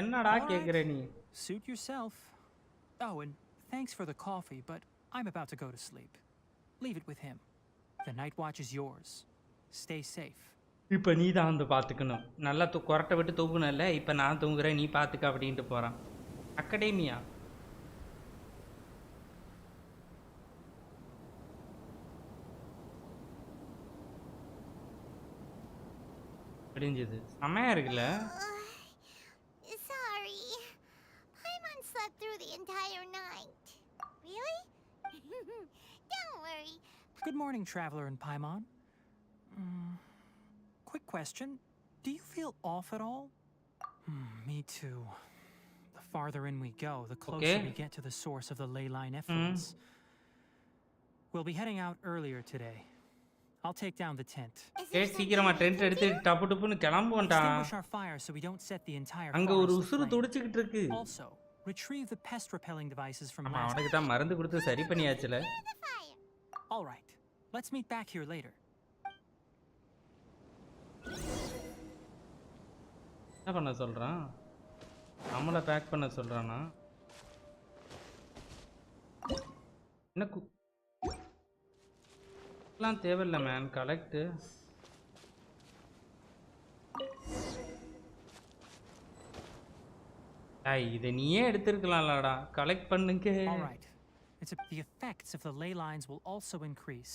என்னடா கேக்குற நீ? Suit yourself. Oh, and thanks for the coffee, but I'm about to go to sleep. Leave it with him. The night watch is yours. Stay safe. இப்போ நீ தான் வந்து பார்த்துக்கணும். நல்லா கொரட்டை விட்டு தூங்குனல, இப்போ நான் தூங்குறேன், நீ பார்த்துக்க அப்படின்ட்டு போகிறான். அகாடமியா முடிஞ்சது. செம்மையா இருக்குல்ல? Sorry. Paimon slept through the entire night. Really? Don't worry. Good morning, Traveler and Paimon. Quick question. Do you feel off at all? Me too. The farther in we go, the closer we get to the source of the ley line effluence. We'll be heading out earlier today. I'll take down the tent. சீக்கிரமா tent எடுத்து டப்பு டப்புன்னு கிளம்புவோம்டா. Extinguish our fire so we don't set the entire அங்க ஒரு forest உசுறு aflame. துடிச்சிட்டு இருக்கு. Also, retrieve the pest repelling devices from ஆமா, last. அவனுக்கு தான் மருந்து கொடுத்து சரி பண்ணியாச்சுல. All right. Let's meet back here later. என்ன பண்ண சொல்றான்? நம்மள பேக் பண்ண சொல்றானா? என்ன எல்லாம் தேவையில்லை மேன். கலெக்ட் இதை நீயே எடுத்திருக்கலாம்லடா. கலெக்ட் பண்ணுங்க. All right. The effects of the ley lines will also increase.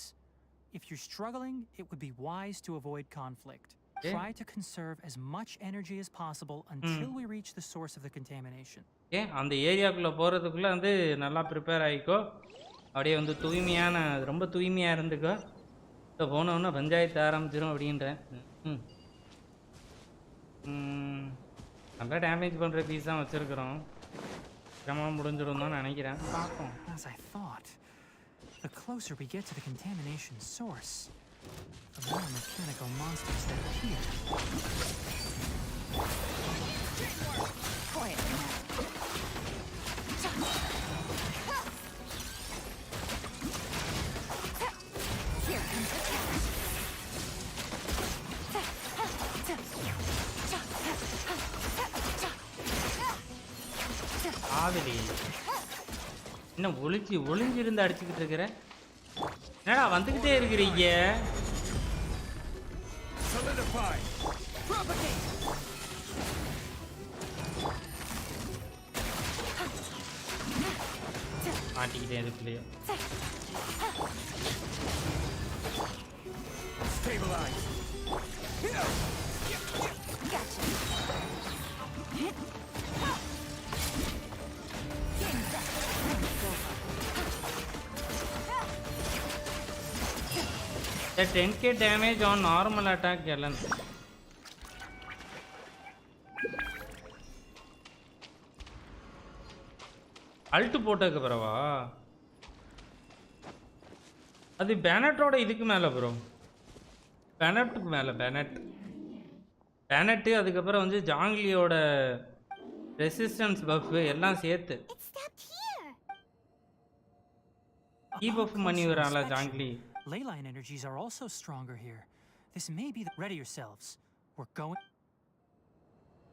If you're struggling, it would be wise to avoid conflict. Try to conserve as much energy as possible until we reach the source of the contamination. அந்த ஏரியாக்குள்ள போறதுக்குள்ள வந்து நல்லா prepare ஆயிக்கோ. அப்படியே வந்து தூய்மையான ரொம்ப தூய்மையா இருந்துக்கோ. இப்போ போனோன்னா பஞ்சாயத்து ஆரம்பிச்சிடும் அப்படின்றேன். நல்லா டேமேஜ் பண்ணுற பீஸ் தான் வச்சுருக்குறோம். கிரமமாக முடிஞ்சிடும் தான் நினைக்கிறேன். பார்ப்போம். As I thought, the closer we get to the contamination source, the more mechanical monsters that appear. Here comes the ஆவிலி என்ன ஒளிஞ்சிருந்து அடிச்சுக்கிட்டு இருக்கிற? என்னடா வந்துக்கிட்டே இருக்கிறீங்க? மாட்டிக்கிட்டே இருக்குல்லையோ. Stabilize. Gotcha. The 10k damage on normal attack, Ellen. Alt போட்டதுக்கு பிறவா அது பேனட்டோட இதுக்கு மேலே ப்ரோ பேனட்டுக்கு மேலே பேனட்டு அதுக்கப்புறம் வந்து ஜாங்லியோட ரெசிஸ்டன்ஸ் பஃப் எல்லாம் சேர்த்து கீ பஃப் பண்ணி வரான்ல Junglee. Leyline energies are also stronger here. This may be the... Ready yourselves. We're going...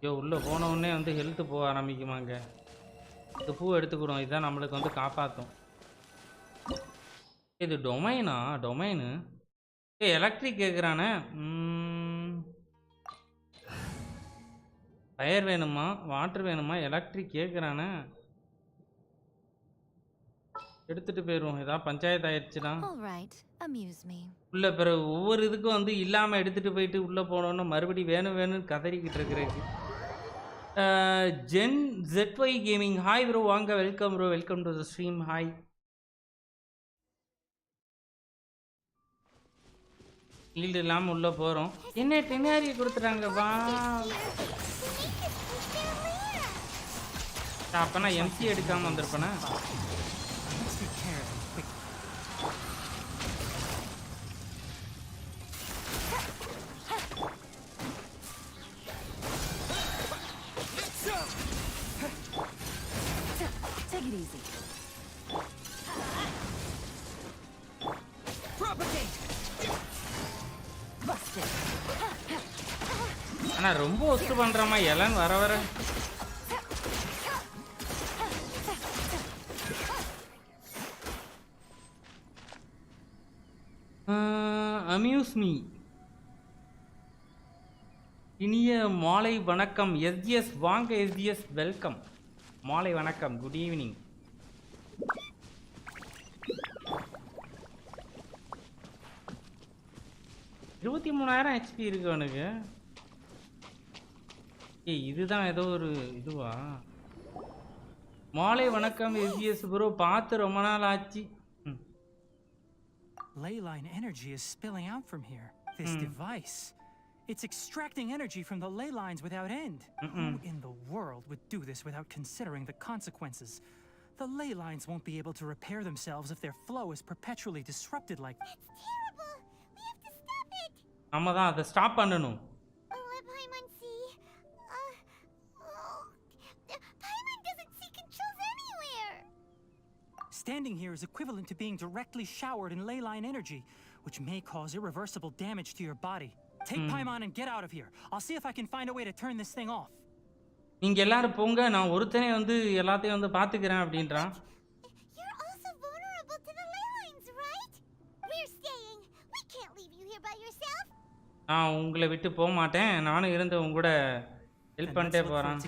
யோ உள்ள போன உடனே வந்து ஹெல்த் போக ஆரம்பிக்குமாங்க. இந்த பூ எடுத்துக்கிறோம், இதுதான் நம்மளுக்கு வந்து காப்பாற்றும். இது டொமைனு எலக்ட்ரிக் கேட்குறானே. ஃபயர் வேணுமா வாட்டர் வேணுமா எலக்ட்ரிக் கேட்குறானே. எடுத்துட்டு போயிடுவோம், ஏதாவது பஞ்சாயத்து ஆயிடுச்சுன்னா. உள்ள பிறகு ஒவ்வொரு இதுக்கும் வந்து இல்லாமல் எடுத்துட்டு போயிட்டு உள்ளே போனோன்னு மறுபடியும் வேணும்னு கதறிக்கிட்டு இருக்கிறதுக்கு. Zen ZY gaming hi bro, வாங்க welcome bro, welcome to the stream. Hi. ஈல்டு இல்லாமல் உள்ளே போகிறோம். என்ன டென்னாரி கொடுத்துட்டாங்க வா. அப்போ நான் எம்சி எடுக்காமல் வந்திருப்பேனா. Take it easy. Propagate. Busted. ஆனா ரொம்ப ஒஸ்ட் பண்றமா எலன் வர வர. Amuse me. இனிய மாலை வணக்கம் எஸ்ஜிஎஸ், வாங்க எஸ்ஜிஎஸ், வெல்கம். மாலை வணக்கம், குட் ஈவினிங். இருபத்தி 3000 HP இருக்கு அவனுக்கு. இதுதான் ஏதோ ஒரு இதுவா. மாலை வணக்கம் எஸ்ஜிஎஸ் ப்ரோ, பார்த்து ரொம்ப நாள் ஆச்சு. Leyline energy is spilling out from here. This device, it's extracting energy from the ley lines without end. Who in the world would do this without considering the consequences? The ley lines won't be able to repair themselves if their flow is perpetually disrupted like... That's terrible! We have to stop it! நம்ம தான் அதை stop பண்ணணும். Paimon see. Paimon doesn't see controls anywhere! Standing here is equivalent to being directly showered in ley line energy, which may cause irreversible damage to your body. Take Paimon and get out of here. I'll see if I can find a way to turn this thing off. நீங்க எல்லாரும் போங்க, நான் ஒருத்தனே வந்து எல்லாத்தையும் வந்து பாத்துக்கிறேன் அப்படின்றான். You're also vulnerable to the ley lines, right? We're staying. We can't leave you here by yourself. நான் உங்களை விட்டு போக மாட்டேன், நானும் இருந்து உங்க கூட ஹெல்ப் பண்ணிட்டே போறேன்.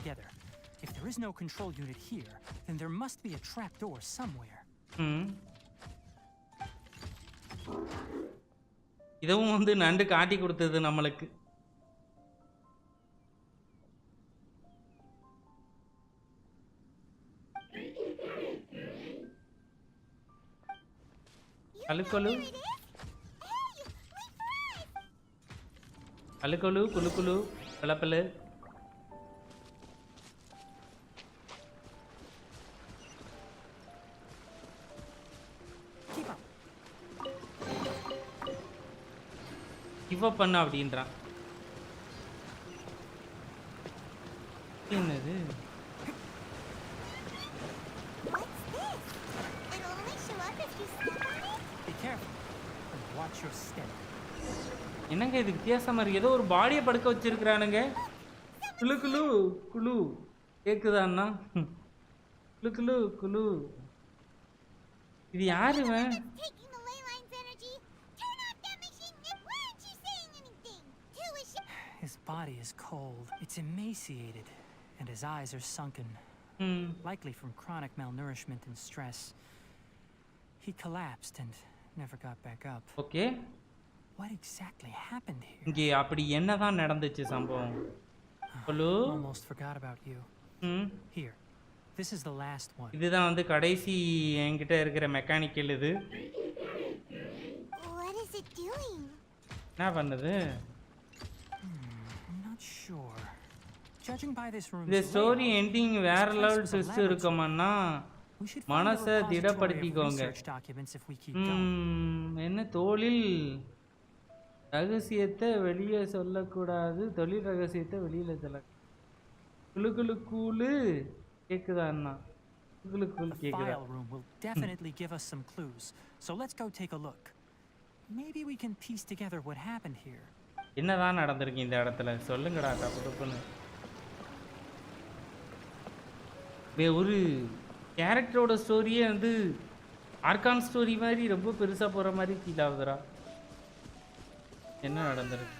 If there is no control unit here, then there must be a trap door somewhere. இதுவும் வந்து நண்டு காட்டி கொடுத்தது நம்மளுக்கு. அலுக்கொலு அலுக்கொலு குலுக்குலு பலப்பலு. கிவ் அப் பண்ண அப்படின்றான். என்னது? என்னங்க இது வித்தியாசமா இருக்கு, ஏதோ ஒரு பாடியை படுக்க வச்சிருக்கிறானுங்க. குளு குளு குளு கேக்குதா அண்ணா? குளு குளு குளு. இது யாருவன்? His body is cold, it's emaciated, and his eyes are sunken, likely from chronic malnourishment and stress. He collapsed and never got back up. Okay. What exactly happened here? இங்கே அப்படி என்னதான் நடந்துச்சு சம்பவம்? Hello? Almost forgot about you. Here. This is the last one. இதுதான் வந்து கடைசி என்கிட்ட இருக்கிற மெக்கானிக்கல் இது. What is it doing? என்ன பண்ணுது? I'm not sure. Judging by this room. இந்த ஸ்டோரி எண்டிங் வேற லெவல் ட்விஸ்ட் இருக்குமான்னா மனசை திடப்படுத்திக்கோங்க. என்ன தொழில் ரகசியத்தை வெளியே சொல்லக்கூடாது, தொழில் ரகசியத்தை வெளியில சொல்ல. குலுக்குலுக்கூலு கேக்குதா அண்ணா? குலுக்குலுக்கூலு கேக்குதா? The file room will definitely give us some clues. So let's go take a look. Maybe we can piece together what happened here. என்னதான் நடந்திருக்கு இந்த இடத்துல சொல்லுங்கடா டப்புன்னு. ஒரு கேரக்டரோட ஸ்டோரியே வந்து ஆர்கான் ஸ்டோரி மாதிரி ரொம்ப பெருசா போற மாதிரி ஃபீல் ஆகுதுடா. என்ன நடந்திருக்கு?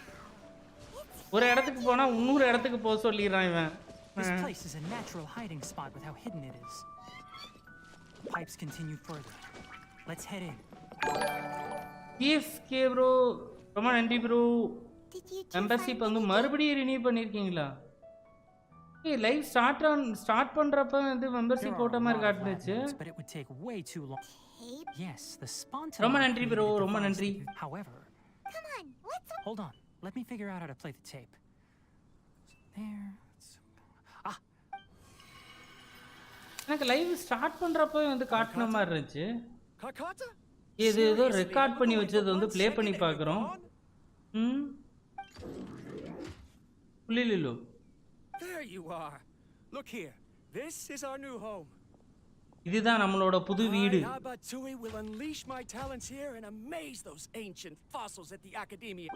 ஒரு இடத்துக்கு போனா இன்னொரு இடத்துக்கு போக சொல்லிடுறான் இவன். This place is a natural hiding spot with how hidden it is. Pipes continue further. Let's head in. Did bro. ரொம்ப நன்றி bro. you two membership find வந்து மறுபடியும் ரினியூ பண்ணிருக்கீங்களா? ஏய் லைவ் ஸ்டார்ட் பண்றப்ப வந்து மெம்பர்ஷிப் போட்ட மாதிரி காட்டுச்சு. But it would take way too long. tape? Yes, the spontaneous. ரொம்ப நன்றி ப்ரோ, ரொம்ப நன்றி. However, Come on, let's... hold on. Let me figure out how to play the tape. There. எனக்கு live start பண்றப்ப வந்து காட்டுன மாதிரி இருந்துச்சு. Kakata? இது ஏதோ ரெக்கார்ட் பண்ணி வச்சது வந்து ப்ளே பண்ணி பார்க்கறோம். புலிலிலோ. There you are. Look here. This is our new home. இதுதான் நம்மளோட புது வீடு. I, Abatui, will unleash my talents here and amaze those ancient fossils at the academia.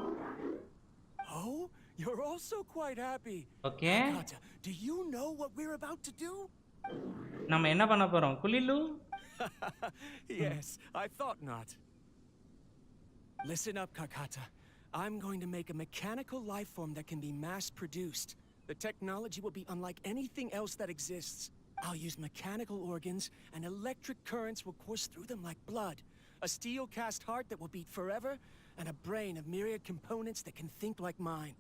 Oh, you're also quite happy. Okay. Kakata, do you know what we're about to do? நம்ம என்ன பண்ண போறோம்? குலிலு? Yes, I thought not. Listen up, Kakata. I'm going to make a mechanical life form that can be mass-produced. The technology will be unlike anything else that exists. I'll use mechanical organs, and electric currents will course through them like blood. A steel-cast heart that will beat forever, and a brain of myriad components that can think like mine.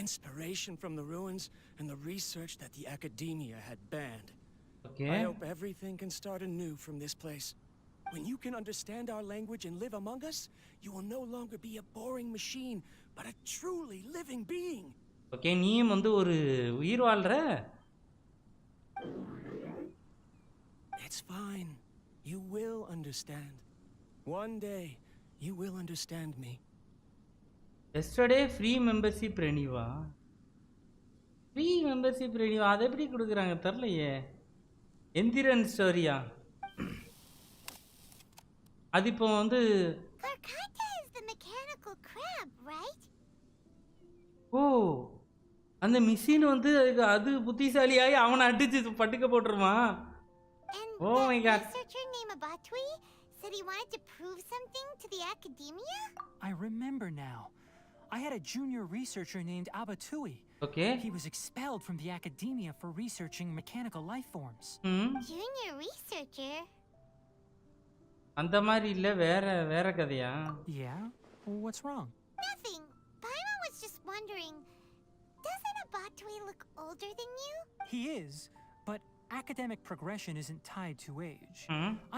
Inspiration from the ruins and the research that the academia had banned. Okay. I hope everything can start anew from this place. When you can understand our language and live among us, you will no longer be a boring machine, but a truly living being. Okay, நீ வந்து ஒரு உயிர் வாழ்ற? It's fine. You will understand. One day, you will understand me. Yesterday free membership renewal. Free membership renewal அது எப்படி கொடுக்குறாங்க தெரியலையே. எந்திரன் ஸ்டோரியா? அது இப்போ வந்து Karkata is the mechanical crab, right? ஓ அந்த மிஷின் வந்து அது புத்திசாலியாகி அவனை அடிச்சு பட்டுக்க போட்டுருவான். And Oh my God. researcher named Abatui said he wanted to prove something to the academia? I remember now. I had a junior researcher named Abatui. Okay. He was expelled from the academia for researching mechanical life forms. Junior researcher? அந்த மாதிரி இல்ல வேற கதையா? Yeah? What's wrong? Nothing. Primo was just wondering, doesn't Abatui look older than you? He is, but academic progression isn't tied to age.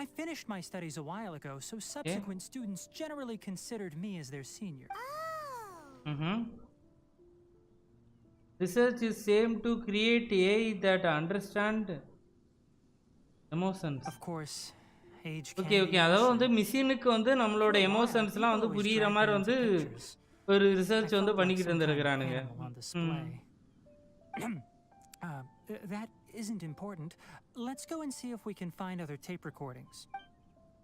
I finished my studies a while ago, so subsequent students generally considered me as their senior. Oh. Research is same to create AI that understand emotions. Of course, age can Okay, be அதாவது வந்து மிஷினுக்கு வந்து நம்மளோட எமோஷன்ஸ்லாம் வந்து புரியுற மாதிரி வந்து ஒரு ரிசர்ச் வந்து பண்ணிக்கிட்டு இருந்திருக்கானுங்க. That isn't important. Let's go and see if we can find other tape recordings.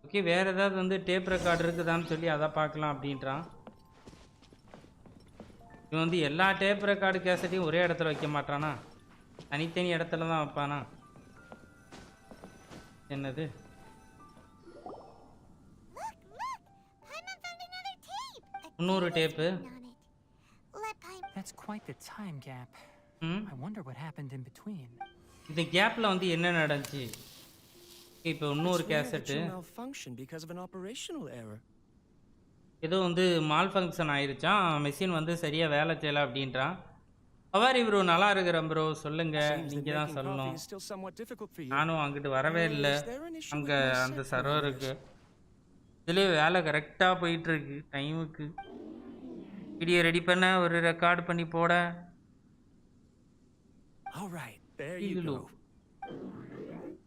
Okay, வேற ஏதாவது வந்து டேப் ரெக்கார்ட் இருக்குதான்னு சொல்லி அத பார்க்கலாம் அப்படின்றான். இவன் வந்து எல்லா டேப் ரெக்கார்டு கேசட்டையும் ஒரே இடத்துல வைக்க மாட்டானா? தனித்தனி இடத்துல தான் வைப்பானா? என்னது? Look! Paimon found another tape! இன்னொரு tape. That's quite the time gap. I wonder what happened in between. இந்த கேப்ல வந்து என்ன நடந்துச்சு? இப்போ இன்னொரு cassette. malfunction because of an operational error. ஏதோ வந்து மால் ஃபங்க்ஷன் ஆயிருச்சான், மெஷின் வந்து சரியா வேலை செய்யல அப்படின்றான். அவாரி ப்ரோ, நல்லா இருக்கிறேன் ப்ரோ, சொல்லுங்க, Seems that நீங்க தான் making coffee சொல்லணும். is still somewhat difficult for you. நானும் அங்கிட்டு வரவே இல்லை, Is there an issue with அங்கே my அந்த set சர்வருக்கு. parameters? இதுலேயே வேலை கரெக்டாக போயிட்டுருக்கு டைமுக்கு. வீடியோ ரெடி பண்ண, ஒரு ரெக்கார்டு பண்ணி போட. All right, there you Lulu. go.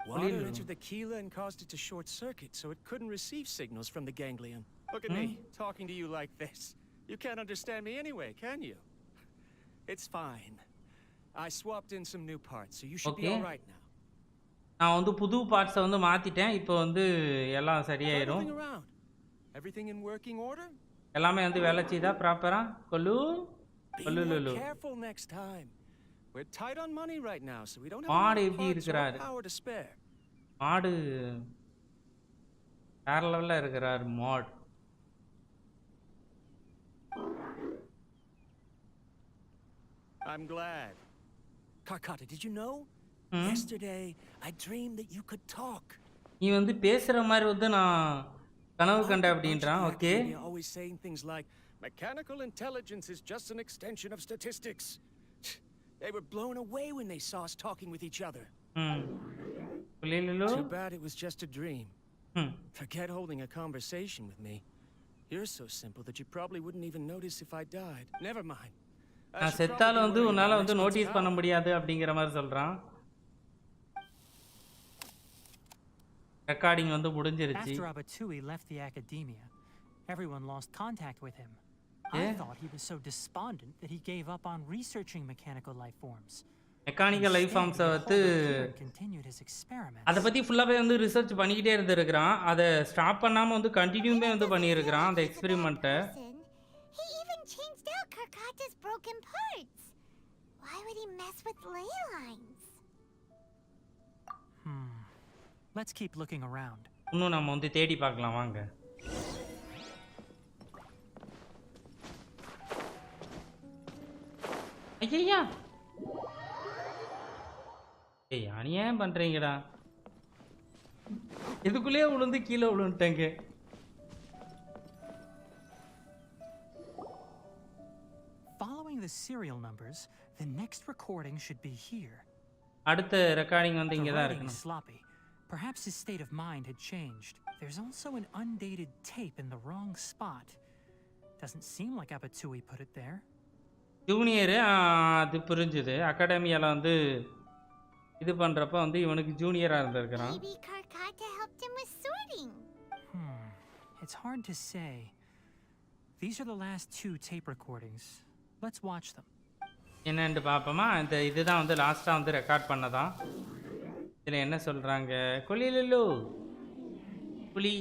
Water Lulu. entered the Keela and caused it to short circuit, so it couldn't receive signals from the ganglion. Look at me, talking to you like this. You can't understand me anyway, can you? It's fine. I swapped in some new parts, so you should be Okay. all right now. நான் வந்து புது பார்ட்ஸை வந்து மாற்றிட்டேன், இப்போ வந்து எல்லாம் Try சரியாயிரும். moving around. Everything in working order? எல்லாமே வந்து வேலை செய்தா ப்ராப்பராக. கொல்லு Be கொல்லு more Lulu. careful next time. We're tight on money right now, so we don't have மாடு enough எப்படி parts or இருக்கிறாரு? power to spare. மாடு வேற லெவலில் இருக்கிறார் மாட். I'm glad. Karkata, did you know? Yesterday, I dreamed that you could talk. நீ வந்து பேசுகிற மாதிரி வந்து நான் கனவு கண்டேன் அப்படின்றான். Okay, Academia always saying things like, mechanical intelligence is just an extension of statistics. They were blown away when they saw us talking with each other. கொல்லு Lulu. Too bad it was just a dream. Forget holding a conversation with me. You're so simple that you probably wouldn't even notice if I died. Never mind. I நான் should செத்தாலும் probably வந்து worry உன்னால் about வந்து next month's notice பண்ண power. முடியாது அப்படிங்கிற மாதிரி சொல்கிறான். ரெக்கார்டிங் வந்து முடிஞ்சிருச்சு. After Abatui left the academia, everyone lost contact with him. I Yeah. thought he was so despondent that he gave up on researching mechanical life forms. Mechanical life ஃபார்ம்ஸை Instead, வந்து he held up here and continued his experiments. அதை பற்றி ஃபுல்லாகவே வந்து research பண்ணிக்கிட்டே இருந்திருக்கிறான். அதை stop பண்ணாமல் வந்து கண்டினியூமே வந்து பண்ணியிருக்கிறான் அந்த எக்ஸ்பெரிமெண்ட்டை. He even changed out Karkata's broken parts. Why would he mess with ley lines? Let's keep looking around. இன்னும் நம்ம வந்து தேடி பார்க்கலாம் வாங்க. ஐயா, ஏய் அநியாயம் பண்றீங்கடா, இதுக்குள்ளேயே விழுந்து கீழே விழுந்துட்டேங்க. Following the serial numbers, the next recording should be here. அடுத்த ரெக்கார்டிங் வந்து The இங்கே தான் writing is இருக்கணும். sloppy. Perhaps his state of mind had changed. There's also an undated tape in the wrong spot. Doesn't seem like Abatui put it there. Junior, அது புரிஞ்சுது. அகாடமியால வந்து இது பண்றப்ப வந்து இவனுக்கு ஜூனியரா இருந்திருக்கிறான். Maybe Karkata helped him with sorting. It's hard to say. These are the last 2 tape recordings. Let's watch them. என்னன்னு பார்ப்போமா? இந்த இதுதான் வந்து லாஸ்டா வந்து ரெக்கார்ட் பண்ணதான். இதில் என்ன சொல்றாங்க? கொலிலுலு புலி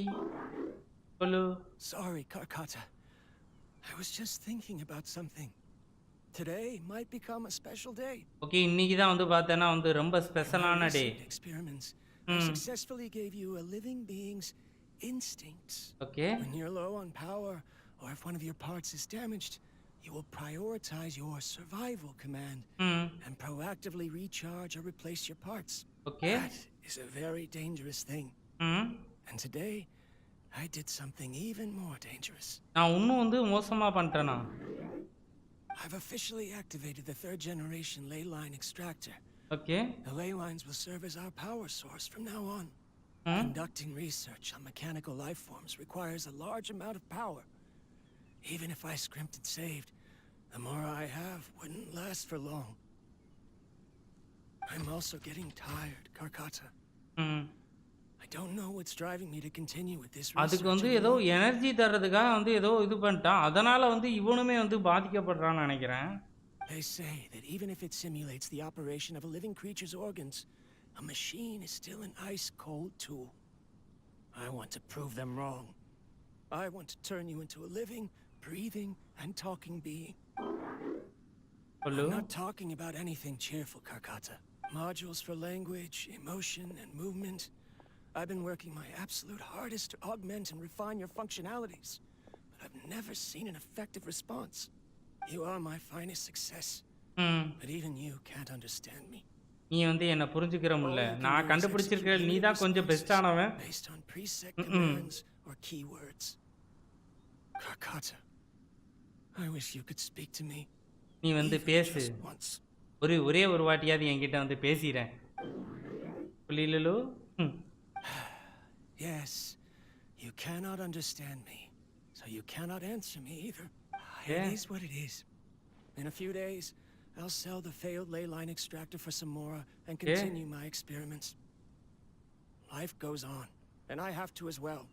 கொலு. Sorry, Karkata. I was just thinking about something. Today might become a special day. Okay, இன்னைக்கு தான் வந்து பார்த்தேன்னா வந்து ரொம்ப ஸ்பெஷலான டே. Experiments. I successfully gave you a living being's instincts. Okay, When you're low on power, or if one of your parts is damaged, you will prioritize your survival command and proactively recharge or replace your parts. Okay. That is a very dangerous thing. And today, I did something even more dangerous. நான் இன்னும் வந்து மோசமா பண்ணிட்டேனா? I've officially activated the 3rd generation ley line extractor. Okay, The ley lines will serve as our power source from now on. Conducting research on mechanical life forms requires a large amount of power. Even if I scrimped and saved, the more I have wouldn't last for long. I'm also getting tired, Karkata. I don't know what's driving me to continue with this research. அதுக்கு வந்து ஏதோ alone. Energy தர்றதுக்காக வந்து ஏதோ இது பண்ணிட்டான், அதனால வந்து இவனுமே வந்து பாதிக்கப்படுறான்னு நினைக்கிறேன். They say that even if it simulates the operation of a living creature's organs, a machine is still an ice-cold tool. I want to prove them wrong. I want to turn you into a living, breathing, and talking being. கொல்லு. I'm not talking about anything cheerful, Karkata. Modules for language, emotion, and movement. I've been working my absolute hardest to augment and refine your functionalities, but I've never seen an effective response. You are my finest success, but even you can't understand me. நீ வந்து என்ன புரிஞ்சுக்கிற முடியல. நான் கண்டுபிடிச்சிருக்க நீ தான் கொஞ்சம் பெஸ்டானவன். Based on preset commands or keywords. Karkata, I wish you could speak to me. நீ வந்து Even பேசு. just once. ஒரே ஒரு வாட்டியாவது என்கிட்ட வந்து பேசிறேன். புலிலுலு. Yes, you cannot understand me, so you cannot answer me either. Yeah. It is what it is. In a few days, I'll sell the failed ley line extractor for some more and continue my experiments. Life goes on, and I have to as well.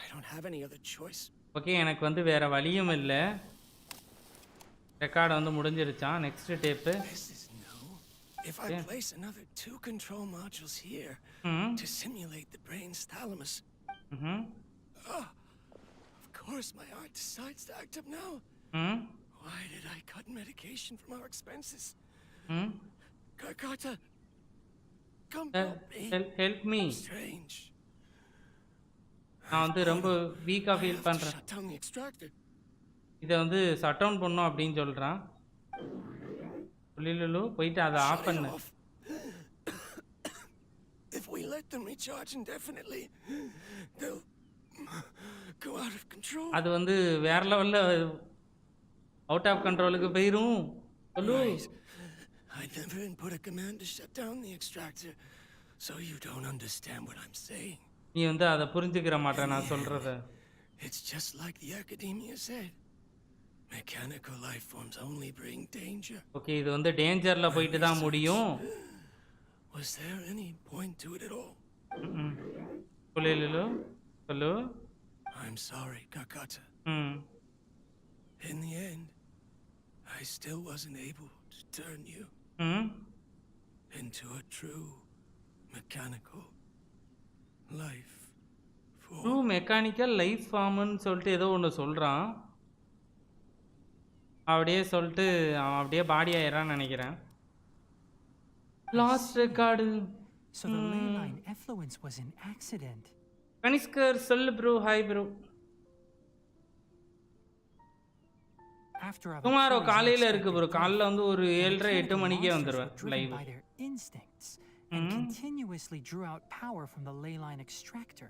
I don't have any other choice. Okay, எனக்கு வந்து வேற வழியும் இல்ல. Record வந்து முடிஞ்சிருச்சான். Next tab. This is new. If I place another 2 control modules here to simulate the brain's thalamus. Of course my heart decides to act up now. Why did I cut medication from our expenses? Karkata, come help me. Strange. நான் வந்து ரொம்ப வீக்கா feel பண்றேன். Shut down the extractor. இத வந்து shut down பண்ணனும் அப்படினு சொல்றான். புலிலுலு போயிட்டு அத ஆஃப் பண்ணு. If we let them recharge indefinitely, they'll go out of control. அது வந்து வேற லெவல்ல அவுட் ஆஃப் கண்ட்ரோலுக்கு போயிரும். புலு. I never input a command to shut down the extractor, so you don't understand what I'm saying. நீ வந்து அத புரிஞ்சிக்கிற மாட்டே நான் சொல்றத. It's just like the academia said. Mechanical life forms only bring danger. Okay, இது வந்து டேஞ்சர்ல போயிட்டு தான் முடியும். Was there any point to it at all? புலிலுலு. புலு. I'm sorry, Karkata. In the end, I still wasn't able to turn you into a true mechanical life form. True mechanical life formன்னு சொல்லிட்டு ஏதோ ஒன்று சொல்கிறான். அப்படியே சொல்லிட்டு அவன் அப்படியே பாடி ஆயிடுறான்னு நினைக்கிறேன். Last record. So the ley line effluence was an accident. கனிஷ்கர் சொல்லு ப்ரோ. Hi bro. டுமாரோ காலையில இருக்கு ப்ரோ. காலைல வந்து ஒரு 7:30-8 மணிக்கே வந்துருவேன் live. And continuously drew out power from the ley line extractor.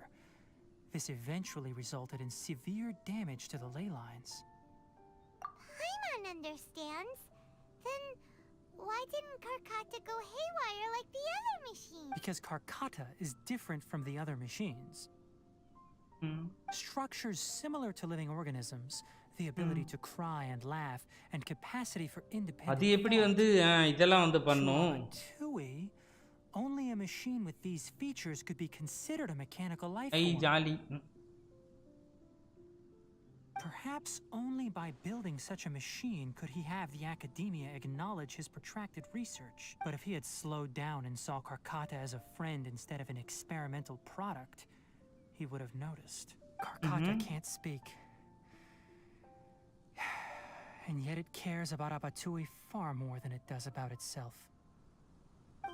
This eventually resulted in severe damage to the ley lines. Paimon understands. Then why didn't Karkata go haywire like the other machine? Because Karkata is different from the other machines. Structures similar to living organisms, the ability to cry and laugh, and capacity for independent அது எப்படி வந்து இதெல்லாம் வந்து பண்ணும்? Only a machine with these features could be considered a mechanical life I form. Jolly. Perhaps only by building such a machine could he have the academia acknowledge his protracted research. But if he had slowed down and saw Karkata as a friend instead of an experimental product, he would have noticed. Karkata can't speak. And yet it cares about Abatui far more than it does about itself.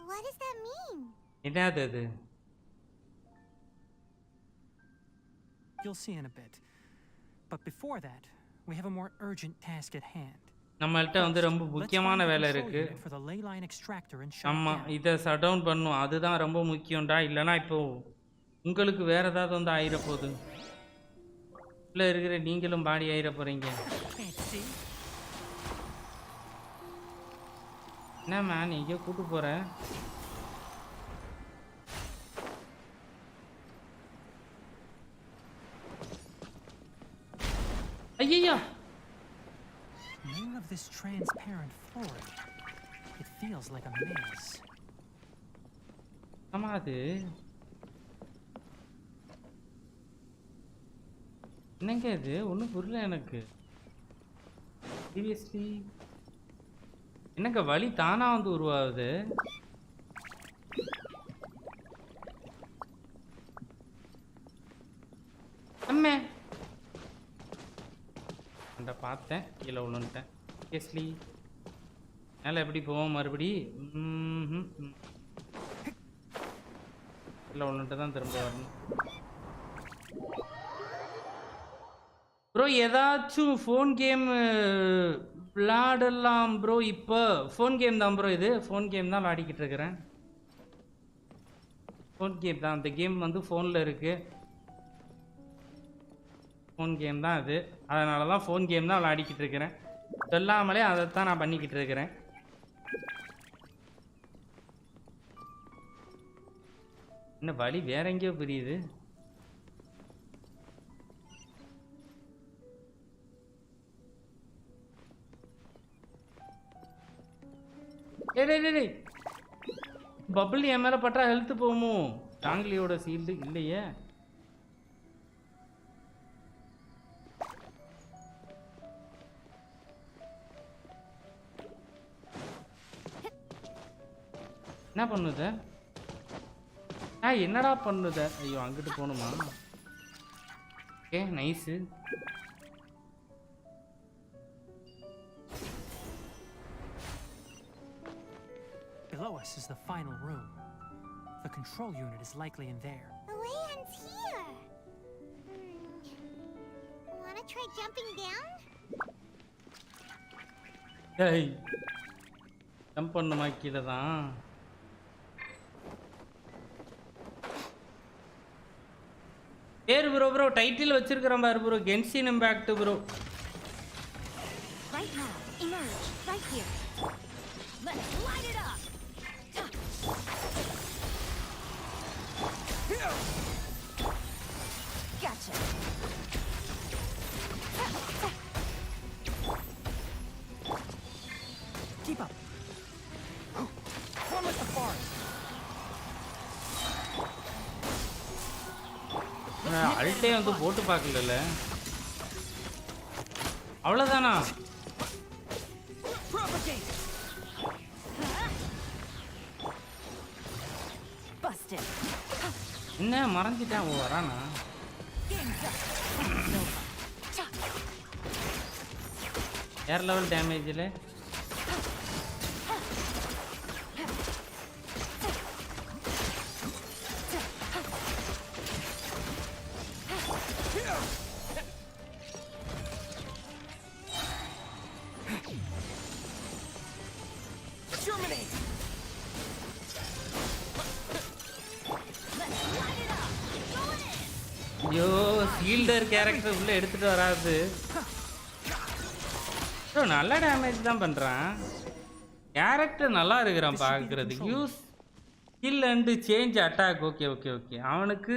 What does that mean? என்னது அது? You'll see in a bit. But before that, we have a more urgent task at hand. நம்மள்ட்ட வந்து ரொம்ப முக்கியமான வேலை இருக்கு. ஆமா, இத ஷட் டவுன் பண்ணனும். அதுதான் ரொம்ப முக்கியம்டா. இல்லனா இப்போ உங்களுக்கு வேற ஏதாவது வந்து ஆயிர போகுது. உள்ள இருக்கிற நீங்களும் பாடி ஆயிர போறீங்க. என்ன மேன் எங்க கூட்டி போற? ஐயா! More of this transparent flooring. It feels like a maze. ஆமா அது. என்னங்க இது? ஒண்ணும் புரியல எனக்கு. சீரியஸ்லி என்னங்க வலி தானா வந்து உருவாகுது? அம்மே அந்த பார்த்தேன் கீழே விழுந்துட்டேன். சீரியஸ்லி மேலே எப்படி போவோம் மறுபடி? கீழே விழுந்துட்டு தான் திரும்ப வரணும். ப்ரோ ஏதாச்சும் ஃபோன் கேம் விளாடலாம் ப்ரோ. இப்போ ஃபோன் கேம் தான் ப்ரோ. இது ஃபோன் கேம் தான் விளாடிக்கிட்டு இருக்கிறேன். ஃபோன் கேம் தான். அந்த கேம் வந்து ஃபோனில் இருக்கு. ஃபோன் கேம் தான் அது. அதனால தான் ஃபோன் கேம் தான் விளையாடிக்கிட்டு இருக்கிறேன். சொல்லாமலே அதைத்தான் நான் பண்ணிக்கிட்டு இருக்கிறேன். என்ன வழி வேற எங்கேயோ புரியுது. டேய் பபிள் என் மேல பட்டா ஹெல்த் போகுமோ? ஜாங்கிலியோட சீல்டு இல்லையே. என்ன பண்ணுது? என்னடா பண்ணுது? ஐயோ அங்கிட்டு போகணுமா? Okay nice. Below us is the final room. The control unit is likely in there. The land's here. Wanna try jumping down? ஏய் ஜம்ப் பண்ணுமா கீழே தான்? பேர் ப்ரோ டைட்டில் வச்சிருக்கிறேன் பாரு bro, Genshin Impact bro. Right now, emerge, right here. Let's light it up! Gotcha. Keep up. One with the forest. அல்ட்டே வந்து போட்டு பார்க்கல. அவ்வளோதானா? என்ன மறந்துட்டேன். ஓ வரானா? ஏர் லெவல் டேமேஜில் ஐயோ ஃபீல்டர் கேரக்டர் உள்ள எடுத்துட்டு வராது. நல்ல டேமேஜ் தான் பண்றான். கேரக்டர் நல்லா இருக்கிறான் பார்க்கறதுக்கு. Use skill and change attack. Okay okay okay. அவனுக்கு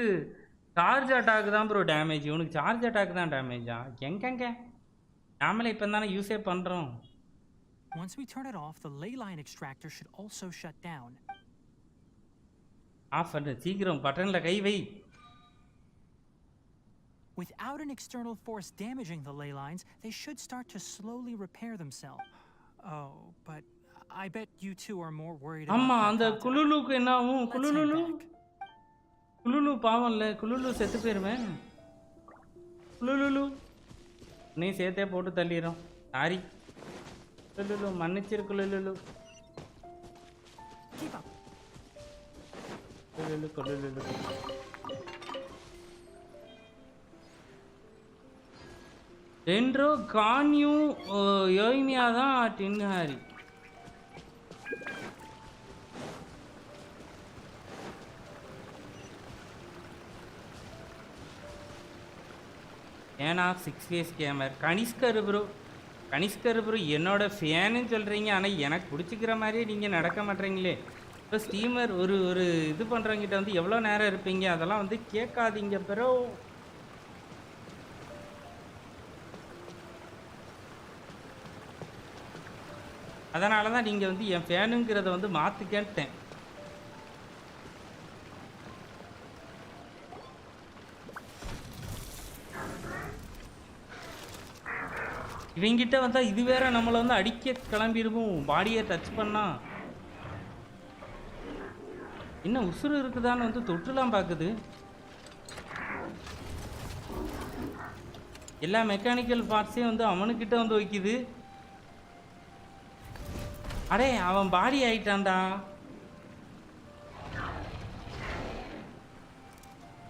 சார்ஜ் அட்டாக் தான் ப்ரோ டேமேஜ். இவனுக்கு சார்ஜ் அட்டாக் தான் டேமேஜா? எங்கெங்க நாமளே இப்போ தானே யூஸே பண்ணுறோம். Once we turn it off, the ley line extractor should also shut down. Off பண்ணு சீக்கிரம், பட்டனில் கை வை. Without an external force damaging the ley lines, they should start to slowly repair themselves. Oh, but I bet you two are more worried about ஆமா அந்த குலுலுக்கு என்ன ஆகும்? குலுலு பாவம் இல்லை, குலுலு செத்து போயிருவேன். குலுலு நீ சேர்த்தே போட்டு தள்ளிடும். சாரி குலுலு, மன்னிச்சிரு குலுலு. குலுலு குலுலு ரெண்டோ கான்யூ யோய்மியா தான் டின்ஹாரி. ஏன்னா சிக்ஸ்ஃபேஸ் கேமர் கனிஷ்கர் ப்ரோ. கனிஷ்கர் ப்ரோ என்னோட ஃபேனுன்னு சொல்கிறீங்க, ஆனால் எனக்கு பிடிச்சிக்கிற மாதிரியே நீங்கள் நடக்க மாட்டேறீங்களே. இப்போ ஸ்டீமர் ஒரு இது பண்ணுறவங்கிட்ட வந்து எவ்வளோ நேரம் இருப்பீங்க, அதெல்லாம் வந்து கேட்காதீங்க ப்ரோ. அதனால தான் நீங்கள் வந்து என் ஃபேனுங்கிறத வந்து மாற்றிக்கேன்ட்டேன். இவங்கிட்ட வந்தால் இது வேற நம்மளை வந்து அடிக்க கிளம்பிடுவோம். பாடியை டச் பண்ணா என்ன உசுறு இருக்குதான்னு வந்து தொட்டுலாம் பார்க்குது. எல்லா மெக்கானிக்கல் பார்ட்ஸையும் வந்து அவனுக்கிட்ட வந்து வைக்குது. அடே அவன் பாடி ஆயிட்டான்டா.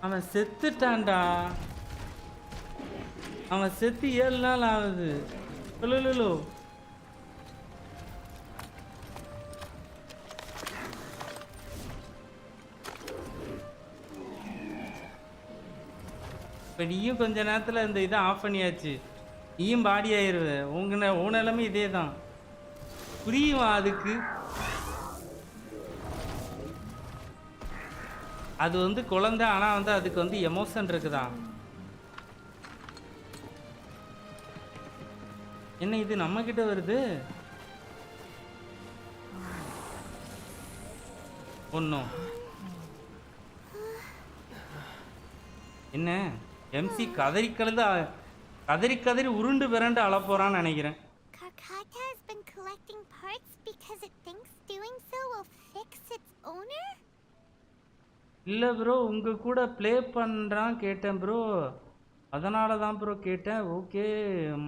அவன் செத்துட்டான்டா. அவன் செத்து 7 நாள் ஆகுது. சொல்லுலு இப்போ நீயும் கொஞ்ச நேரத்தில் இந்த இதை ஆஃப் பண்ணியாச்சு, நீயும் பாடி ஆயிருவ. உன் நிலைமை இதே தான். புரியுமா அதுக்கு? அது வந்து குழந்தை, ஆனால் வந்து அதுக்கு வந்து எமோஷன் இருக்குதா? என்ன இது நம்ம கிட்ட வருது? ஒன்றும் என்ன எம்சி கதறி கதறி உருண்டு பிறண்டு அழப்போறான்னு நினைக்கிறேன். Karkata has been collecting parts because it thinks doing so will fix its owner? இல்லை ப்ரோ, உங்கள் கூட ப்ளே பண்ணுறான் கேட்டேன் ப்ரோ, அதனால தான் ப்ரோ கேட்டேன். ஓகே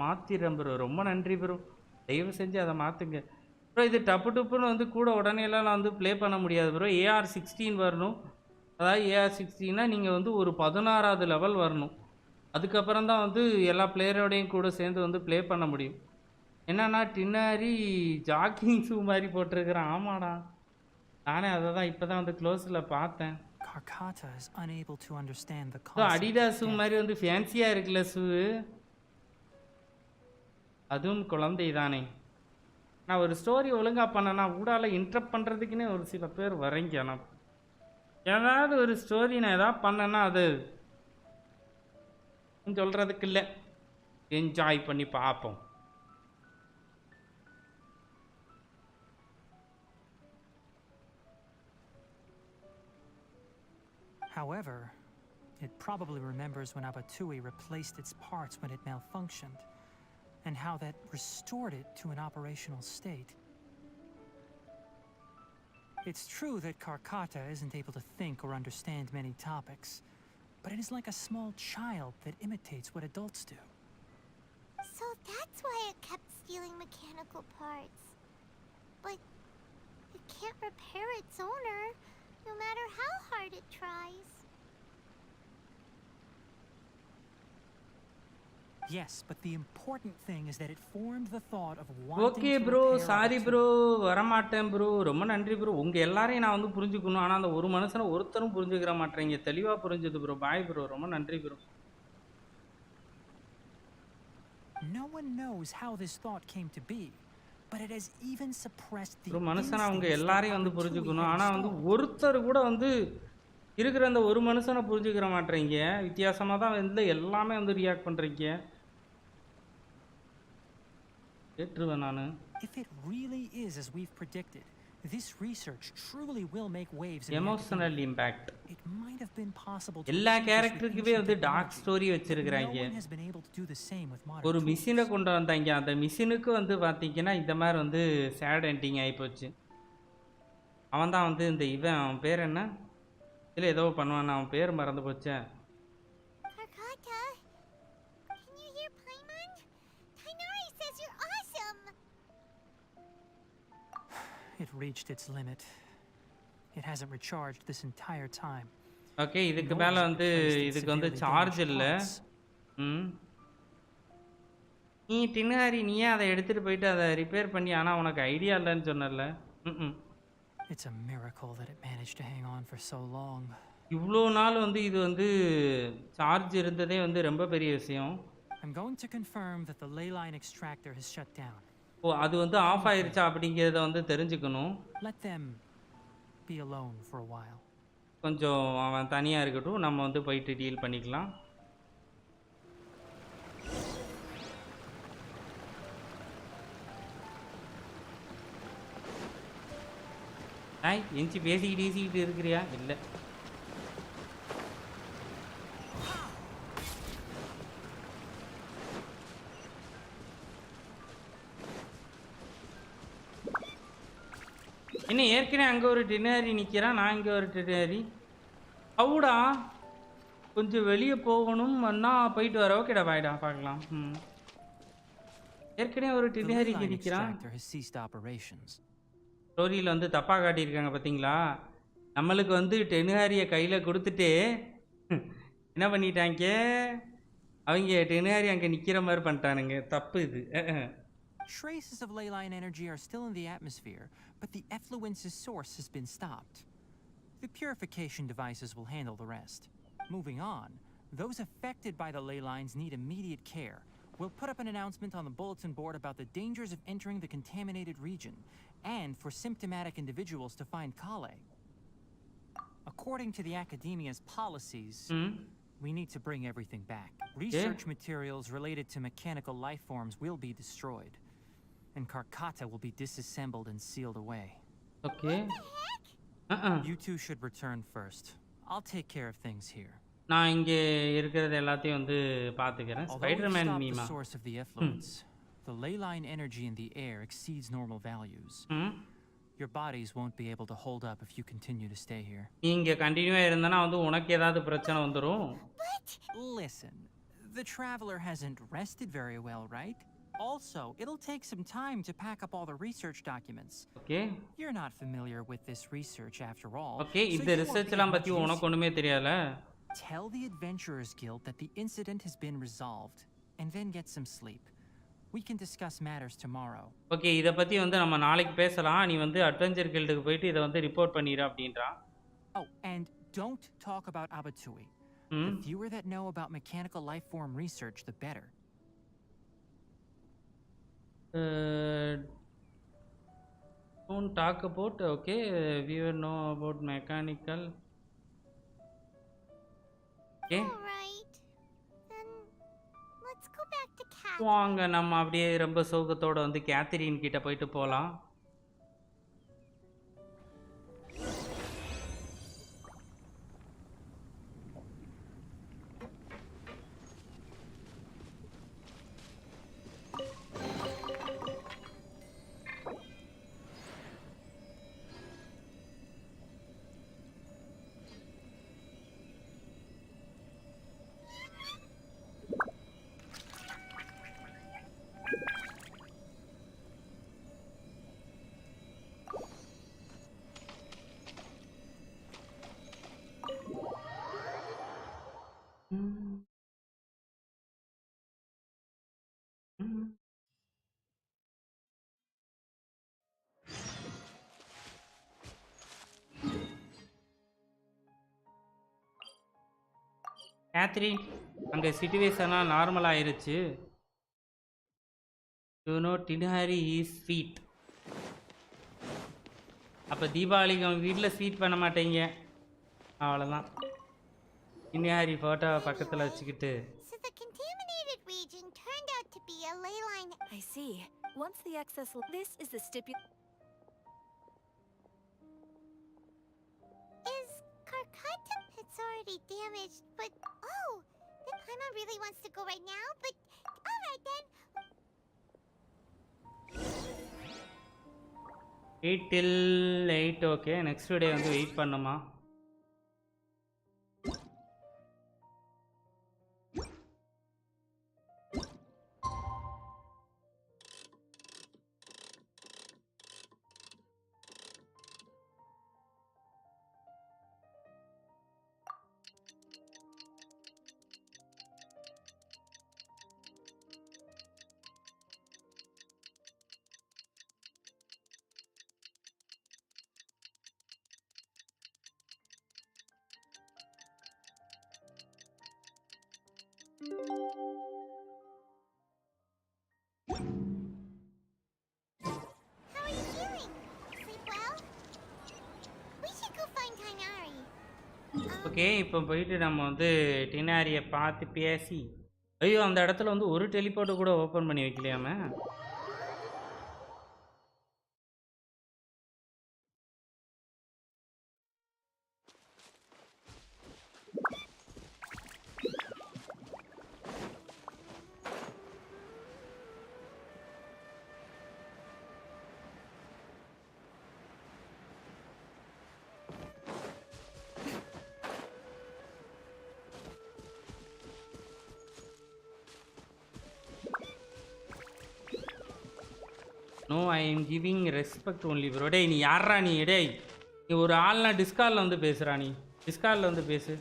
மாற்றிடுறேன் ப்ரோ, ரொம்ப நன்றி ப்ரோ, தயவு செஞ்சு அதை மாற்றுங்க ப்ரோ. இது டப்பு டப்புன்னு வந்து கூட உடனேலாம் நான் வந்து ப்ளே பண்ண முடியாது ப்ரோ. AR-16 வரணும். அதாவது AR-16னா நீங்கள் வந்து ஒரு 16வது லெவல் வரணும். அதுக்கப்புறம் தான் வந்து எல்லா பிளேயரோடையும் கூட சேர்ந்து வந்து ப்ளே பண்ண முடியும். என்னன்னா டின்னாரி ஜாக்கிங் ஷூ மாதிரி போட்டிருக்கிறேன். ஆமாடா, நானே அதை தான் இப்போ தான் வந்து க்ளோஸில் பார்த்தேன். Karkata is unable to understand the so concept Adidas of shoe death. மாதிரி வந்து ஃபேன்சியாக இருக்குல்ல ஷூ, அதுவும் குழந்தை தானே. நான் ஒரு ஸ்டோரி ஒழுங்காக பண்ணேன்னா ஊடால இன்ட்ரப்ட் பண்ணுறதுக்குன்னே ஒரு சில பேர் வரீங்க. நான் ஏதாவது ஒரு ஸ்டோரி நான் எதாவது பண்ணேன்னா அது சொல்கிறதுக்கு இல்லை, என்ஜாய் பண்ணி பார்ப்போம். However, it probably remembers when Abatui replaced its parts when it malfunctioned, and how that restored it to an operational state. It's true that Karkata isn't able to think or understand many topics, but it is like a small child that imitates what adults do. So that's why it kept stealing mechanical parts. But it can't repair its owner, no matter how hard it tries. Yes, but the important thing is that it formed the thought of wanting okay to bro, repair sorry Abatui. Bro, வரமாட்டேன் bro, ரொம்ப நன்றி bro. உங்கள் எல்லாரையும் நான் வந்து புரிஞ்சுக்கணும், ஆனால் அந்த ஒரு மனுஷனை ஒருத்தரும் புரிஞ்சுக்கிற மாட்டேங்க. தெளிவாக புரிஞ்சுது ப்ரோ. பாய் ப்ரோ, ரொம்ப நன்றி bro. No one knows how this thought came to be, but it has even suppressed the bro மனுஷனை அவங்க instincts that எல்லாரையும் வந்து Abatui புரிஞ்சுக்கணும், had ஆனால் வந்து installed. ஒருத்தர் கூட வந்து இருக்கிற அந்த ஒரு மனுஷனை புரிஞ்சுக்கிற மாட்டேங்க. வித்தியாசமாக தான் வந்து எல்லாமே வந்து ரியாக்ட் பண்ணுறீங்க. கேட்டுருவேன் நான். If it really is as we've predicted, this research truly will make waves in the emotional academia. Impact. It might have been possible to எல்லா achieve this with கேரக்டருக்குமே ancient வந்து dark technology, story but no வச்சிருக்கிறாங்க. one has been able to do the same with modern ஒரு tools. மிஷினை கொண்டு வந்தாங்க, அந்த மிஷினுக்கு வந்து பார்த்தீங்கன்னா இந்த மாதிரி வந்து சேட் எண்டிங் ஆகிப்போச்சு. அவன் தான் வந்து இந்த அவன் பேர் என்ன, இல்லை ஏதோ பண்ணுவான், அவன் பேர் மறந்து போச்சேன். Karkata, can you hear Paimon? Tainari says you're awesome! It reached its limit. It hasn't recharged this entire time. Okay, இதுக்கு Nor மேலே has it வந்து replaced its இதுக்கு வந்து severely சார்ஜ் damaged இல்லை. parts. நீ டின்னாரி நீயே அதை எடுத்துகிட்டு போயிட்டு அதை ரிப்பேர் பண்ணி, ஆனால் உனக்கு ஐடியா இல்லைன்னு சொன்னல. It's a miracle that it managed to hang on for so long. இவ்வளோ நாள் வந்து இது வந்து சார்ஜ் இருந்ததே வந்து ரொம்ப பெரிய விஷயம். I'm going to confirm that the ley line extractor has shut down. ஓ, அது வந்து ஆஃப் ஆயிருச்சா அப்படிங்கிறத வந்து தெரிஞ்சுக்கணும். Let them be alone for a while. கொஞ்சம் அவன் தனியாக இருக்கட்டும், நம்ம வந்து போயிட்டு டீல் பண்ணிக்கலாம். ஹாய் எஞ்சி பேசிக்கிட்டு இருக்கிறியா? இல்லை. என்ன ஏற்கனவே அங்கே ஒரு டின்னரி நிற்கிறான், நான் இங்கே ஒரு டின்னரி. அவுடா கொஞ்சம் வெளியே போகணும் அண்ணா, போயிட்டு வர. ஓகேடா, பாய்டா, பார்க்கலாம். ஏற்கனவே ஒரு The ley டின்னரி line நிற்கிறான். extractor has ceased operations. ஸ்டோரியில் வந்து தப்பாக காட்டியிருக்காங்க பார்த்தீங்களா? நம்மளுக்கு வந்து டெனுஹாரியை கையில் கொடுத்துட்டு என்ன பண்ணிட்டாங்க, அவங்க டெனுஹாரி அங்கே நிற்கிற மாதிரி பண்ணிட்டானுங்க. தப்பு இது. Traces of ley line energy are still in the atmosphere, but the effluence's source has been stopped. The purification devices will handle the rest. Moving on, Those affected by the ley lines need immediate care. We'll put up an announcement on the bulletin board about the dangers of entering the contaminated region, and for symptomatic individuals to find Kale. According to the Academia's policies, we need to bring everything back. Research materials related to mechanical life forms will be destroyed, and Karkata will be disassembled and sealed away. Okay. You two should return first. I'll take care of things here. நான் இங்க இருக்கிறது எல்லாத்தையும் வந்து பாத்துக்கிறேன். Although we've Spiderman stopped the மீமா. source of the effluents, the ley line energy in the air exceeds normal values. Your bodies won't be able to hold up if you continue to stay here. நீ இங்க கண்டினியூவா இருந்தனா வந்து உனக்கு ஏதாவது பிரச்சனை வந்துரும். Listen, the traveler hasn't rested very well, right? Also, it'll take some time to pack up all the research documents. Okay. You're not familiar with this research after all. Okay, இந்த ரிசர்ச் எல்லாம் பத்தி உனக்கு ஒண்ணுமே தெரியல. Tell the Adventurers Guild that the incident has been resolved, and then get some sleep. We can discuss matters tomorrow. Okay, இத பத்தி வந்து நம்ம நாளைக்கு பேசலாம். நீ வந்து அட்வென்ச்சர் கில்டுக்கு போயிட்டு இத வந்து ரிப்போர்ட் பண்ணிரு அப்படின்றான். Oh, and don't talk about Abatui. The fewer that know about mechanical life form research, the better. Don't talk about, okay, we will know about mechanical. Okay. Alright. Then let's go back to Cat. வாங்க நம்ம அப்படியே ரொம்ப சோகத்தோட வந்து Catherine கிட்ட போயிட்டு போலாம். Katheryne அங்க சிச்சுவேஷன்லாம் நார்மல் ஆயிருச்சு. You know Tighnari is sweet. அப்போ தீபாவளிக்கு அவங்க வீட்டில் ஸ்வீட் பண்ண மாட்டேங்க. அவ்வளோதான். டின்ஹாரி ஃபோட்டோவை பக்கத்தில் வச்சுக்கிட்டு. So the contaminated region turned out to be a ley line. I see. Once the excess... This is the Is Karkata? It's already damaged, but oh, then Paimon really wants to go right now, but alright then. Wait till 8, okay. Next day வந்து wait பண்ணுமா? How are you feeling? Sleep well? We should go find Kainari. Okay, இப்போ போயிட்டு நம்ம வந்து டினாரியை பார்த்து பேசி. ஐயோ, அந்த இடத்துல வந்து ஒரு டெலிபோர்ட்டை கூட ஓப்பன் பண்ணி வைக்கலையாம. No, I am giving respect only bro. டேய், நீ யாரா நீ? டேய், நீ ஒரு ஆள்னா டிஸ்காலில் வந்து பேசுகிறா. நீ டிஸ்காலில் வந்து பேசு.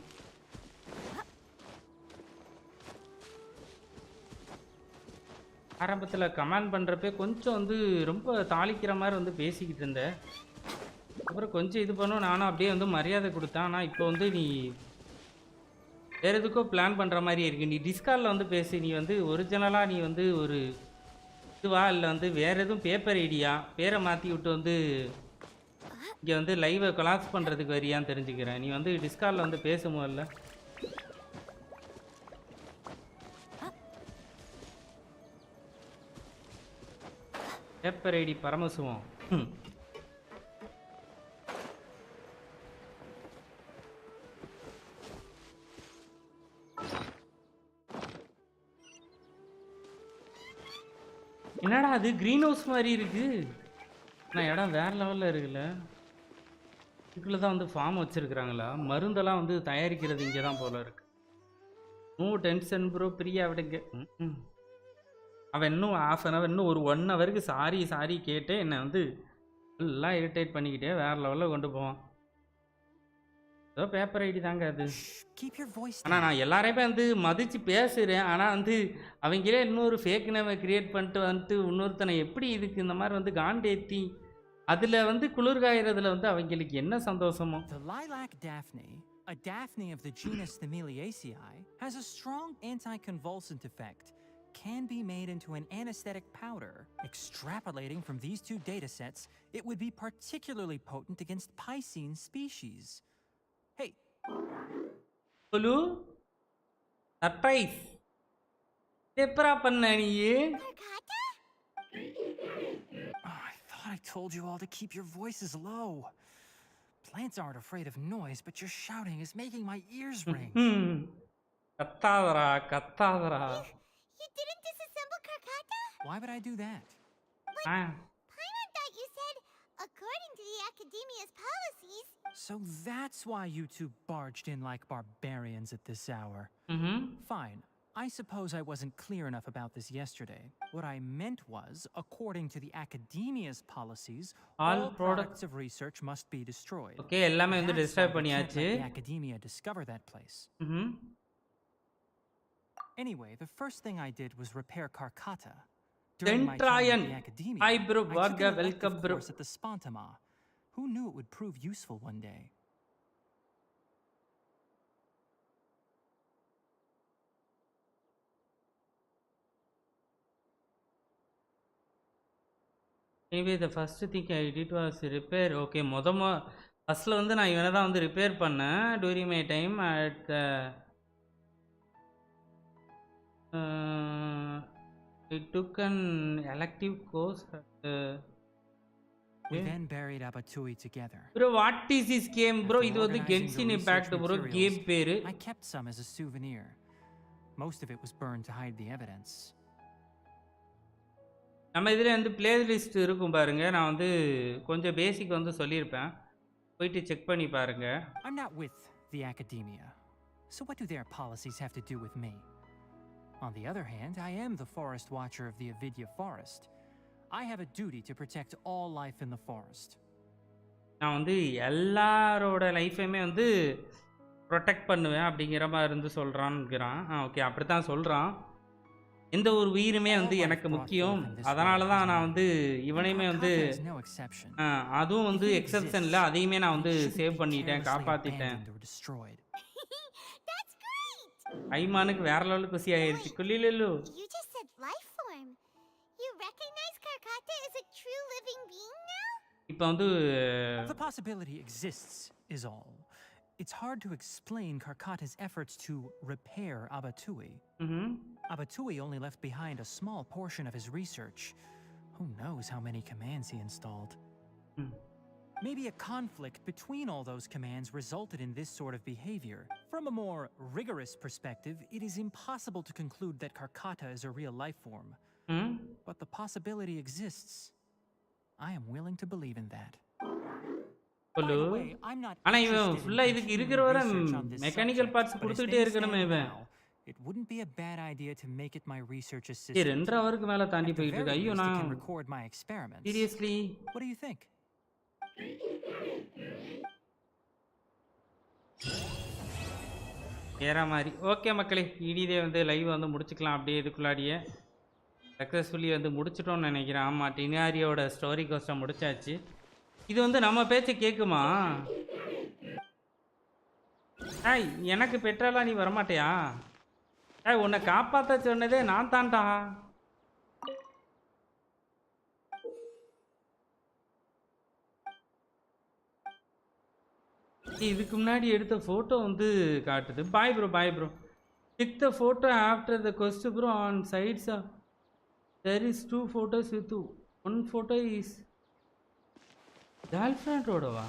ஆரம்பத்தில் கமெண்ட் பண்ணுறப்ப கொஞ்சம் வந்து ரொம்ப தாளிக்கிற மாதிரி வந்து பேசிக்கிட்டு இருந்தேன். அப்புறம் கொஞ்சம் இது பண்ணும், நானும் அப்படியே வந்து மரியாதை கொடுத்தேன். ஆனால் இப்போ வந்து நீ வேறு எதுக்கோ பிளான் பண்ணுற மாதிரி இருக்குது. நீ டிஸ்கார்டில் வந்து பேசு. நீ வந்து ஒரிஜினலாக நீ வந்து ஒரு இதுவா இல்லை வந்து வேறு எதுவும் பேப்பர் ஐடியா பேரை மாற்றி விட்டு வந்து இங்கே வந்து லைவை கொலாப்ஸ் பண்ணுறதுக்கு வரியான்னு தெரிஞ்சுக்கிறேன். நீ வந்து டிஸ்கார்டில் வந்து பேச முதல்ல. Paper ID Paramasivam. என்னடா அது கிரீன் ஹவுஸ் மாதிரி இருக்கு. ஆனால் இடம் வேற லெவலில் இருக்குல்ல. இதுக்குள்ள தான் வந்து ஃபார்ம் வச்சுருக்குறாங்களா? மருந்தெல்லாம் வந்து தயாரிக்கிறது இங்கே தான் போல இருக்கு. டென்ஷன் ப்ரோ பிரியா விடுங்க. அவன் இன்னும் ½ அன் ஹவர் இன்னும் ஒரு 1 ஹவருக்கு சாரி கேட்டு என்னை வந்து எல்லாம் இரிட்டேட் பண்ணிக்கிட்டே வேற லெவலில் கொண்டு போவான். ஏதோ பேப்பர் ஐடி தாங்க அது. ஆனால் நான் எல்லாரையுமே வந்து மதித்து பேசுகிறேன். ஆனால் வந்து அவங்களே இன்னொரு ஃபேக் நேமை கிரியேட் பண்ணிட்டு வந்துட்டு இன்னொருத்தனை எப்படி இதுக்கு இந்த மாதிரி வந்து காண்டேத்தி அதில் வந்து குளிர்காயறதுல வந்து அவங்களுக்கு என்ன சந்தோஷமோ. The lilac daphne, a daphne of the genus Thameliaceae, has a strong anticonvulsant effect. Can be made into an anesthetic powder. Extrapolating from these two datasets, it would be particularly potent against Piscine species. Hey. Hello? Surprise. Epra panna niye? I thought I told you all to keep your voices low. Plants aren't afraid of noise, but your shouting is making my ears ring. Kattadara. You didn't disassemble Karkata? Why would I do that? But Paimon thought you said, according to the Academia's policies... So that's why you two barged in like barbarians at this hour. Fine. I suppose I wasn't clear enough about this yesterday. What I meant was, according to the Academia's policies, all products of research must be destroyed. Okay, எல்லாமே வந்து destroy பண்ணியாச்சு. The Academia discover that place. Anyway, the first thing I did was repair Karkata. During my time at the Academia, Hi bro, I took an welcome elective bro. course at the Spantama. Who knew it would prove useful one day? Anyway, the first thing I did was repair. Okay, ஃபர்ஸ்ட்ல வந்து நான் இவனை தான் வந்து repair பண்ணேன் during my time at the I took an elective course at We then buried Abatui together. Bro, what is this game, bro? இது வந்து Genshin Impact bro, game பேரு. I kept some as a souvenir. Most of it was burned to hide the evidence. நம்ம இதில் வந்து playlist இருக்கும் பாருங்க. நான் வந்து கொஞ்சம் பேசிக் வந்து சொல்லியிருப்பேன். போயிட்டு செக் பண்ணி பாருங்க. I'm not with the Academia. So what do their policies have to do with me? On the other hand, I am the forest watcher of the Avidya forest. I have a duty to protect all life in the forest. நான் வந்து எல்லாரோட லைஃபையுமே வந்து protect பண்ணுவேன் அப்படிங்கிற மாதிரி இருந்து சொல்கிறான்ங்கிறான். Okay, அப்படி தான் சொல்கிறான். எந்த ஒரு உயிருமே வந்து எனக்கு முக்கியம். அதனால தான் நான் வந்து இவனையுமே வந்து அதுவும் வந்து எக்ஸப்ஷன் இல்லை, அதையுமே நான் வந்து சேவ் பண்ணிட்டேன், காப்பாற்றிட்டேன். ஐமானுக்கு வேற லெவலுக்கு குசி ஆயிருச்சு. குள்ளிலு இப்போ வந்து The possibility exists is all. It's hard to explain Karkata's efforts to repair Abatui. Abatui only left behind a small portion of his research. Who knows how many commands he installed? Maybe a conflict between all those commands resulted in this sort of behavior. From a more rigorous perspective, it is impossible to conclude that Karkata is a real life form. But the possibility exists. I am willing to believe in that. ஆனா இவன் ஃபுல்லா இதுக்கு இருக்கிற வர mechanical parts கொடுத்துட்டே இருக்கணுமே இவன். It wouldn't be a bad idea to make it my research assistant. 2 ஹவருக்கு மேல தாண்டி போயிட்டு இருக்கு. ஐயோ நான் record my experiments. Seriously? What do you think? வேற மாதிரி. ஓகே மக்களே, இடிதே வந்து லைவ் வந்து முடிச்சுக்கலாம் அப்படியே இதுக்குள்ளாடியே. சக்ஸஸ்ஃபுல்லி வந்து முடிச்சிட்டோம்னு நினைக்கிறேன். ஆமாம், டினாரியோட ஸ்டோரி கோஸ்ட்டை முடிச்சாச்சு. இது வந்து நம்ம பேச்சை கேட்குமா? ஏய் எனக்கு பெட்ரோலா நீ வரமாட்டியா? ஏய் உன்னை காப்பாற்ற சொன்னதே நான் தான்டா. இதுக்கு முன்னாடி எடுத்த ஃபோட்டோ வந்து காட்டுது. Bye bro bye bro. Click the photo after the quest bro on sides. There is 2 photos with you. One photo is girlfriend ஓடவா?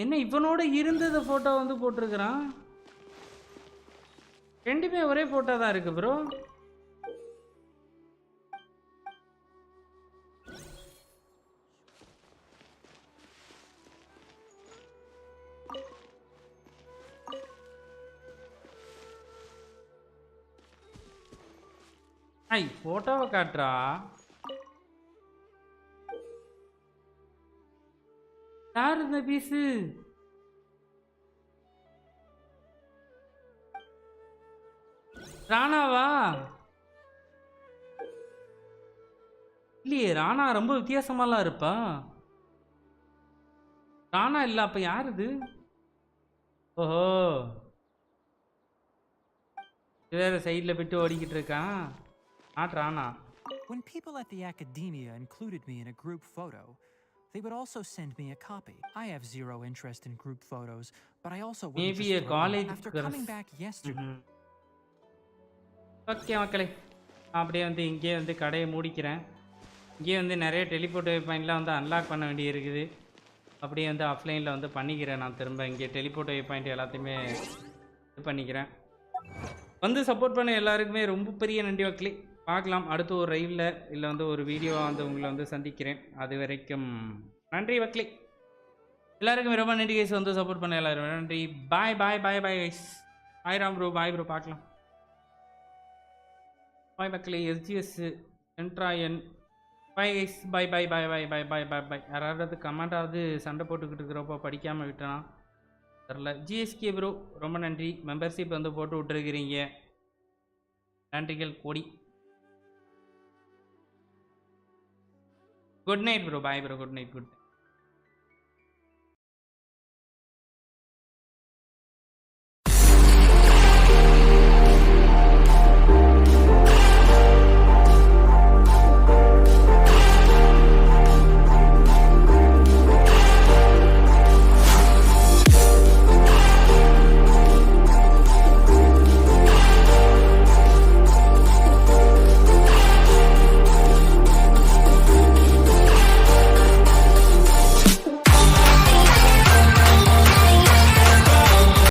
என்ன இவனோட இருந்தத போட்டோ வந்து போட்டிருக்கிறான். ரெண்டுமே ஒரே போட்டோ தான் இருக்கு ப்ரோ. ஐ போட்டோவை காட்டுறா. யார் இந்த பீஸு? ராணாவா? இல்லையே, ராணா ரொம்ப வித்தியாசமாலாம் இருப்பா. ராணா இல்ல, அப்ப யார் இது? ஓஹோ, வேற சைட்ல போயிட்டு ஓடிக்கிட்டு இருக்கான். Not Rana. When people at the academia included me in a group photo, they would also send me a copy. I have zero interest in group photos, but I also wouldn't Maybe just a throw college them. After girls. coming back yesterday. Okay மக்களே, அப்படியே வந்து இங்கே வந்து கடையை மூடிக்கிறேன். இங்கே வந்து நிறைய teleport பாயிண்ட்லாம் வந்து அன்லாக் பண்ண வேண்டி இருக்குது. அப்படியே வந்து ஆஃப்லைனில் வந்து பண்ணிக்கிறேன். நான் திரும்ப இங்கே டெலிபோர்ட் பாயிண்ட் எல்லாத்தையுமே இது பண்ணிக்கிறேன். வந்து சப்போர்ட் பண்ண எல்லாருக்குமே ரொம்ப பெரிய நன்றி மக்களே. பார்க்கலாம் அடுத்து ஒரு லைவில் இல்லை வந்து ஒரு வீடியோவாக வந்து உங்களை வந்து சந்திக்கிறேன். அது வரைக்கும் நன்றி மக்களே. எல்லாருக்குமே ரொம்ப நன்றி கைஸ். வந்து சப்போர்ட் பண்ண எல்லாரும் நன்றி. Bye bye bye bye guys. Bye Ram bro. Bye bro. பார்க்கலாம். பாய் மக்களே. SGS Sendrayan. Bye guys. Bye bye bye bye bye bye bye bye. யாராவது கமெண்டாவது சண்டை போட்டுக்கிட்டு இருக்கிறப்போ படிக்காமல் விட்டனா தெரில. ஜிஎஸ்கே ப்ரோ ரொம்ப நன்றி. மெம்பர்ஷிப் வந்து போட்டு விட்டுருக்கிறீங்க. நன்றிகள் கோடி. Good night bro. Bye bro. Good night. Good night.